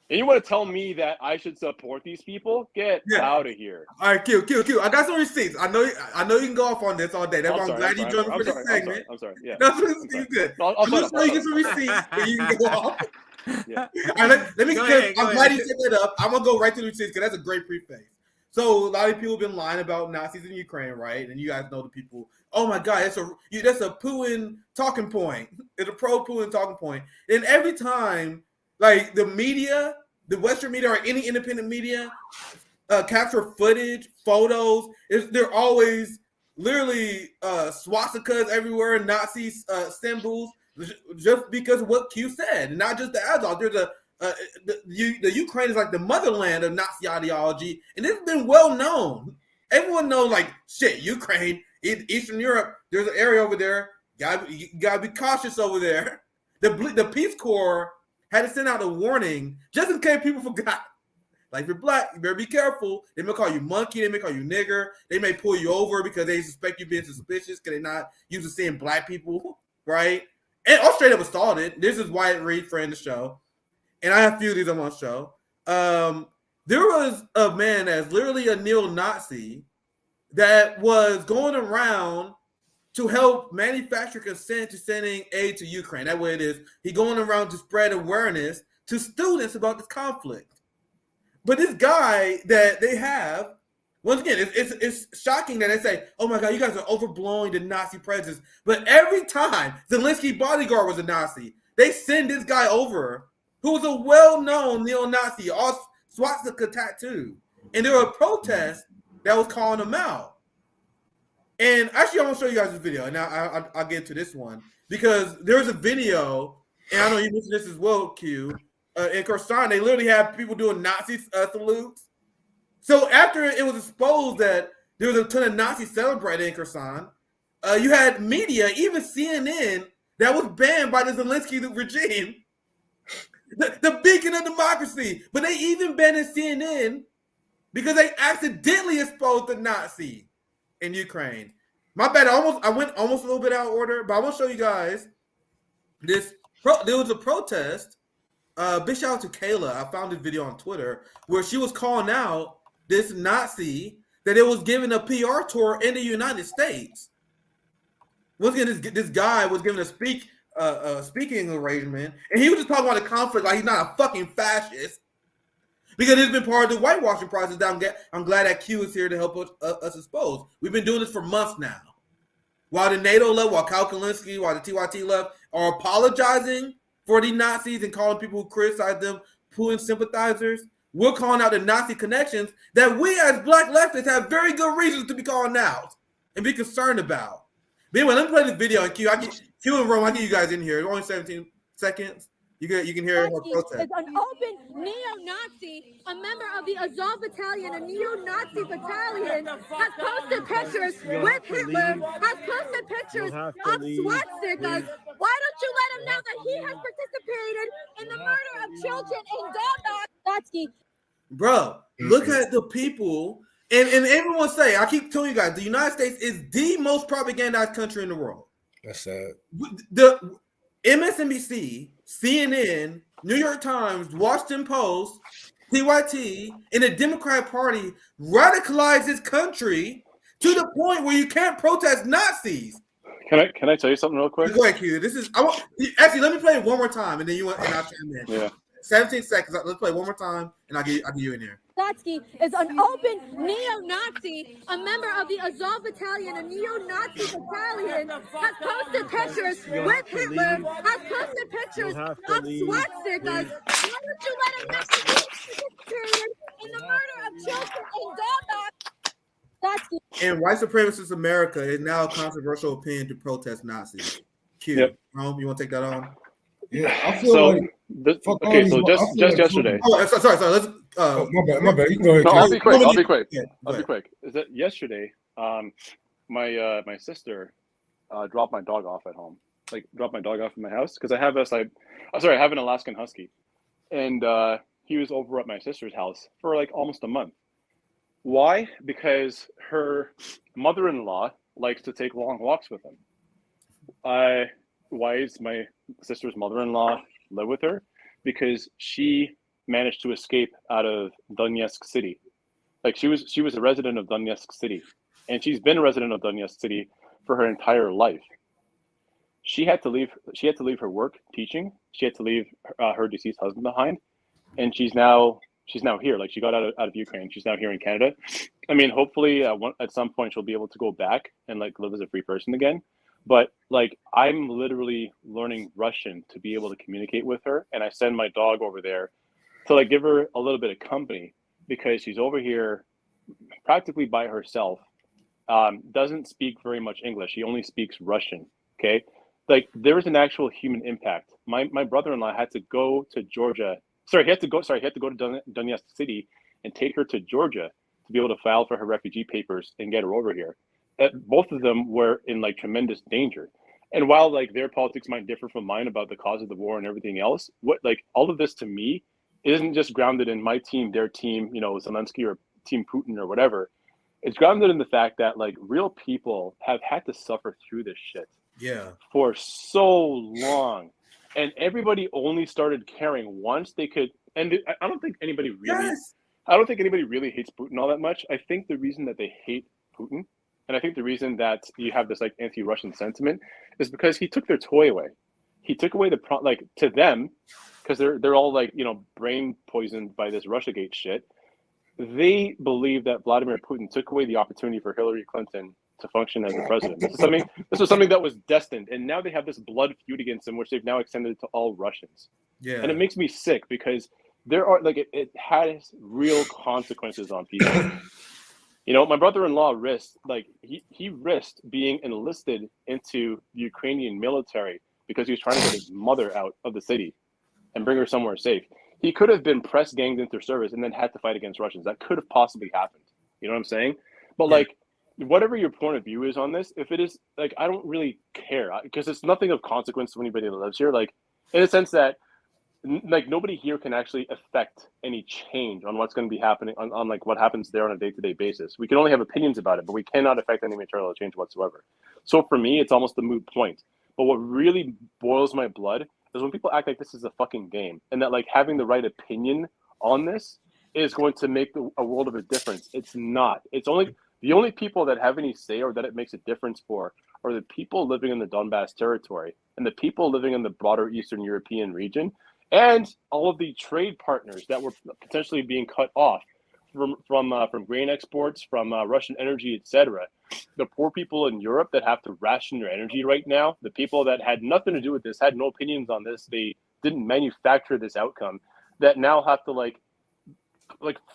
Speaker 10: And you want to tell me that I should support these people? Get out of here.
Speaker 3: All right, Q. I got some receipts. I know you can go off on this all day. That's why I'm glad you joined me for this segment.
Speaker 10: I'm sorry. Yeah.
Speaker 3: That's you good. I'm just going to get some receipts and you can go off.
Speaker 10: Yeah.
Speaker 3: All right, let me. I'm glad
Speaker 2: ahead.
Speaker 3: you set that up. I'm gonna go right to the receipts because that's a great preface. So a lot of people have been lying about Nazis in Ukraine, right? And you guys know the people. Oh my God, that's a Putin talking point. It's a pro-Putin talking point. And every time, like the media, the Western media or any independent media, capture footage, photos, they're always literally swastikas everywhere, Nazi symbols, just because of what Q said, and not just the Azov. There's the Ukraine is like the motherland of Nazi ideology, and it's been well known. Everyone knows, like, shit, Ukraine, in Eastern Europe, there's an area over there. You gotta be cautious over there. The Peace Corps had to send out a warning just in case people forgot. Like, if you're black, you better be careful. They may call you monkey. They may call you nigger. They may pull you over because they suspect you being suspicious because they're not used to seeing black people, right? And all straight up assaulted. This is Wyatt Reed, friend of the show. And I have a few of these on my show. There was a man that's literally a neo-Nazi that was going around to help manufacture consent to sending aid to Ukraine. That way it is. He's going around to spread awareness to students about this conflict. But this guy that they have, once again, it's shocking that they say, oh my God, you guys are overblowing the Nazi presence. But every time Zelensky's bodyguard was a Nazi, they send this guy over who was a well-known neo-Nazi, all swastika tattoo. And there were protests that was calling him out. And actually, I want to show you guys this video. And now I'll get to this one. Because there's a video, and I know you mentioned this as well, Q. In Kherson, they literally have people doing Nazi salutes. So after it was exposed that there was a ton of Nazis celebrating in Kherson, you had media, even CNN, that was banned by the Zelensky regime. The beacon of democracy. But they even banned CNN because they accidentally exposed the Nazi in Ukraine. My bad. I went almost a little bit out of order, but I want to show you guys this. There was a protest. Big shout out to Kayla. I found this video on Twitter where she was calling out this Nazi that it was giving a PR tour in the United States. Once again, this guy was given a speaking arrangement, and he was just talking about the conflict like he's not a fucking fascist, because it's been part of the whitewashing process that I'm glad that Q is here to help us expose. We've been doing this for months now. While the NATO left, while Kyle Kalinske, while the TYT left are apologizing for the Nazis and calling people who criticize them Putin sympathizers, we're calling out the Nazi connections that we as black leftists have very good reasons to be calling out and be concerned about. But anyway, let me play this video. And Q and Rome, I get you guys in here. It's only 17 seconds. You can hear her protest.
Speaker 11: Is an open neo-Nazi, a member of the Azov Battalion, a neo-Nazi battalion, has posted pictures with Hitler, has posted pictures of swastikas. Why don't you let him know that he has participated in the murder of children in Donbass?
Speaker 3: Bro, look at the people, and everyone say, I keep telling you guys, the United States is the most propagandized country in the world.
Speaker 4: That's sad.
Speaker 3: The MSNBC, CNN, New York Times, Washington Post, TYT, and the Democratic Party radicalized this country to the point where you can't protest Nazis.
Speaker 10: Can I tell you something real quick?
Speaker 3: Go ahead, Q. Actually, let me play it one more time, and then I'll chime in.
Speaker 10: Yeah.
Speaker 3: 17 seconds. Let's play it one more time, and I'll get you in here.
Speaker 11: Is an open neo-Nazi, a member of the Azov Battalion, a neo-Nazi battalion, has posted pictures with Hitler, has posted pictures of swastikas. Why don't you let him know that he participated in the murder of children in Donbass?
Speaker 3: And white supremacist America is now a controversial opinion to protest Nazis. Q.
Speaker 10: Yep.
Speaker 3: Rome, you want to take that on?
Speaker 4: Yeah, I feel
Speaker 10: just yesterday.
Speaker 3: Oh, sorry. Let's.
Speaker 4: My bad. You can go ahead.
Speaker 10: No, I'll be quick.
Speaker 3: Yeah,
Speaker 10: I'll be quick. Is that yesterday? My sister dropped my dog off at home, like drop my dog off at my house because I have I have an Alaskan Husky, and he was over at my sister's house for like almost a month. Why? Because her mother-in-law likes to take long walks with him. Why is my sister's mother-in-law live with her? Because she managed to escape out of Donetsk City. Like she was a resident of Donetsk City, and she's been a resident of Donetsk City for her entire life. She had to leave her work teaching. She had to leave her deceased husband behind, and she's now here. Like she got out of Ukraine. She's now here in Canada. I mean, hopefully at some point she'll be able to go back and like live as a free person again. But like I'm literally learning Russian to be able to communicate with her, and I send my dog over there to like give her a little bit of company because she's over here practically by herself. Doesn't speak very much English. She only speaks Russian. Okay, like there is an actual human impact. My brother-in-law had to go to Georgia. He had to go to Donetsk City and take her to Georgia to be able to file for her refugee papers and get her over here. Both of them were in like tremendous danger. And while like their politics might differ from mine about the cause of the war and everything else, what like all of this to me isn't just grounded in my team, their team, you know, Zelensky or Team Putin or whatever. It's grounded in the fact that like real people have had to suffer through this shit.
Speaker 3: Yeah.
Speaker 10: For so long. And everybody only started caring once they could. And I don't think anybody really hates Putin all that much. I think the reason that they hate Putin, and I think the reason that you have this like anti-Russian sentiment, is because he took their toy away. He took away to them, because they're all like, you know, brain poisoned by this Russiagate shit. They believe that Vladimir Putin took away the opportunity for Hillary Clinton to function as the president. This was something that was destined, and now they have this blood feud against him, which they've now extended to all Russians. Yeah, and it makes me sick because there are like it has real consequences on people. You know, my brother-in-law risked he risked being enlisted into the Ukrainian military because he was trying to get his mother out of the city and bring her somewhere safe. He could have been press ganged into service and then had to fight against Russians. That could have possibly happened. You know what I'm saying? But like, whatever your point of view is on this, if it is like, I don't really care because it's nothing of consequence to anybody that lives here. Like, in a sense that like nobody here can actually affect any change on what's going to be happening on like what happens there on a day-to-day basis. We can only have opinions about it, but we cannot affect any material change whatsoever. So for me, it's almost a moot point. But what really boils my blood is when people act like this is a fucking game and that like having the right opinion on this is going to make a world of a difference. It's not. It's only the only people that have any say or that it makes a difference for are the people living in the Donbass territory and the people living in the broader Eastern European region and all of the trade partners that were potentially being cut off from grain exports, from Russian energy, etc. The poor people in Europe that have to ration their energy right now, the people that had nothing to do with this, had no opinions on this, they didn't manufacture this outcome, that now have to like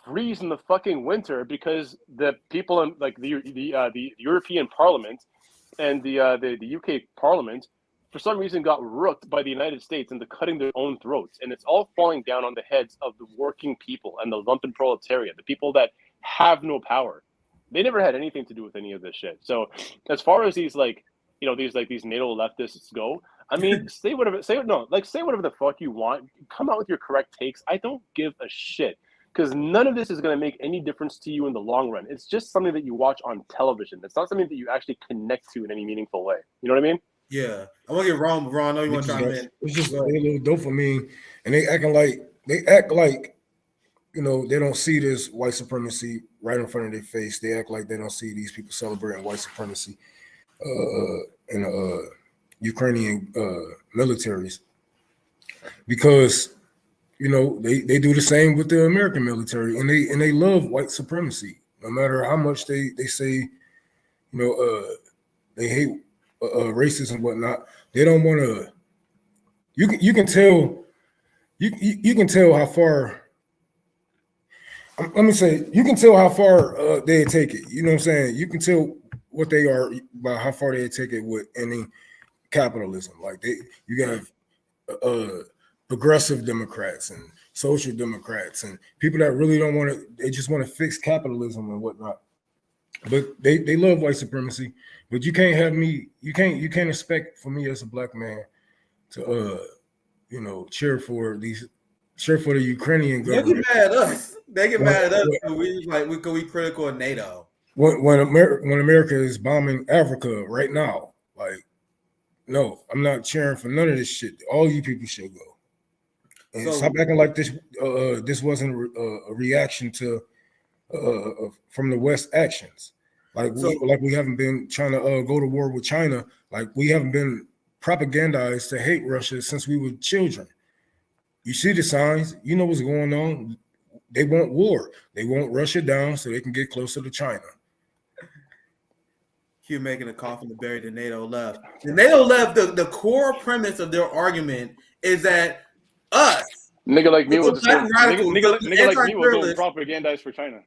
Speaker 10: freeze in the fucking winter because the people in like the European Parliament and the UK Parliament for some reason got rooked by the United States into cutting their own throats, and it's all falling down on the heads of the working people and the lumpen proletariat, the people that have no power. They never had anything to do with any of this shit. So as far as these like, you know, these NATO leftists go, I mean, say whatever the fuck you want. Come out with your correct takes. I don't give a shit because none of this is going to make any difference to you in the long run. It's just something that you watch on television. It's not something that you actually connect to in any meaningful way. You know what I mean?
Speaker 3: Yeah, I want to get Ron, but Ron, I know you want to chime in.
Speaker 4: It's just a little dopamine, and they act like, you know, they don't see this white supremacy right in front of their face. They act like they don't see these people celebrating white supremacy in Ukrainian militaries, because you know they do the same with the American military, and they love white supremacy, no matter how much they say, you know, they hate racism and whatnot. They don't want to. You can tell. You can tell how far. Let me say, you can tell how far they take it. You know what I'm saying? You can tell what they are by how far they take it with any capitalism. Like you got progressive Democrats and social Democrats and people that really don't want to. They just want to fix capitalism and whatnot. But they love white supremacy. But you can't have me. You can't expect for me as a black man to cheer for the Ukrainian government.
Speaker 3: They get mad at us. They get mad at us because we critical of NATO.
Speaker 4: When America is bombing Africa right now, like, no, I'm not cheering for none of this shit. All you people should go. And stop acting like this. This wasn't a reaction to from the West actions. Like we haven't been trying to go to war with China. Like we haven't been propagandized to hate Russia since we were children. You see the signs. You know what's going on. They want war. They want Russia down so they can get closer to China.
Speaker 3: Hugh making a coffin to bury the NATO left. The NATO left, the core premise of their argument is that us,
Speaker 10: nigga like me was doing propagandize for China.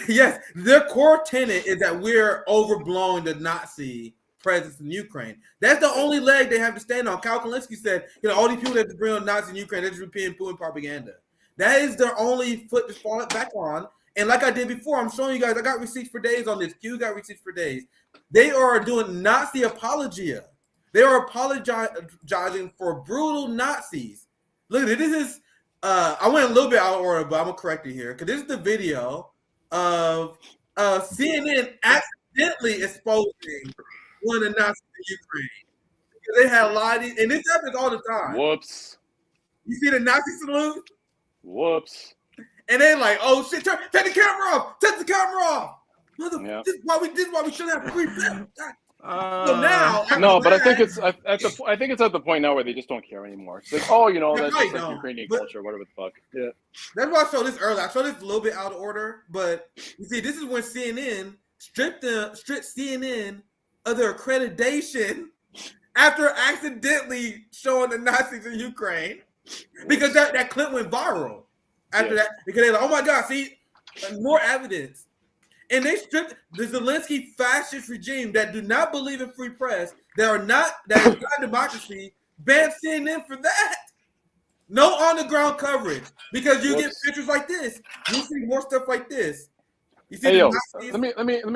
Speaker 3: Yes, their core tenet is that we're overblowing the Nazi presence in Ukraine. That's the only leg they have to stand on. Kyle Kalinske said, all these people that bring on Nazi in Ukraine, they're just repeating Putin propaganda. That is their only foot to fall back on. And like I did before, I'm showing you guys, I got receipts for days on this. Q got receipts for days. They are doing Nazi apologia. They are apologizing for brutal Nazis. Look at it. This is, I went a little bit out of order, but I'm going to correct it here. Because this is the video of CNN accidentally exposing one of the Nazis in Ukraine. They had a lot of these, and this happens all the time.
Speaker 10: Whoops.
Speaker 3: You see the Nazi salute?
Speaker 10: Whoops.
Speaker 3: And they're like, oh shit, take the camera off. Take the camera off. This is why we shouldn't have free press. So now,
Speaker 10: but I think it's at the point now where they just don't care anymore. It's like, that's just like Ukrainian culture, whatever the fuck. Yeah.
Speaker 3: That's why I showed this earlier. I showed this a little bit out of order, but you see, this is when CNN stripped CNN of their accreditation after accidentally showing the Nazis in Ukraine, because that clip went viral after that, because they're like, oh my God, see, more evidence. And they stripped the Zelensky fascist regime that do not believe in free press, that is not democracy, banned CNN for that. No on-the-ground coverage, because you get pictures like this. You see more stuff like this. You see,
Speaker 10: let me,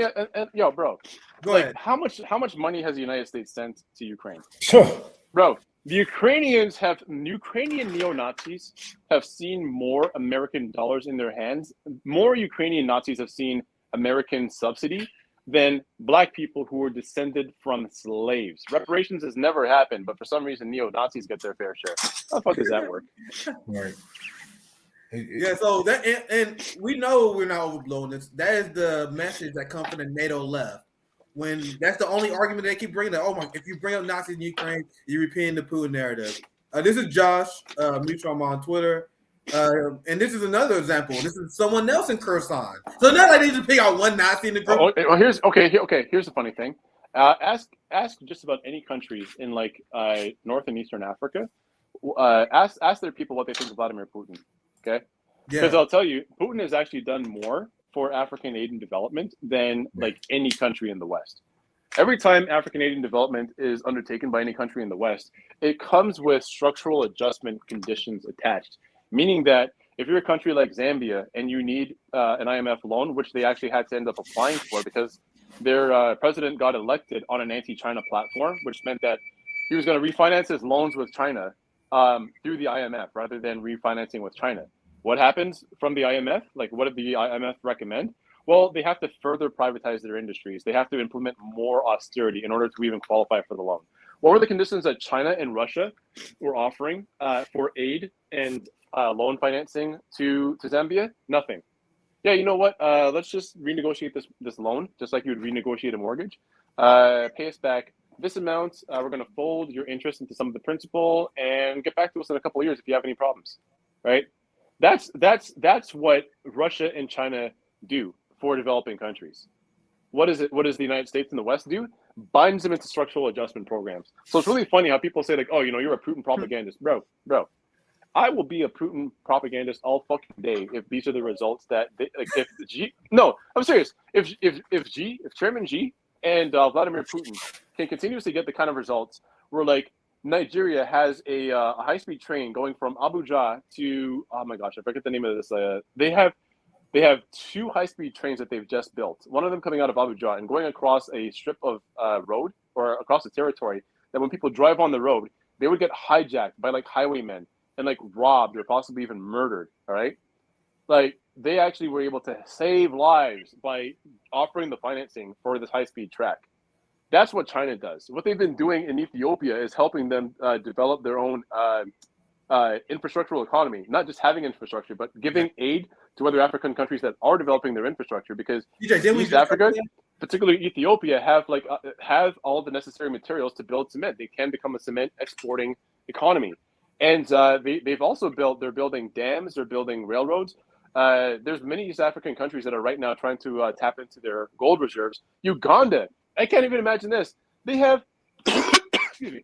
Speaker 10: bro.
Speaker 3: Go ahead.
Speaker 10: How much money has the United States sent to Ukraine?
Speaker 4: Sure.
Speaker 10: Bro, the Ukrainian neo-Nazis have seen more American dollars in their hands. More Ukrainian Nazis have seen American subsidy than black people who were descended from slaves. Reparations has never happened, but for some reason neo-Nazis get their fair share. How the fuck does that work?
Speaker 4: Right.
Speaker 3: Yeah, so that and we know we're not overblowing this. That is the message that comes from the NATO left. When that's the only argument they keep bringing up. Oh my! If you bring up Nazis in Ukraine, you're repeating the Putin narrative. This is Josh Mutual on Twitter. And this is another example. This is someone else in Kherson. So not like they just pick out one Nazi in the group.
Speaker 10: Here's the funny thing. Ask just about any countries in like North and Eastern Africa. Ask their people what they think of Vladimir Putin. Okay, because I'll tell you, Putin has actually done more for African aid and development than like any country in the West. Every time African aid and development is undertaken by any country in the West, it comes with structural adjustment conditions attached. Meaning that if you're a country like Zambia and you need an IMF loan, which they actually had to end up applying for because their president got elected on an anti-China platform, which meant that he was going to refinance his loans with China through the IMF rather than refinancing with China. What happens from the IMF? Like, what did the IMF recommend? Well, they have to further privatize their industries. They have to implement more austerity in order to even qualify for the loan. What were the conditions that China and Russia were offering for aid and loan financing to Zambia? Nothing. Yeah, you know what? Let's just renegotiate this loan, just like you would renegotiate a mortgage. Pay us back this amount. We're going to fold your interest into some of the principal and get back to us in a couple of years if you have any problems, right? That's what Russia and China do for developing countries. What does the United States and the West do? Binds them into structural adjustment programs. So it's really funny how people say like, oh, you're a Putin propagandist. Bro. I will be a Putin propagandist all fucking day if these are the results that I'm serious. If Chairman Xi and Vladimir Putin can continuously get the kind of results where like Nigeria has a high-speed train going from Abuja to, oh my gosh, I forget the name of this. They They have 2 high-speed trains that they've just built. One of them coming out of Abuja and going across a strip of road or across the territory that when people drive on the road, they would get hijacked by like highwaymen and like robbed or possibly even murdered. All right. Like they actually were able to save lives by offering the financing for this high-speed track. That's what China does. What they've been doing in Ethiopia is helping them develop their own infrastructural economy, not just having infrastructure, but giving aid to other African countries that are developing their infrastructure, because East Africa, particularly Ethiopia, have all the necessary materials to build cement. They can become a cement exporting economy. And they've also they're building dams, they're building railroads. There's many East African countries that are right now trying to tap into their gold reserves. Uganda, I can't even imagine this. They have, excuse me,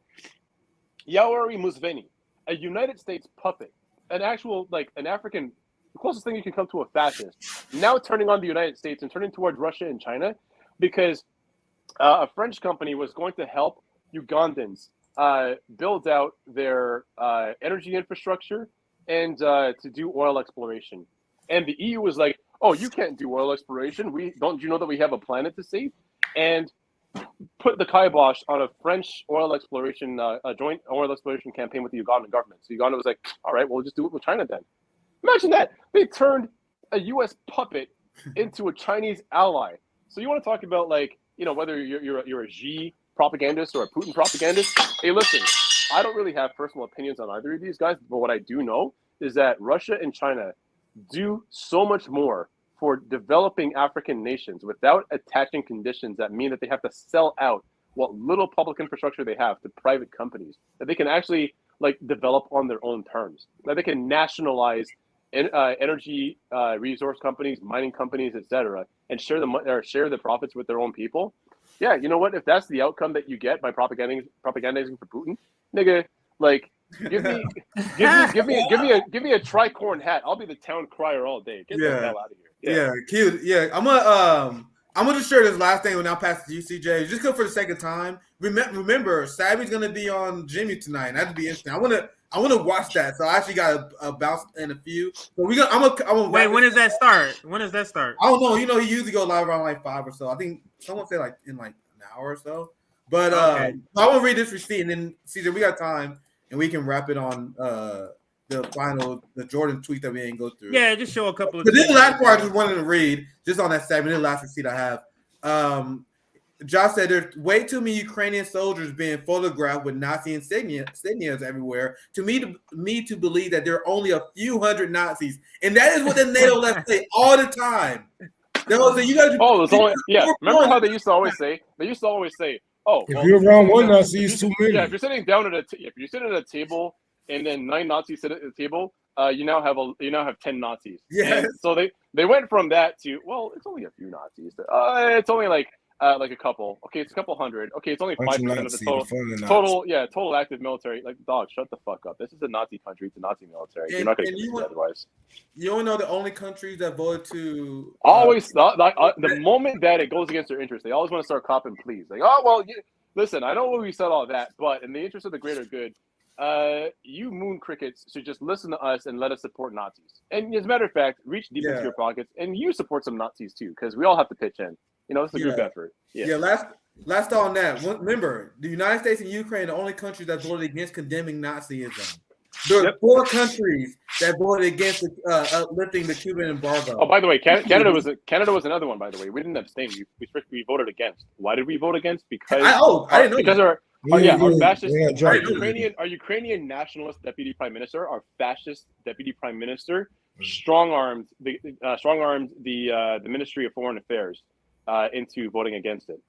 Speaker 10: Yoweri Museveni, a United States puppet, an actual, like an African, the closest thing you can come to a fascist, now turning on the United States and turning towards Russia and China because a French company was going to help Ugandans build out their energy infrastructure and to do oil exploration. And the EU was like, oh, you can't do oil exploration. Don't you know that we have a planet to save? And put the kibosh on a French oil exploration, a joint oil exploration campaign with the Ugandan government. So Uganda was like, all right, we'll just do it with China then. Imagine that. They turned a U.S. puppet into a Chinese ally. So you want to talk about, like, you know, whether you're a Xi propagandist or a Putin propagandist. Hey, listen, I don't really have personal opinions on either of these guys, but what I do know is that Russia and China do so much more for developing African nations without attaching conditions that mean that they have to sell out what little public infrastructure they have to private companies, that they can actually like develop on their own terms, that they can nationalize energy resource companies, mining companies, etc., and share the profits with their own people. Yeah, you know what? If that's the outcome that you get by propagandizing for Putin, nigga, like give me a tricorn hat. I'll be the town crier all day. Get the hell out of here.
Speaker 3: Yeah, cute. Yeah, I'm gonna just share this last thing when I pass it to you, CJ. Just go for the sake of time. Remember, Savvy's gonna be on Jimmy tonight, and that'd be interesting. I wanna watch that. So I actually got a bounce in a few. So I'm gonna
Speaker 2: wait. When does that start? When does that start?
Speaker 3: I don't know. You know, he usually go live around like 5 or so. I think someone said like in like an hour or so. But I want to read this receipt, and then CJ, we got time, and we can wrap it on the Jordan tweet that we didn't go through.
Speaker 2: Yeah, just show a couple of.
Speaker 3: But this last part I just wanted to read, just on that segment. The last receipt I have. Josh said there's way too many Ukrainian soldiers being photographed with Nazi insignias everywhere. To me to believe that there are only a few hundred Nazis, and that is what the NATO left say all the time. You guys.
Speaker 10: Oh, there's only Remember how they used to always say? They used to always say, "Oh,
Speaker 4: if you're around one Nazi, it's too many."
Speaker 10: Yeah, if you're sitting down at a table and then 9 Nazis sit at the table, you now have 10 Nazis.
Speaker 3: Yeah.
Speaker 10: And so they went from that to, well, it's only a few Nazis. It's only like a couple. Okay, it's a couple hundred. Okay, it's only 5% of the total active military. Like, dog, shut the fuck up. This is a Nazi country. It's a Nazi military. You're not going to get it otherwise.
Speaker 3: You only know the only countries that voted to
Speaker 10: the moment that it goes against their interest, they always want to start copping pleas. Like, oh well, listen, I know we said all that, but in the interest of the greater good, you moon crickets should just listen to us and let us support Nazis. And as a matter of fact, reach deep into your pockets and you support some Nazis too, because we all have to pitch in. You know, it's a group effort. Yeah.
Speaker 3: Last on that. Remember, the United States and Ukraine are the only countries that voted against condemning Nazism. There are 4 countries that voted against lifting the Cuban embargo.
Speaker 10: Oh, by the way, Canada was another one. By the way, we didn't abstain. We voted against. Why did we vote against? Because
Speaker 3: I didn't know
Speaker 10: because
Speaker 3: that.
Speaker 10: our fascist, our Ukrainian nationalist deputy prime minister, our fascist deputy prime minister, strong-armed the Ministry of Foreign Affairs into voting against it.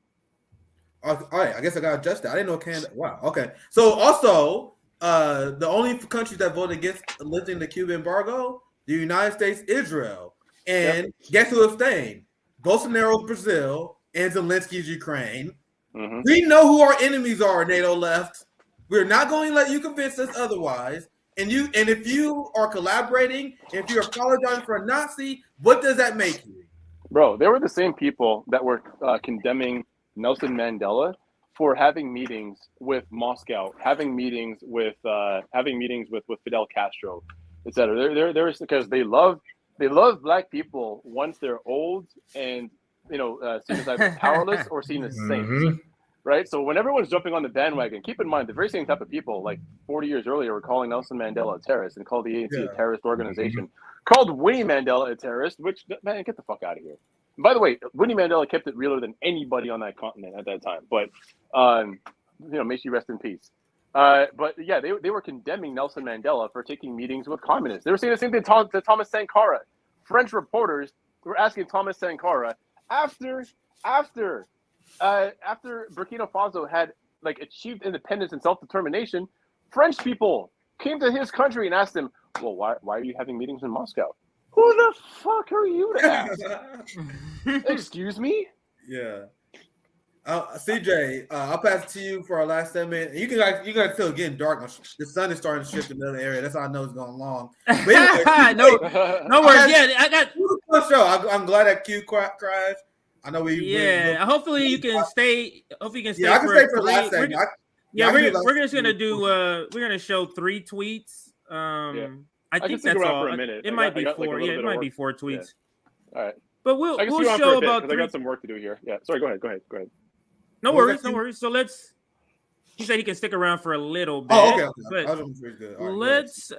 Speaker 3: All right, I guess I got to adjust that. I didn't know Canada. Wow. Okay. So also, the only countries that voted against lifting the Cuban embargo, the United States, Israel, and guess who abstained? Bolsonaro's Brazil and Zelensky's Ukraine. Mm-hmm. We know who our enemies are, NATO left. We're not going to let you convince us otherwise. And if you are collaborating, if you're apologizing for a Nazi, what does that make you?
Speaker 10: Bro, they were the same people that were condemning Nelson Mandela for having meetings with Moscow, having meetings with Fidel Castro, etc. They're because they love They love black people once they're old and seen as either powerless or seen as saints. Right? So when everyone's jumping on the bandwagon, keep in mind the very same type of people, like 40 years earlier, were calling Nelson Mandela a terrorist and called the ANC a terrorist organization, called Winnie Mandela a terrorist, which, man, get the fuck out of here. And by the way, Winnie Mandela kept it realer than anybody on that continent at that time. But, may she rest in peace. But yeah, they were condemning Nelson Mandela for taking meetings with communists. They were saying the same thing to Thomas Sankara. French reporters were asking Thomas Sankara after Burkina Faso had achieved independence and self-determination, French people came to his country and asked him, well, why are you having meetings in Moscow? Who the fuck are you to ask? Excuse me?
Speaker 3: Yeah. CJ, I'll pass it to you for our last segment. You guys still getting dark. The sun is starting to shift in another area. That's how I know it's going long. But anyway,
Speaker 2: no worries. Yeah, I got
Speaker 3: show. I'm glad that Q crashed. I know
Speaker 2: hopefully you can stay. Hopefully you can stay.
Speaker 3: Yeah, I can stay for the last segment.
Speaker 2: We're just gonna do. We're gonna show 3 tweets. I think that's all. For a minute. It might be 4. Yeah, it might be 4 tweets.
Speaker 10: Yeah. All right.
Speaker 2: But we'll show about.
Speaker 10: I got some work to do here. Yeah. Sorry. Go ahead.
Speaker 2: No worries. So he said he can stick around for a little bit.
Speaker 3: Oh, okay.
Speaker 2: Let's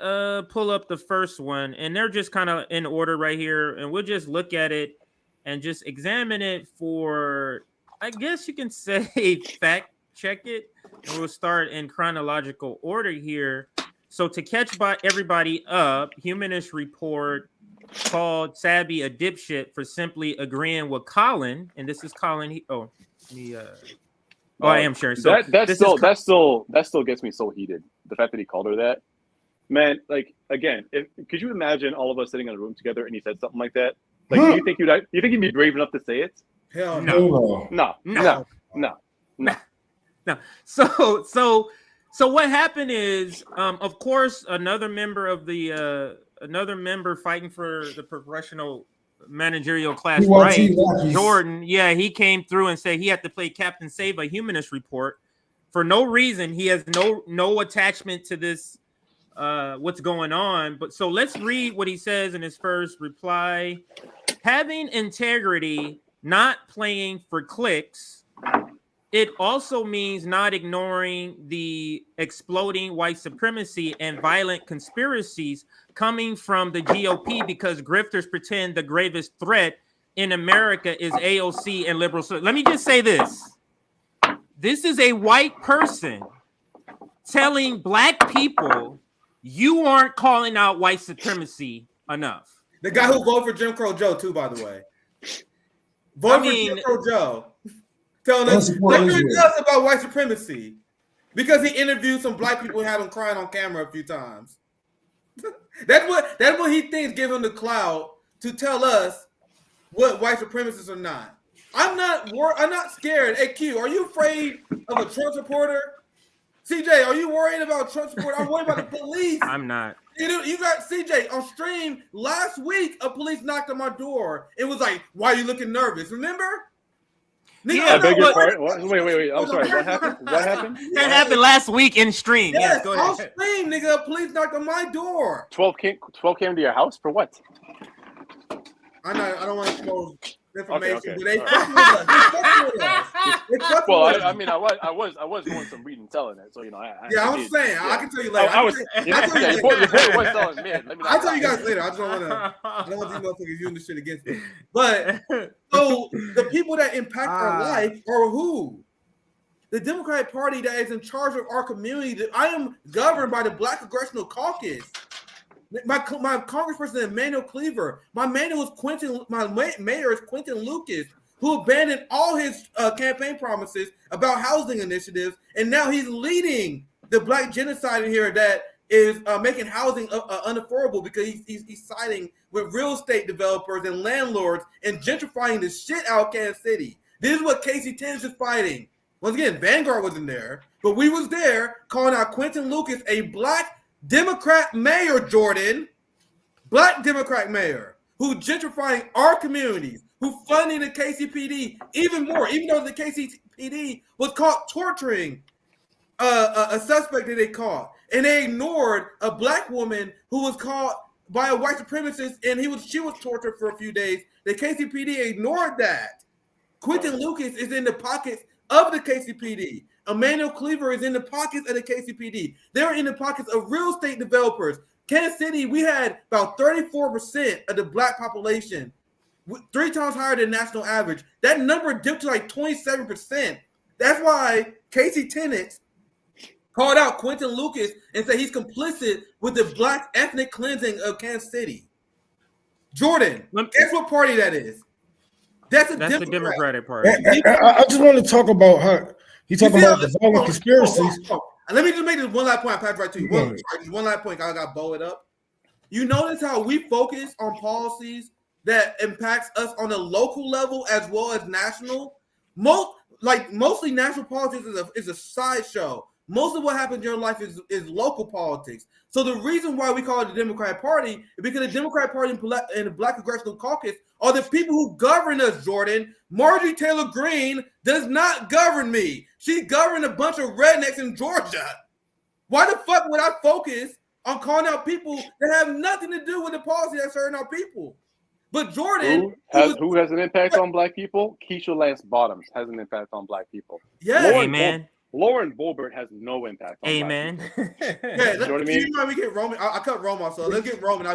Speaker 2: pull up the first one, and they're just kind of in order right here, and we'll just look at it and just examine it for, I guess you can say, fact check it, and we'll start in chronological order here. So to catch everybody up, Humanist Report called Sabby a dipshit for simply agreeing with Colin, and this is Colin. I am sure. So
Speaker 10: that still gets me so heated. The fact that he called her that, man. Like again, could you imagine all of us sitting in a room together and he said something like that? Like, do you think he'd be brave enough to say it?
Speaker 3: Hell
Speaker 10: no.
Speaker 2: So what happened is, of course, another member fighting for the professional managerial class, right? Jordan, he came through and said he had to play Captain Save a Humanist Report for no reason. He has no attachment to this. What's going on? But so let's read what he says in his first reply. Having integrity, not playing for clicks. It also means not ignoring the exploding white supremacy and violent conspiracies coming from the GOP because grifters pretend the gravest threat in America is AOC and liberals. So let me just say this. This is a white person telling black people you aren't calling out white supremacy enough.
Speaker 3: The guy who voted for Jim Crow Joe, too, by the way. For Jim Crow Joe. Telling us about white supremacy. Because he interviewed some black people and had them crying on camera a few times. That's what he thinks give him the clout to tell us what white supremacists are not. I'm not scared. Hey, Q, are you afraid of a Trump supporter? CJ, are you worried about Trump support? I'm worried about the police.
Speaker 2: I'm not.
Speaker 3: You got CJ on stream last week. A police knocked on my door. It was like, why are you looking nervous? Remember?
Speaker 10: I beg your pardon. Wait. I'm sorry. What happened?
Speaker 2: That happened last week in stream.
Speaker 3: Yes,
Speaker 2: go ahead.
Speaker 3: On stream, nigga. Police knocked on my door.
Speaker 10: 12 came to your house for what?
Speaker 3: I don't want to expose information,
Speaker 10: okay.
Speaker 3: but they fucking with us.
Speaker 10: I was doing some reading, telling it, so
Speaker 3: I'm saying I can tell you later.
Speaker 10: I'll
Speaker 3: tell you guys later. I don't want these motherfuckers using this shit against me. But so the people that impact our life are who? The Democratic Party that is in charge of our community. I am governed by the Black Congressional Caucus. My congressperson Emmanuel Cleaver. My mayor is Quentin Lucas, who abandoned all his campaign promises about housing initiatives, and now he's leading the black genocide in here that is making housing unaffordable because he's siding with real estate developers and landlords and gentrifying the shit out of Kansas City. This is what Casey Tennis is fighting. Once again, Vanguard wasn't there, but we was there calling out Quentin Lucas, a black Democrat mayor, Jordan, black Democrat mayor, who gentrifying our communities, who funding the KCPD even more, even though the KCPD was caught torturing a suspect that they caught, and they ignored a black woman who was caught by a white supremacist, and she was tortured for a few days. The KCPD ignored that. Quentin Lucas is in the pockets of the KCPD. Emmanuel Cleaver is in the pockets of the KCPD. They're in the pockets of real estate developers. Kansas City, we had about 34% of the black population, 3 times higher than national average. That number dipped to like 27%. That's why Casey Tennant called out Quentin Lucas and said he's complicit with the black ethnic cleansing of Kansas City. Jordan, guess what party that is? That's the
Speaker 2: Democratic Party.
Speaker 4: I just want to talk about how he's talking about the violent conspiracies.
Speaker 3: Let me just make this one last point. I passed right to you. One last point. I got to bow it up. You notice how we focus on policies that impacts us on a local level as well as national? Mostly national politics is a sideshow. Most of what happens in your life is local politics. So the reason why we call it the Democratic Party is because the Democratic Party and the Black Congressional Caucus are the people who govern us, Jordan. Marjorie Taylor Greene does not govern me. She governed a bunch of rednecks in Georgia. Why the fuck would I focus on calling out people that have nothing to do with the policy that's hurting our people? But Jordan,
Speaker 10: who has an impact on black people? Keisha Lance Bottoms has an impact on black people.
Speaker 3: Yeah,
Speaker 10: Lauren Boebert has no impact on
Speaker 2: Amen.
Speaker 3: Yeah,
Speaker 10: you know what I mean?
Speaker 3: We get Roman. I cut Rome off, so let's get Roman.
Speaker 4: I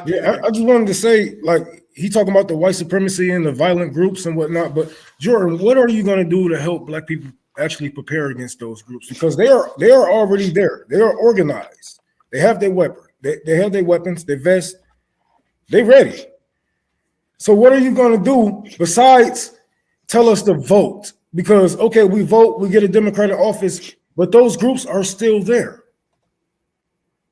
Speaker 4: just wanted to say, like, he talking about the white supremacy and the violent groups and whatnot. But Jordan, what are you going to do to help black people actually prepare against those groups? Because they are already there. They are organized. They have their weapon. They have their weapons. Their vests. They ready. So what are you going to do besides tell us to vote? Because, okay, we vote, we get a Democratic office, but those groups are still there.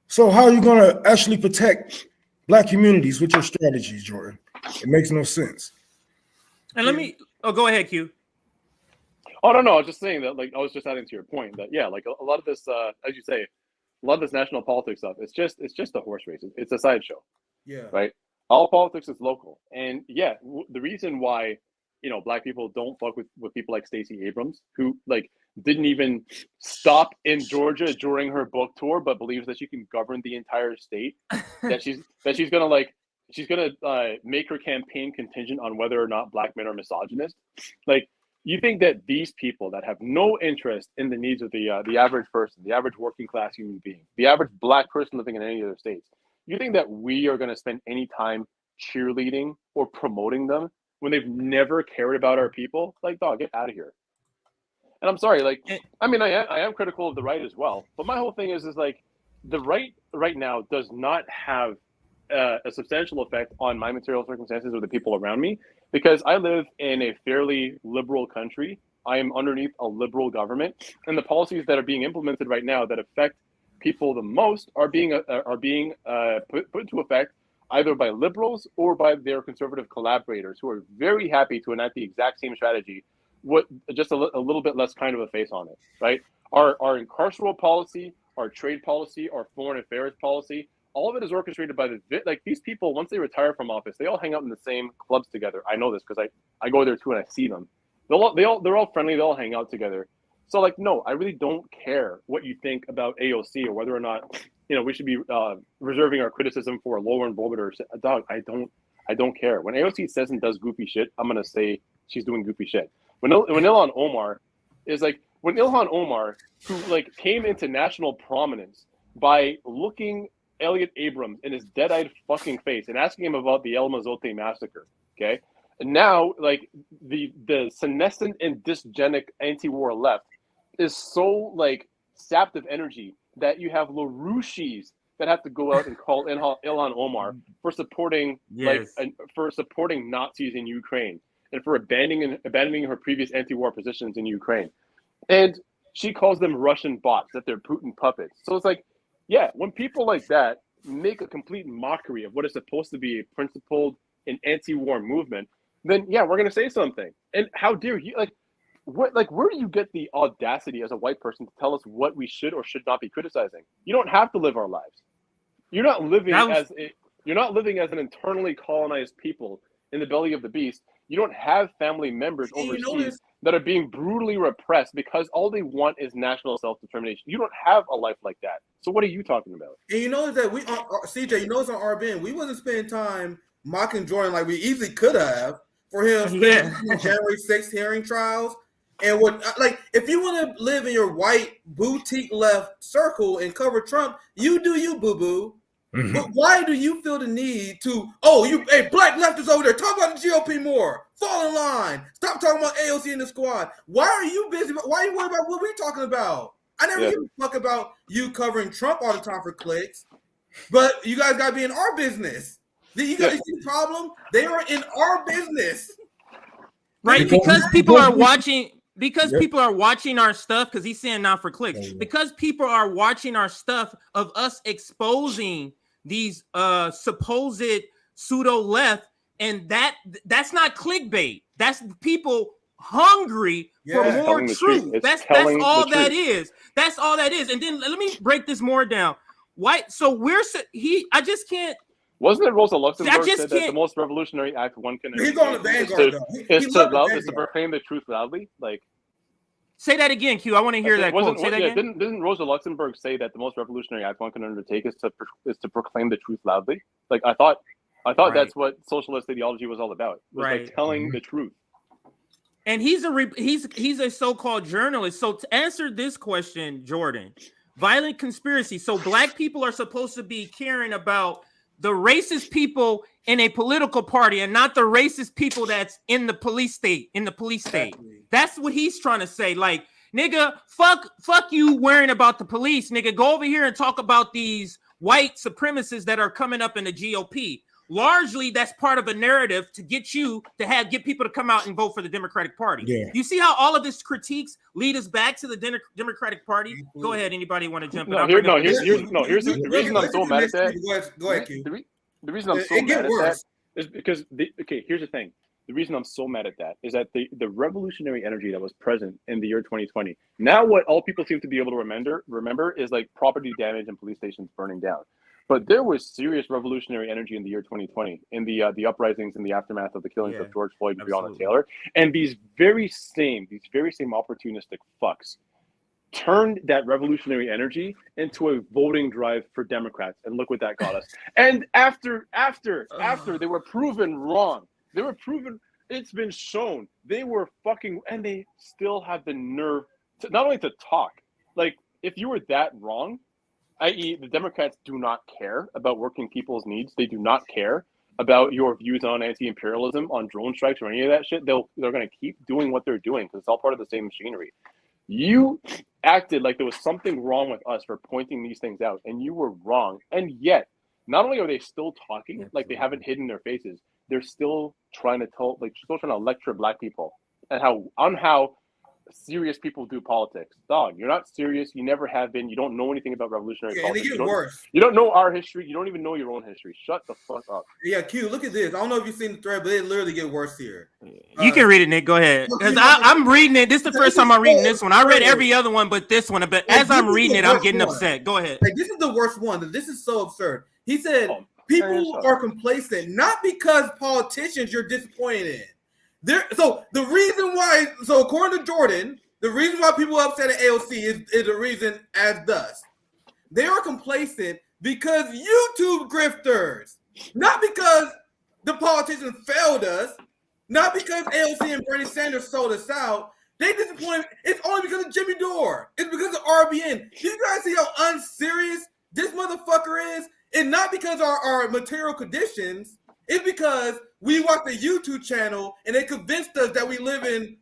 Speaker 4: So how are you going to actually protect black communities with your strategies, Jordan? It makes no sense.
Speaker 2: And go ahead, Q.
Speaker 10: Oh, no, I was just saying that, like, I was just adding to your point that, yeah, like a lot of this, as you say, a lot of this national politics stuff, it's just a horse race. It's a sideshow.
Speaker 3: Yeah.
Speaker 10: Right? All politics is local. And yeah, the reason why, black people don't fuck with people like Stacey Abrams, who like didn't even stop in Georgia during her book tour, but believes that she can govern the entire state. that she's gonna make her campaign contingent on whether or not black men are misogynist. Like, you think that these people that have no interest in the needs of the average person, the average working class human being, the average black person living in any other states, you think that we are going to spend any time cheerleading or promoting them when they've never cared about our people? Like, dog, get out of here. And I'm sorry, like, I mean, I am critical of the right as well, but my whole thing is like, the right now does not have a substantial effect on my material circumstances or the people around me, because I live in a fairly liberal country. I am underneath a liberal government, and the policies that are being implemented right now that affect people the most are being put into effect either by liberals or by their conservative collaborators, who are very happy to enact the exact same strategy with just a little bit less kind of a face on it, right? Our carceral policy, our trade policy, our foreign affairs policy, all of it is orchestrated by these people. Once they retire from office, they all hang out in the same clubs together. I know this because I go there too and I see them. They're all friendly. They all hang out together. So, like, no, I really don't care what you think about AOC or whether or not, we should be reserving our criticism for Lauren Boebert or dog. I don't care. When AOC says and does goofy shit, I'm gonna say she's doing goofy shit. When Ilhan Omar, who like came into national prominence by looking Elliot Abrams in his dead-eyed fucking face and asking him about the El Mozote massacre, okay? And now, like, the senescent and dysgenic anti-war left is so, like, sapped of energy that you have LaRouches that have to go out and call Ilhan Omar for supporting supporting Nazis in Ukraine and for abandoning her previous anti-war positions in Ukraine. And she calls them Russian bots, that they're Putin puppets. So it's like, yeah, when people like that make a complete mockery of what is supposed to be a principled and anti-war movement, then yeah, we're gonna say something. And how dare you? Where do you get the audacity as a white person to tell us what we should or should not be criticizing? You don't have to live our lives. You're not living as an internally colonized people in the belly of the beast. You don't have family members overseas that are being brutally repressed because all they want is national self-determination. You don't have a life like that. So what are you talking about?
Speaker 3: And you notice that we, CJ, you notice on RBN, we wasn't spending time mocking Jordan like we easily could have for him spending January 6th hearing trials. And what, like, if you want to live in your white boutique left circle and cover Trump, you do you, boo-boo. But why do you feel the need to, hey, black leftists over there, talk about the GOP more, fall in line, stop talking about AOC in the squad. Why are you busy? Why are you worried about what we're talking about? I never give a fuck about you covering Trump all the time for clicks, but you guys got to be in our business. You guys see the problem? They are in our business.
Speaker 2: Right, because people are watching. Because people are watching our stuff, because he's saying not for clicks. Because people are watching our stuff of us exposing these supposed pseudo left, and that's not clickbait. That's people hungry for more truth. That's all that is. That's all that is. And then let me break this more down. Why? So I just can't.
Speaker 10: Wasn't it Rosa Luxemburg said that the most revolutionary act one can
Speaker 3: He's on the vanguard,
Speaker 10: is to proclaim the truth loudly? Like,
Speaker 2: say that again, Q. I want to hear that quote. Say that again.
Speaker 10: Didn't Rosa Luxemburg say that the most revolutionary act one can undertake is to proclaim the truth loudly? Like, I thought that's what socialist ideology was all about. Was like telling the truth.
Speaker 2: And he's a so-called journalist. So to answer this question, Jordan, violent conspiracy. So black people are supposed to be caring about the racist people in a political party and not the racist people that's in the police state. That's what he's trying to say. Like, nigga, fuck you worrying about the police, nigga. Go over here and talk about these white supremacists that are coming up in the GOP. Largely, that's part of a narrative to get people to come out and vote for the Democratic Party. Yeah. You see how all of this critiques lead us back to the Democratic Party? Go ahead. Anybody want to jump in?
Speaker 10: Here's the reason I'm so mad at that.
Speaker 3: Go ahead, Q.
Speaker 10: The reason I'm so mad at that is because here's the thing. The reason I'm so mad at that is that the revolutionary energy that was present in the year 2020. Now, what all people seem to be able to remember is like property damage and police stations burning down. But there was serious revolutionary energy in the year 2020 in the uprisings in the aftermath of the killings of George Floyd and Breonna Taylor. And these very same opportunistic fucks turned that revolutionary energy into a voting drive for Democrats. And look what that got us. And after they were proven wrong, it's been shown they were fucking, and they still have the nerve to not only to talk. Like, if you were that wrong, i.e. the Democrats do not care about working people's needs. They do not care about your views on anti-imperialism, on drone strikes, or any of that shit. They're going to keep doing what they're doing because it's all part of the same machinery. You acted like there was something wrong with us for pointing these things out, and you were wrong. And yet, not only are they still talking, like they haven't hidden their faces, they're still trying to lecture black people and how serious people do politics. Dog, you're not serious. You never have been. You don't know anything about revolutionary politics.
Speaker 3: And they get worse.
Speaker 10: You don't know our history. You don't even know your own history. Shut the fuck up.
Speaker 3: Yeah, Q, look at this. I don't know if you've seen the thread, but it literally get worse here.
Speaker 2: You can read it, Nick. Go ahead. Because I'm reading it. This is the first time I'm reading this one. I read every other one but this one. But as I'm reading it, I'm getting upset. Go ahead.
Speaker 3: Like, this is the worst one. This is so absurd. He said, people are complacent, not because politicians you're disappointed in. So according to Jordan, the reason why people are upset at AOC is the reason as thus. They are complacent because YouTube grifters, not because the politicians failed us, not because AOC and Bernie Sanders sold us out. They disappointed. It's only because of Jimmy Dore. It's because of RBN. Do you guys see how unserious this motherfucker is? And not because our material conditions. It's because we watch the YouTube channel and they convinced us that we live in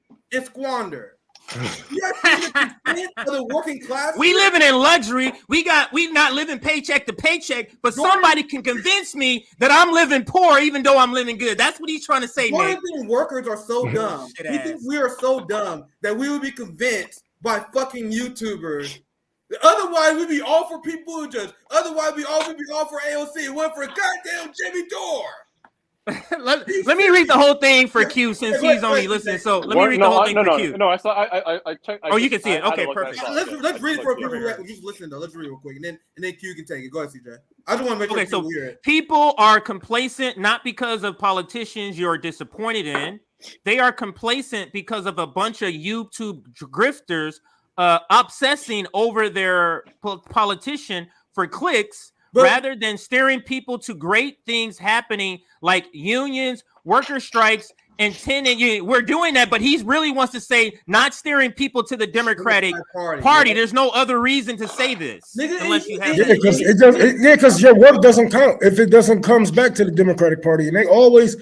Speaker 3: squander. The working class.
Speaker 2: We living in luxury. We not living paycheck to paycheck, but somebody can convince me that I'm living poor even though I'm living good. That's what he's trying to say, Nick.
Speaker 3: Workers are so dumb. He thinks we are so dumb that we would be convinced by fucking YouTubers. Otherwise, we'd be all for people who just. Otherwise, we'd be all for AOC. It went for goddamn Jimmy Dore.
Speaker 2: let me read the whole thing for Q since he's only listening. So let me read the whole thing for Q.
Speaker 10: No, I saw. I checked.
Speaker 2: You can see it. Okay, perfect.
Speaker 3: Let's read it for people who just listen though. Let's read it real quick, and then Q can take it. Go ahead, CJ. I just want to make sure people hear it.
Speaker 2: People are complacent not because of politicians you're disappointed in. They are complacent because of a bunch of YouTube grifters obsessing over their politician for clicks, rather than steering people to great things happening like unions, worker strikes, and we're doing that, but he really wants to say not steering people to the Democratic Party. There's no other reason to say this unless you have
Speaker 4: because your work doesn't count if it doesn't comes back to the Democratic Party, and they always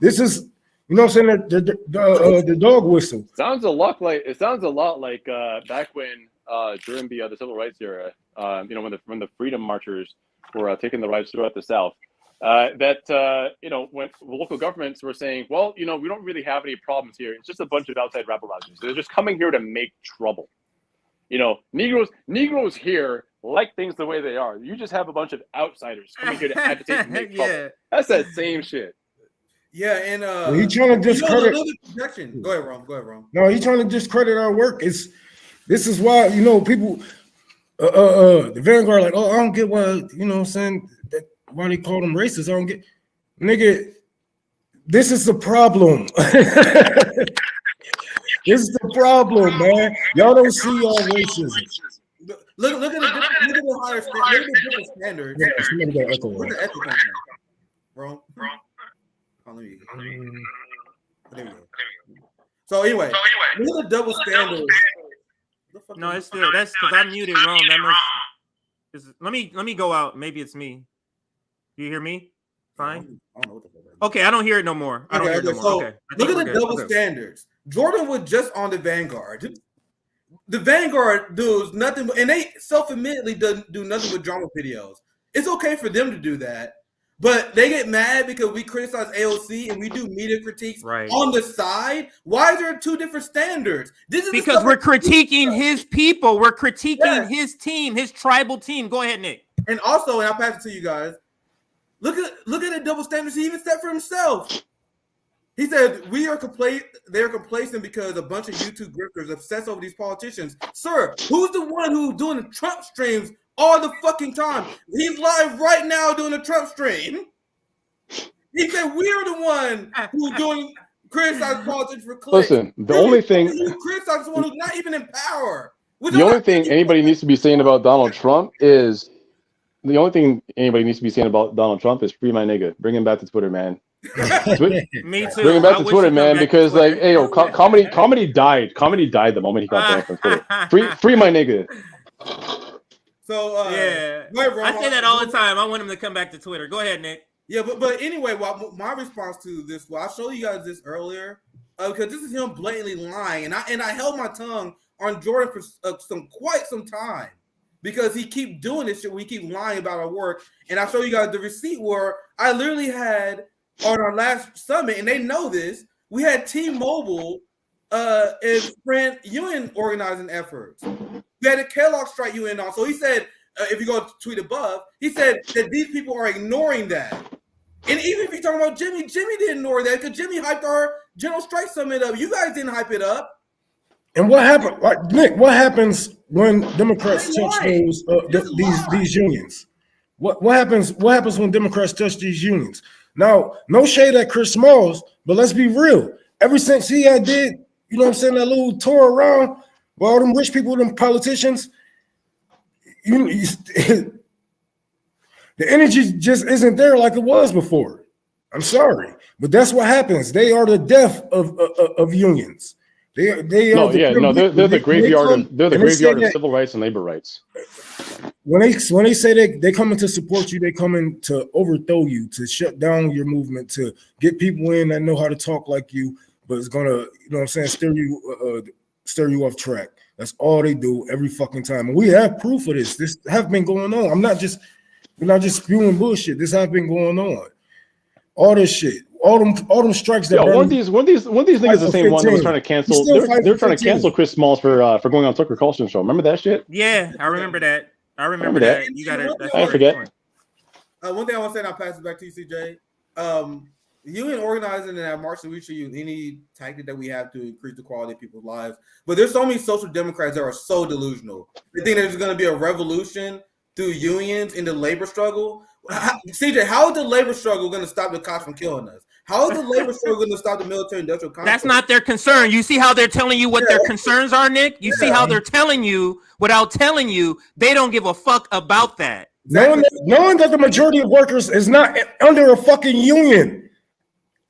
Speaker 4: you know what I'm saying, the dog whistle.
Speaker 10: Sounds a lot like back when during the civil rights era, you know, when the freedom marchers were taking the rights throughout the South. You know, when local governments were saying, well, you know, we don't really have any problems here. It's just a bunch of outside rabble-rousers. They're just coming here to make trouble. You know, Negroes here like things the way they are. You just have a bunch of outsiders coming here to agitate and make trouble. That's that same shit.
Speaker 3: Yeah, and
Speaker 4: he's trying to discredit.
Speaker 3: Go ahead, Ron.
Speaker 4: No, he's trying to discredit our work. This is why, you know, people, the Vanguard, like, oh, I don't get why, you know what I'm saying, why they call them racist. I don't get, nigga, this is the problem. This is the problem, man. Y'all don't see y'all racism.
Speaker 3: Look at the higher standard. Look at the different standards.
Speaker 4: Yeah, somebody got echo.
Speaker 3: Where's the echo coming from? Wrong. Oh, there we go. So anyway, look at the double standard.
Speaker 2: No, it's still that's because I muted wrong. That must. Let me go out. Maybe it's me. Do you hear me? Fine. Okay, I don't hear it no more. I don't hear it no more.
Speaker 3: So
Speaker 2: Okay.
Speaker 3: Look at the double standards. Jordan was just on the Vanguard. The Vanguard does nothing, and they self-admittedly do nothing but drama videos. It's okay for them to do that, but they get mad because we criticize AOC and we do media critiques on the side. Why is there two different standards? This is
Speaker 2: because we're critiquing his people. We're critiquing his team, his tribal team. Go ahead, Nick.
Speaker 3: And also, and I'll pass it to you guys. Look at the double standards he even set for himself. He said they're complacent because a bunch of YouTube grifters obsess over these politicians. Sir, who's the one who's doing the Trump streams all the fucking time? He's live right now doing a Trump stream. He said we're the one who's doing criticize politics for clicks.
Speaker 10: Listen, the only thing
Speaker 3: you criticize someone who's not even in power.
Speaker 10: The only thing anybody needs to be saying about Donald Trump is free my nigga. Bring him back to Twitter, man.
Speaker 2: Me too.
Speaker 10: Bring him back to Twitter, man, because like, hey, yo, comedy died. Comedy died the moment he got banned from Twitter. Free my nigga.
Speaker 3: So
Speaker 2: yeah, I say that all the time. I want him to come back to Twitter. Go ahead, Nick.
Speaker 3: Yeah, but anyway, my response to this, I'll show you guys this earlier because this is him blatantly lying, and I held my tongue on Jordan for quite some time because he keep doing this shit. We keep lying about our work, and I'll show you guys the receipt where I literally had on our last summit, and they know this. We had T-Mobile and Friend UN organizing efforts. We had a Kellogg strike UN on. So he said, if you go to tweet above, he said that these people are ignoring that. And even if you're talking about Jimmy didn't ignore that because Jimmy hyped our General Strike Summit up. You guys didn't hype it up.
Speaker 4: And what happened, Nick? What happens when Democrats touch these unions? What happens? What happens when Democrats touch these unions? Now, no shade at Chris Smalls, but let's be real. Ever since he did, you know what I'm saying, that little tour around with all them rich people, them politicians, the energy just isn't there like it was before. I'm sorry, but that's what happens. They are the death of unions. They're
Speaker 10: the graveyard of civil rights and labor rights.
Speaker 4: When they say they coming to support you, they coming to overthrow you, to shut down your movement, to get people in that know how to talk like you, but it's gonna, you know what I'm saying, steer you off track. That's all they do every fucking time. And we have proof of this. This have been going on. We're not just spewing bullshit. This have been going on. All this shit. All them strikes that
Speaker 10: one of these niggas is the same one that was trying to cancel. They're trying to cancel Chris Smalls for going on Tucker Carlson's show. Remember that shit?
Speaker 2: Yeah, I remember that. I remember that. You got it.
Speaker 10: I forget.
Speaker 3: One thing I want to say, and I'll pass it back to you, CJ. Union organizing and at March, we should use any tactic that we have to increase the quality of people's lives. But there's so many social democrats that are so delusional. They think there's going to be a revolution through unions in the labor struggle. CJ, how is the labor struggle going to stop the cops from killing us? How is the labor struggle going to stop the military-industrial complex?
Speaker 2: That's not their concern. You see how they're telling you what their concerns are, Nick? You see how they're telling you without telling you they don't give a fuck about that.
Speaker 4: Knowing that the majority of workers is not under a fucking union,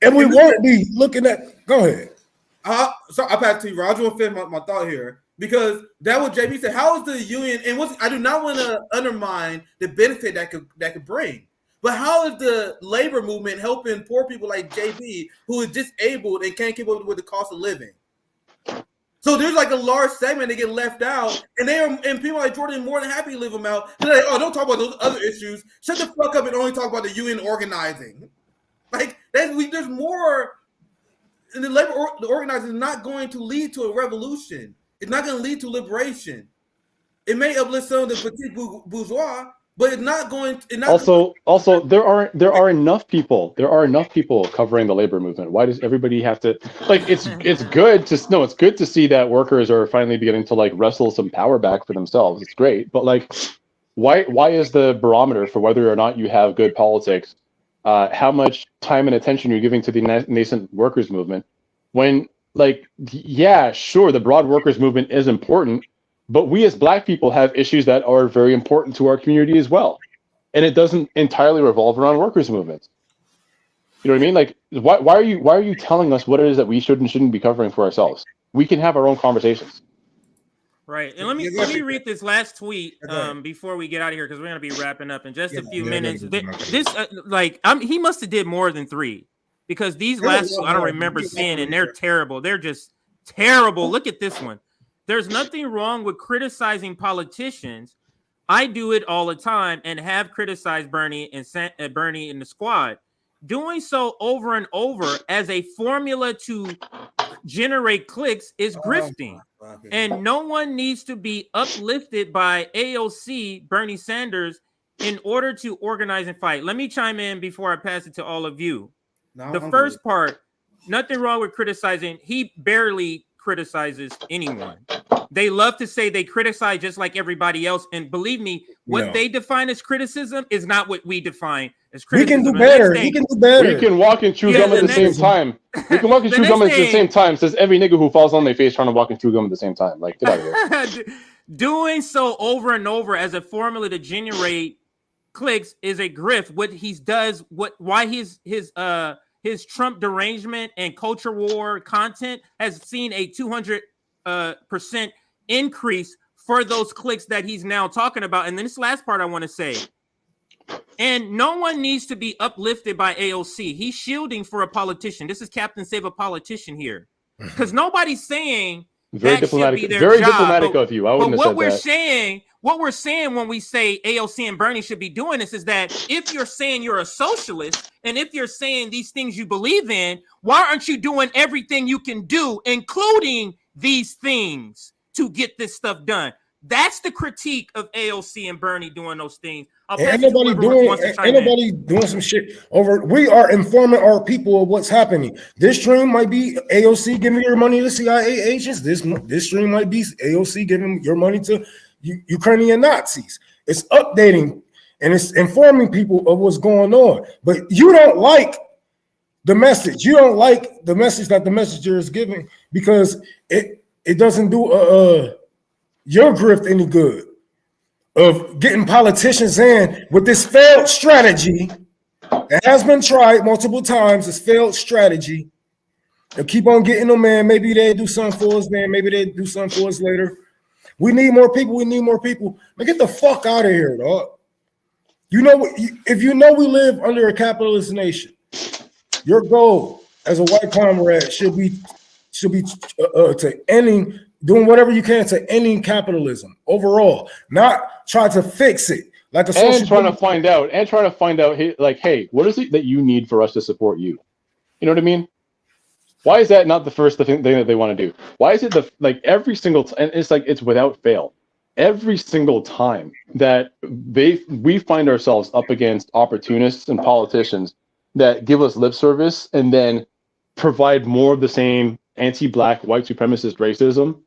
Speaker 4: and we won't be looking at. Go ahead.
Speaker 3: So I pass to you, Roger. I want to finish my thought here because that what JB said. How is the union? And I do not want to undermine the benefit that could bring. But how is the labor movement helping poor people like JB, who is disabled and can't keep up with the cost of living? So there's like a large segment that get left out, and people like Jordan more than happy to leave them out. They're like, oh, don't talk about those other issues. Shut the fuck up and only talk about the union organizing. Like there's more. And the organizing is not going to lead to a revolution. It's not going to lead to liberation. It may uplift some of the petite bourgeois. But it's not going.
Speaker 12: Also, there are enough people. There are enough people covering the labor movement. Why does everybody have to like? It's good to see that workers are finally beginning to like wrestle some power back for themselves. It's great, but like, why is the barometer for whether or not you have good politics, how much time and attention you're giving to the nascent workers movement? When like, yeah, sure, the broad workers movement is important. But we as Black people have issues that are very important to our community as well. And it doesn't entirely revolve around workers' movements. You know what I mean? Like, why are you telling us what it is that we should and shouldn't be covering for ourselves? We can have our own conversations.
Speaker 2: Right. And let me read this last tweet before we get out of here, because we're going to be wrapping up in just a few minutes. He must have did more than 3, because these last two I don't remember seeing, and they're terrible. They're just terrible. Look at this one. There's nothing wrong with criticizing politicians. I do it all the time and have criticized Bernie and Bernie and the squad. Doing so over and over as a formula to generate clicks is grifting. And no one needs to be uplifted by AOC, Bernie Sanders, in order to organize and fight. Let me chime in before I pass it to all of you. The first part, nothing wrong with criticizing. He barely criticizes anyone. They love to say they criticize just like everybody else, and believe me, what they define as criticism is not what we define as criticism.
Speaker 4: We can do better. He can do better.
Speaker 12: We can walk and chew gum at the same time. We can walk and chew gum at the same time. Says every nigga who falls on their face trying to walk and chew gum at the same time. Like, get out of here.
Speaker 2: Doing so over and over as a formula to generate clicks is a grift. What he does, why his Trump derangement and culture war content has seen a 200% increase for those clicks that he's now talking about. And then this last part I want to say, and no one needs to be uplifted by AOC. He's shielding for a politician. This is Captain Save a Politician here, because nobody's saying
Speaker 12: very
Speaker 2: that
Speaker 12: diplomatic,
Speaker 2: should be their
Speaker 12: very
Speaker 2: job.
Speaker 12: diplomatic of you. I wouldn't have said that. What we're saying when we say AOC and Bernie should be doing this is that if you're saying you're a socialist and if you're saying these things you believe in, why aren't you doing everything you can do, including these things, to get this stuff done? That's the critique of AOC and Bernie doing those things.
Speaker 4: Ain't nobody doing some shit over. We are informing our people of what's happening. This stream might be AOC giving your money to CIA agents. This stream might be AOC giving your money to Ukrainian Nazis. It's updating and it's informing people of what's going on. But you don't like the message. You don't like the message that the messenger is giving because it doesn't do your grift any good of getting politicians in with this failed strategy that has been tried multiple times. This failed strategy. They'll keep on getting them, man. Maybe they do something for us, man. Maybe they do something for us later. We need more people. We need more people. Man, get the fuck out of here, dog. You know, if you know we live under a capitalist nation, your goal as a white comrade should be to ending, doing whatever you can to ending capitalism overall, not try to fix it like a social.
Speaker 12: And trying to find out, hey, what is it that you need for us to support you? You know what I mean? Why is that not the first thing that they want to do? Why is it every single and it's like it's without fail. Every single time that we find ourselves up against opportunists and politicians that give us lip service and then provide more of the same anti-black white supremacist racism,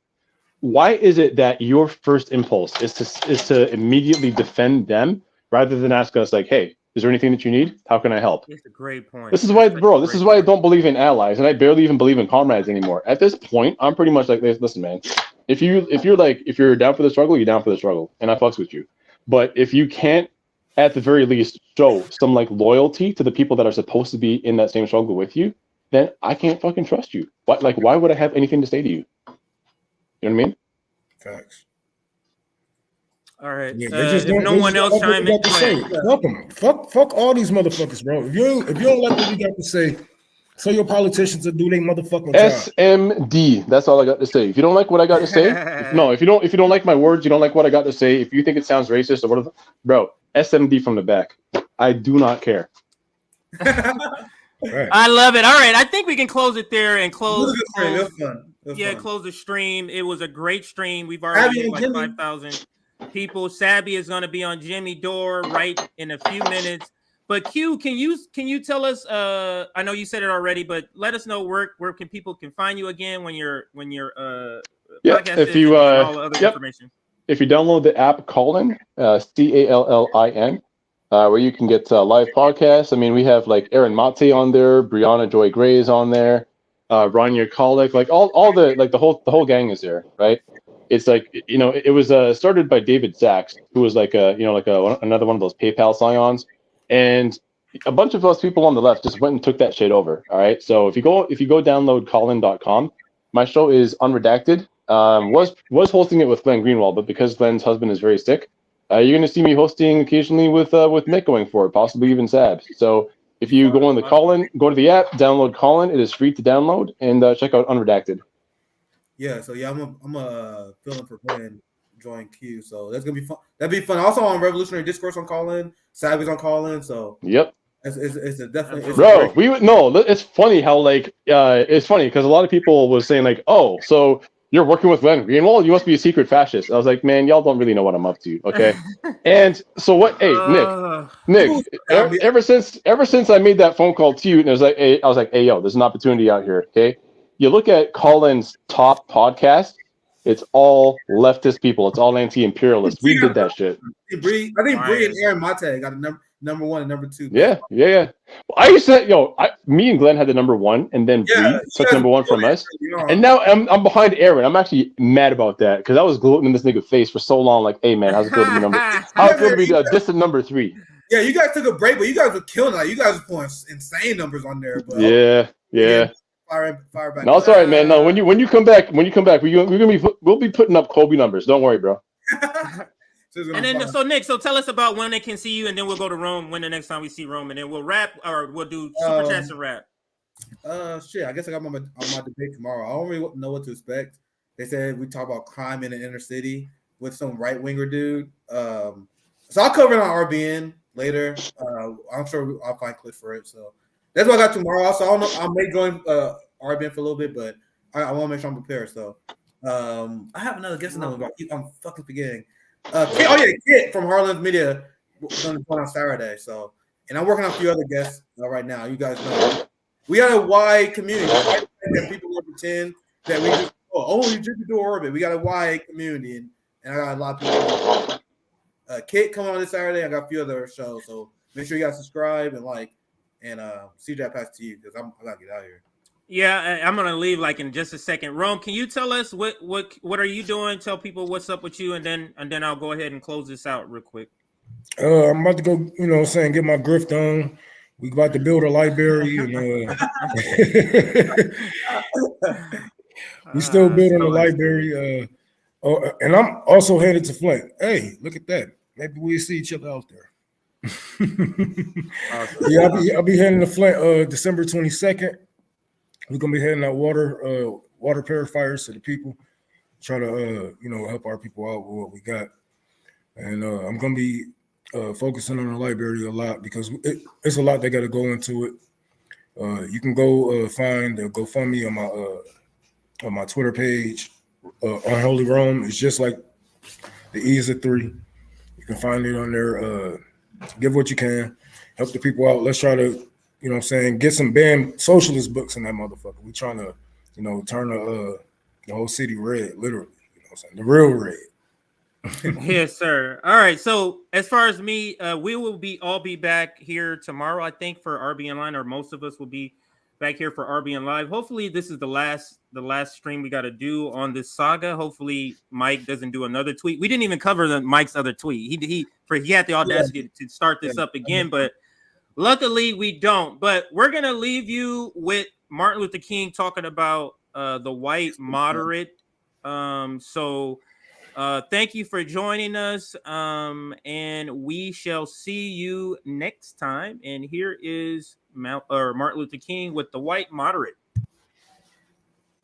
Speaker 12: why is it that your first impulse is to immediately defend them rather than ask us like, hey, Is there anything that you need? How can I help?
Speaker 2: That's a great point.
Speaker 12: This is why, bro, this is why I don't believe in allies, and I barely even believe in comrades anymore. At this point, I'm pretty much like this. Listen, man, if you're down for the struggle, you're down for the struggle, and I fucks with you. But if you can't, at the very least, show some like loyalty to the people that are supposed to be in that same struggle with you, then I can't fucking trust you. Why would I have anything to say to you? You know what I mean?
Speaker 4: Facts.
Speaker 2: All right.
Speaker 4: Yeah,
Speaker 2: if no one else chime in,
Speaker 4: fuck them. Fuck all these motherfuckers, bro. If you don't like what we got to say, tell your politicians to do their motherfucking job.
Speaker 12: SMD. That's all I got to say. If you don't like what I got to say, if you don't like my words, you don't like what I got to say. If you think it sounds racist or whatever, bro, SMD from the back. I do not care.
Speaker 2: Right. I love it. All right, I think we can close it there and close.
Speaker 3: It was fun.
Speaker 2: Close the stream. It was a great stream. We've already hit like 5,000 people. Sabby is going to be on Jimmy Dore right in a few minutes. But Q, can you tell us? I know you said it already, but let us know where people can find you again when you're podcast
Speaker 12: if you
Speaker 2: all the other information.
Speaker 12: If you download the app Callin, Callin. Where you can get live podcasts. I mean, we have like Aaron Mate on there, Brianna Joy Gray is on there, Rania Kolick, like all the like the whole gang is there, right? It's like, you know, it was started by David Sachs, who was like another one of those PayPal scions, and a bunch of those people on the left just went and took that shit over. All right, so if you go download Callin.com, my show is unredacted. Was hosting it with Glenn Greenwald, but because Glenn's husband is very sick. You're going to see me hosting occasionally with Mick going forward, possibly even Sabs. So if you go on the Callin, go to the app, download Callin. It is free to download, and check out Unredacted.
Speaker 3: Yeah, so yeah, I'm a filling for playing join Q. So that's gonna be fun. That'd be fun. Also on Revolutionary Discourse on Callin, Savvy's on Callin. So
Speaker 12: yep,
Speaker 3: it's definitely.
Speaker 12: Bro, it's funny how like it's funny because a lot of people was saying like, oh, so you're working with Glenn Greenwald, you must be a secret fascist. I was like, man, y'all don't really know what I'm up to, okay? And so what? Hey, Nick, ever since I made that phone call to you, and I was like, hey, yo, there's an opportunity out here, okay? You look at Collin's top podcast, it's all leftist people, it's all anti-imperialist. We did that shit.
Speaker 3: I think Bree and Aaron Mate got a number one and number two.
Speaker 12: Yeah. I used to, me and Glenn had the number one, and then Bree took number one from us. And now I'm behind Aaron. I'm actually mad about that because I was gloating in this nigga's face for so long. Like, hey man, how's it feel to be distant number 3?
Speaker 3: Yeah, you guys took a break, but you guys were killing it. You guys were pulling insane numbers on there. But
Speaker 12: yeah.
Speaker 3: Fire back.
Speaker 12: No, it's all right, man. No, when you come back, we'll be putting up Kobe numbers. Don't worry, bro.
Speaker 2: And then, so Nick, tell us about when they can see you, and then we'll go to Rome when the next time we see Rome, and then we'll wrap, or we'll do super chats and wrap.
Speaker 3: Shit, I guess I got my debate tomorrow. I don't really know what to expect. They said we talk about crime in the inner city with some right winger dude. So I'll cover it on RBN later. I'm sure I'll find clips for it. So that's what I got tomorrow. Also, I don't know. I may join RBN for a little bit, but I want to make sure I'm prepared. So I have another guest number. I'm fucking forgetting. Kit from Harlan's Media going to on Saturday. So, and I'm working on a few other guests right now. You guys know we got a wide community. And people will pretend that we just you just do orbit. We got a wide community, and I got a lot of people. Kit coming on this Saturday. I got a few other shows, so make sure you guys subscribe and like. And CJ, I pass to you because I gotta get out of here.
Speaker 2: Yeah, I'm gonna leave like in just a second. Rome, can you tell us what are you doing? Tell people what's up with you, and then I'll go ahead and close this out real quick.
Speaker 4: I'm about to go, get my grift on. We about to build a library, and we still building a library. And I'm also headed to Flint. Hey, look at that. Maybe we'll see each other out there. Yeah, I'll be heading to Flint December 22nd. We're gonna be heading out water purifiers to the people, try to help our people out with what we got. And I'm gonna be focusing on the library a lot because it's a lot they got to go into it. You can go find the GoFundMe on my Twitter page. Unholy Rome. It's just like the E's of 3. You can find it on there. Give what you can, help the people out. Let's try to, get some banned socialist books in that motherfucker. We trying to, turn the whole city red, literally. The real red.
Speaker 2: Yes, sir. All right. So as far as me, we will all be back here tomorrow, I think, for RBN Line, or most of us will be back here for RBN Live. Hopefully, this is the last stream we got to do on this saga. Hopefully, Mike doesn't do another tweet. We didn't even cover Mike's other tweet. He had the audacity to start this up again, but luckily we don't. But we're gonna leave you with Martin Luther King talking about the white moderate. Thank you for joining us, and we shall see you next time. And here is Martin Luther King with the white moderate.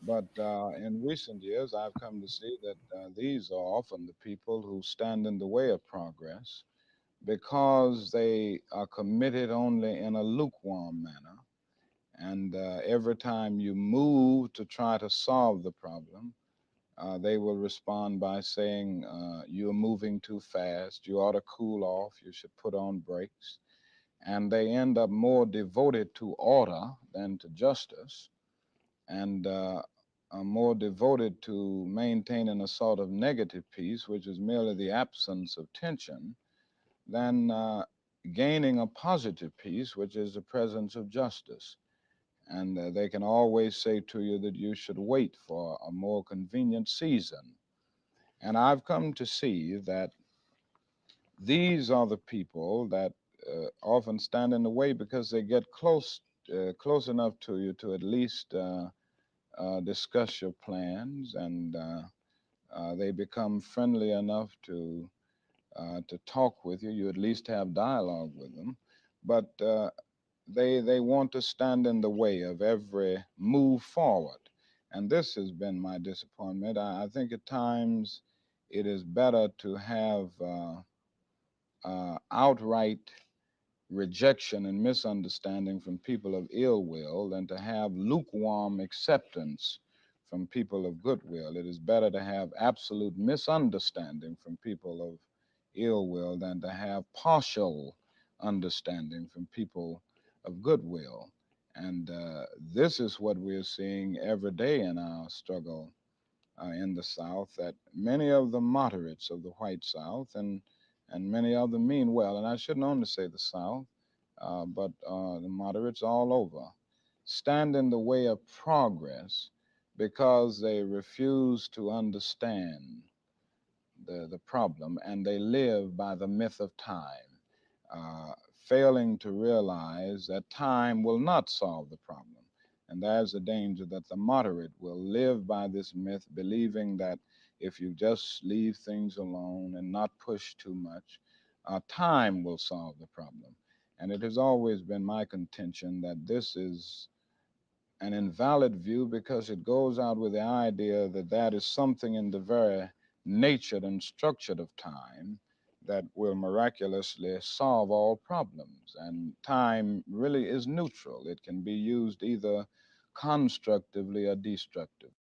Speaker 13: But in recent years, I've come to see that these are often the people who stand in the way of progress because they are committed only in a lukewarm manner. And every time you move to try to solve the problem, they will respond by saying, you're moving too fast, you ought to cool off, you should put on brakes. And they end up more devoted to order than to justice, and are more devoted to maintaining a sort of negative peace, which is merely the absence of tension, than gaining a positive peace, which is the presence of justice. And they can always say to you that you should wait for a more convenient season. And I've come to see that these are the people that often stand in the way because they get close enough to you to at least discuss your plans, and they become friendly enough to talk with you. You at least have dialogue with them, but they want to stand in the way of every move forward. And this has been my disappointment. I think at times it is better to have outright rejection and misunderstanding from people of ill will than to have lukewarm acceptance from people of goodwill. It is better to have absolute misunderstanding from people of ill will than to have partial understanding from people of goodwill. And this is what we're seeing every day in our struggle in the South, that many of the moderates of the white South and many of them mean well, and I shouldn't only say the South, but the moderates all over, stand in the way of progress because they refuse to understand the problem, and they live by the myth of time, failing to realize that time will not solve the problem. And there's a danger that the moderate will live by this myth, believing that if you just leave things alone and not push too much, time will solve the problem. And it has always been my contention that this is an invalid view because it goes out with the idea that that is something in the very nature and structure of time that will miraculously solve all problems. And time really is neutral. It can be used either constructively or destructively.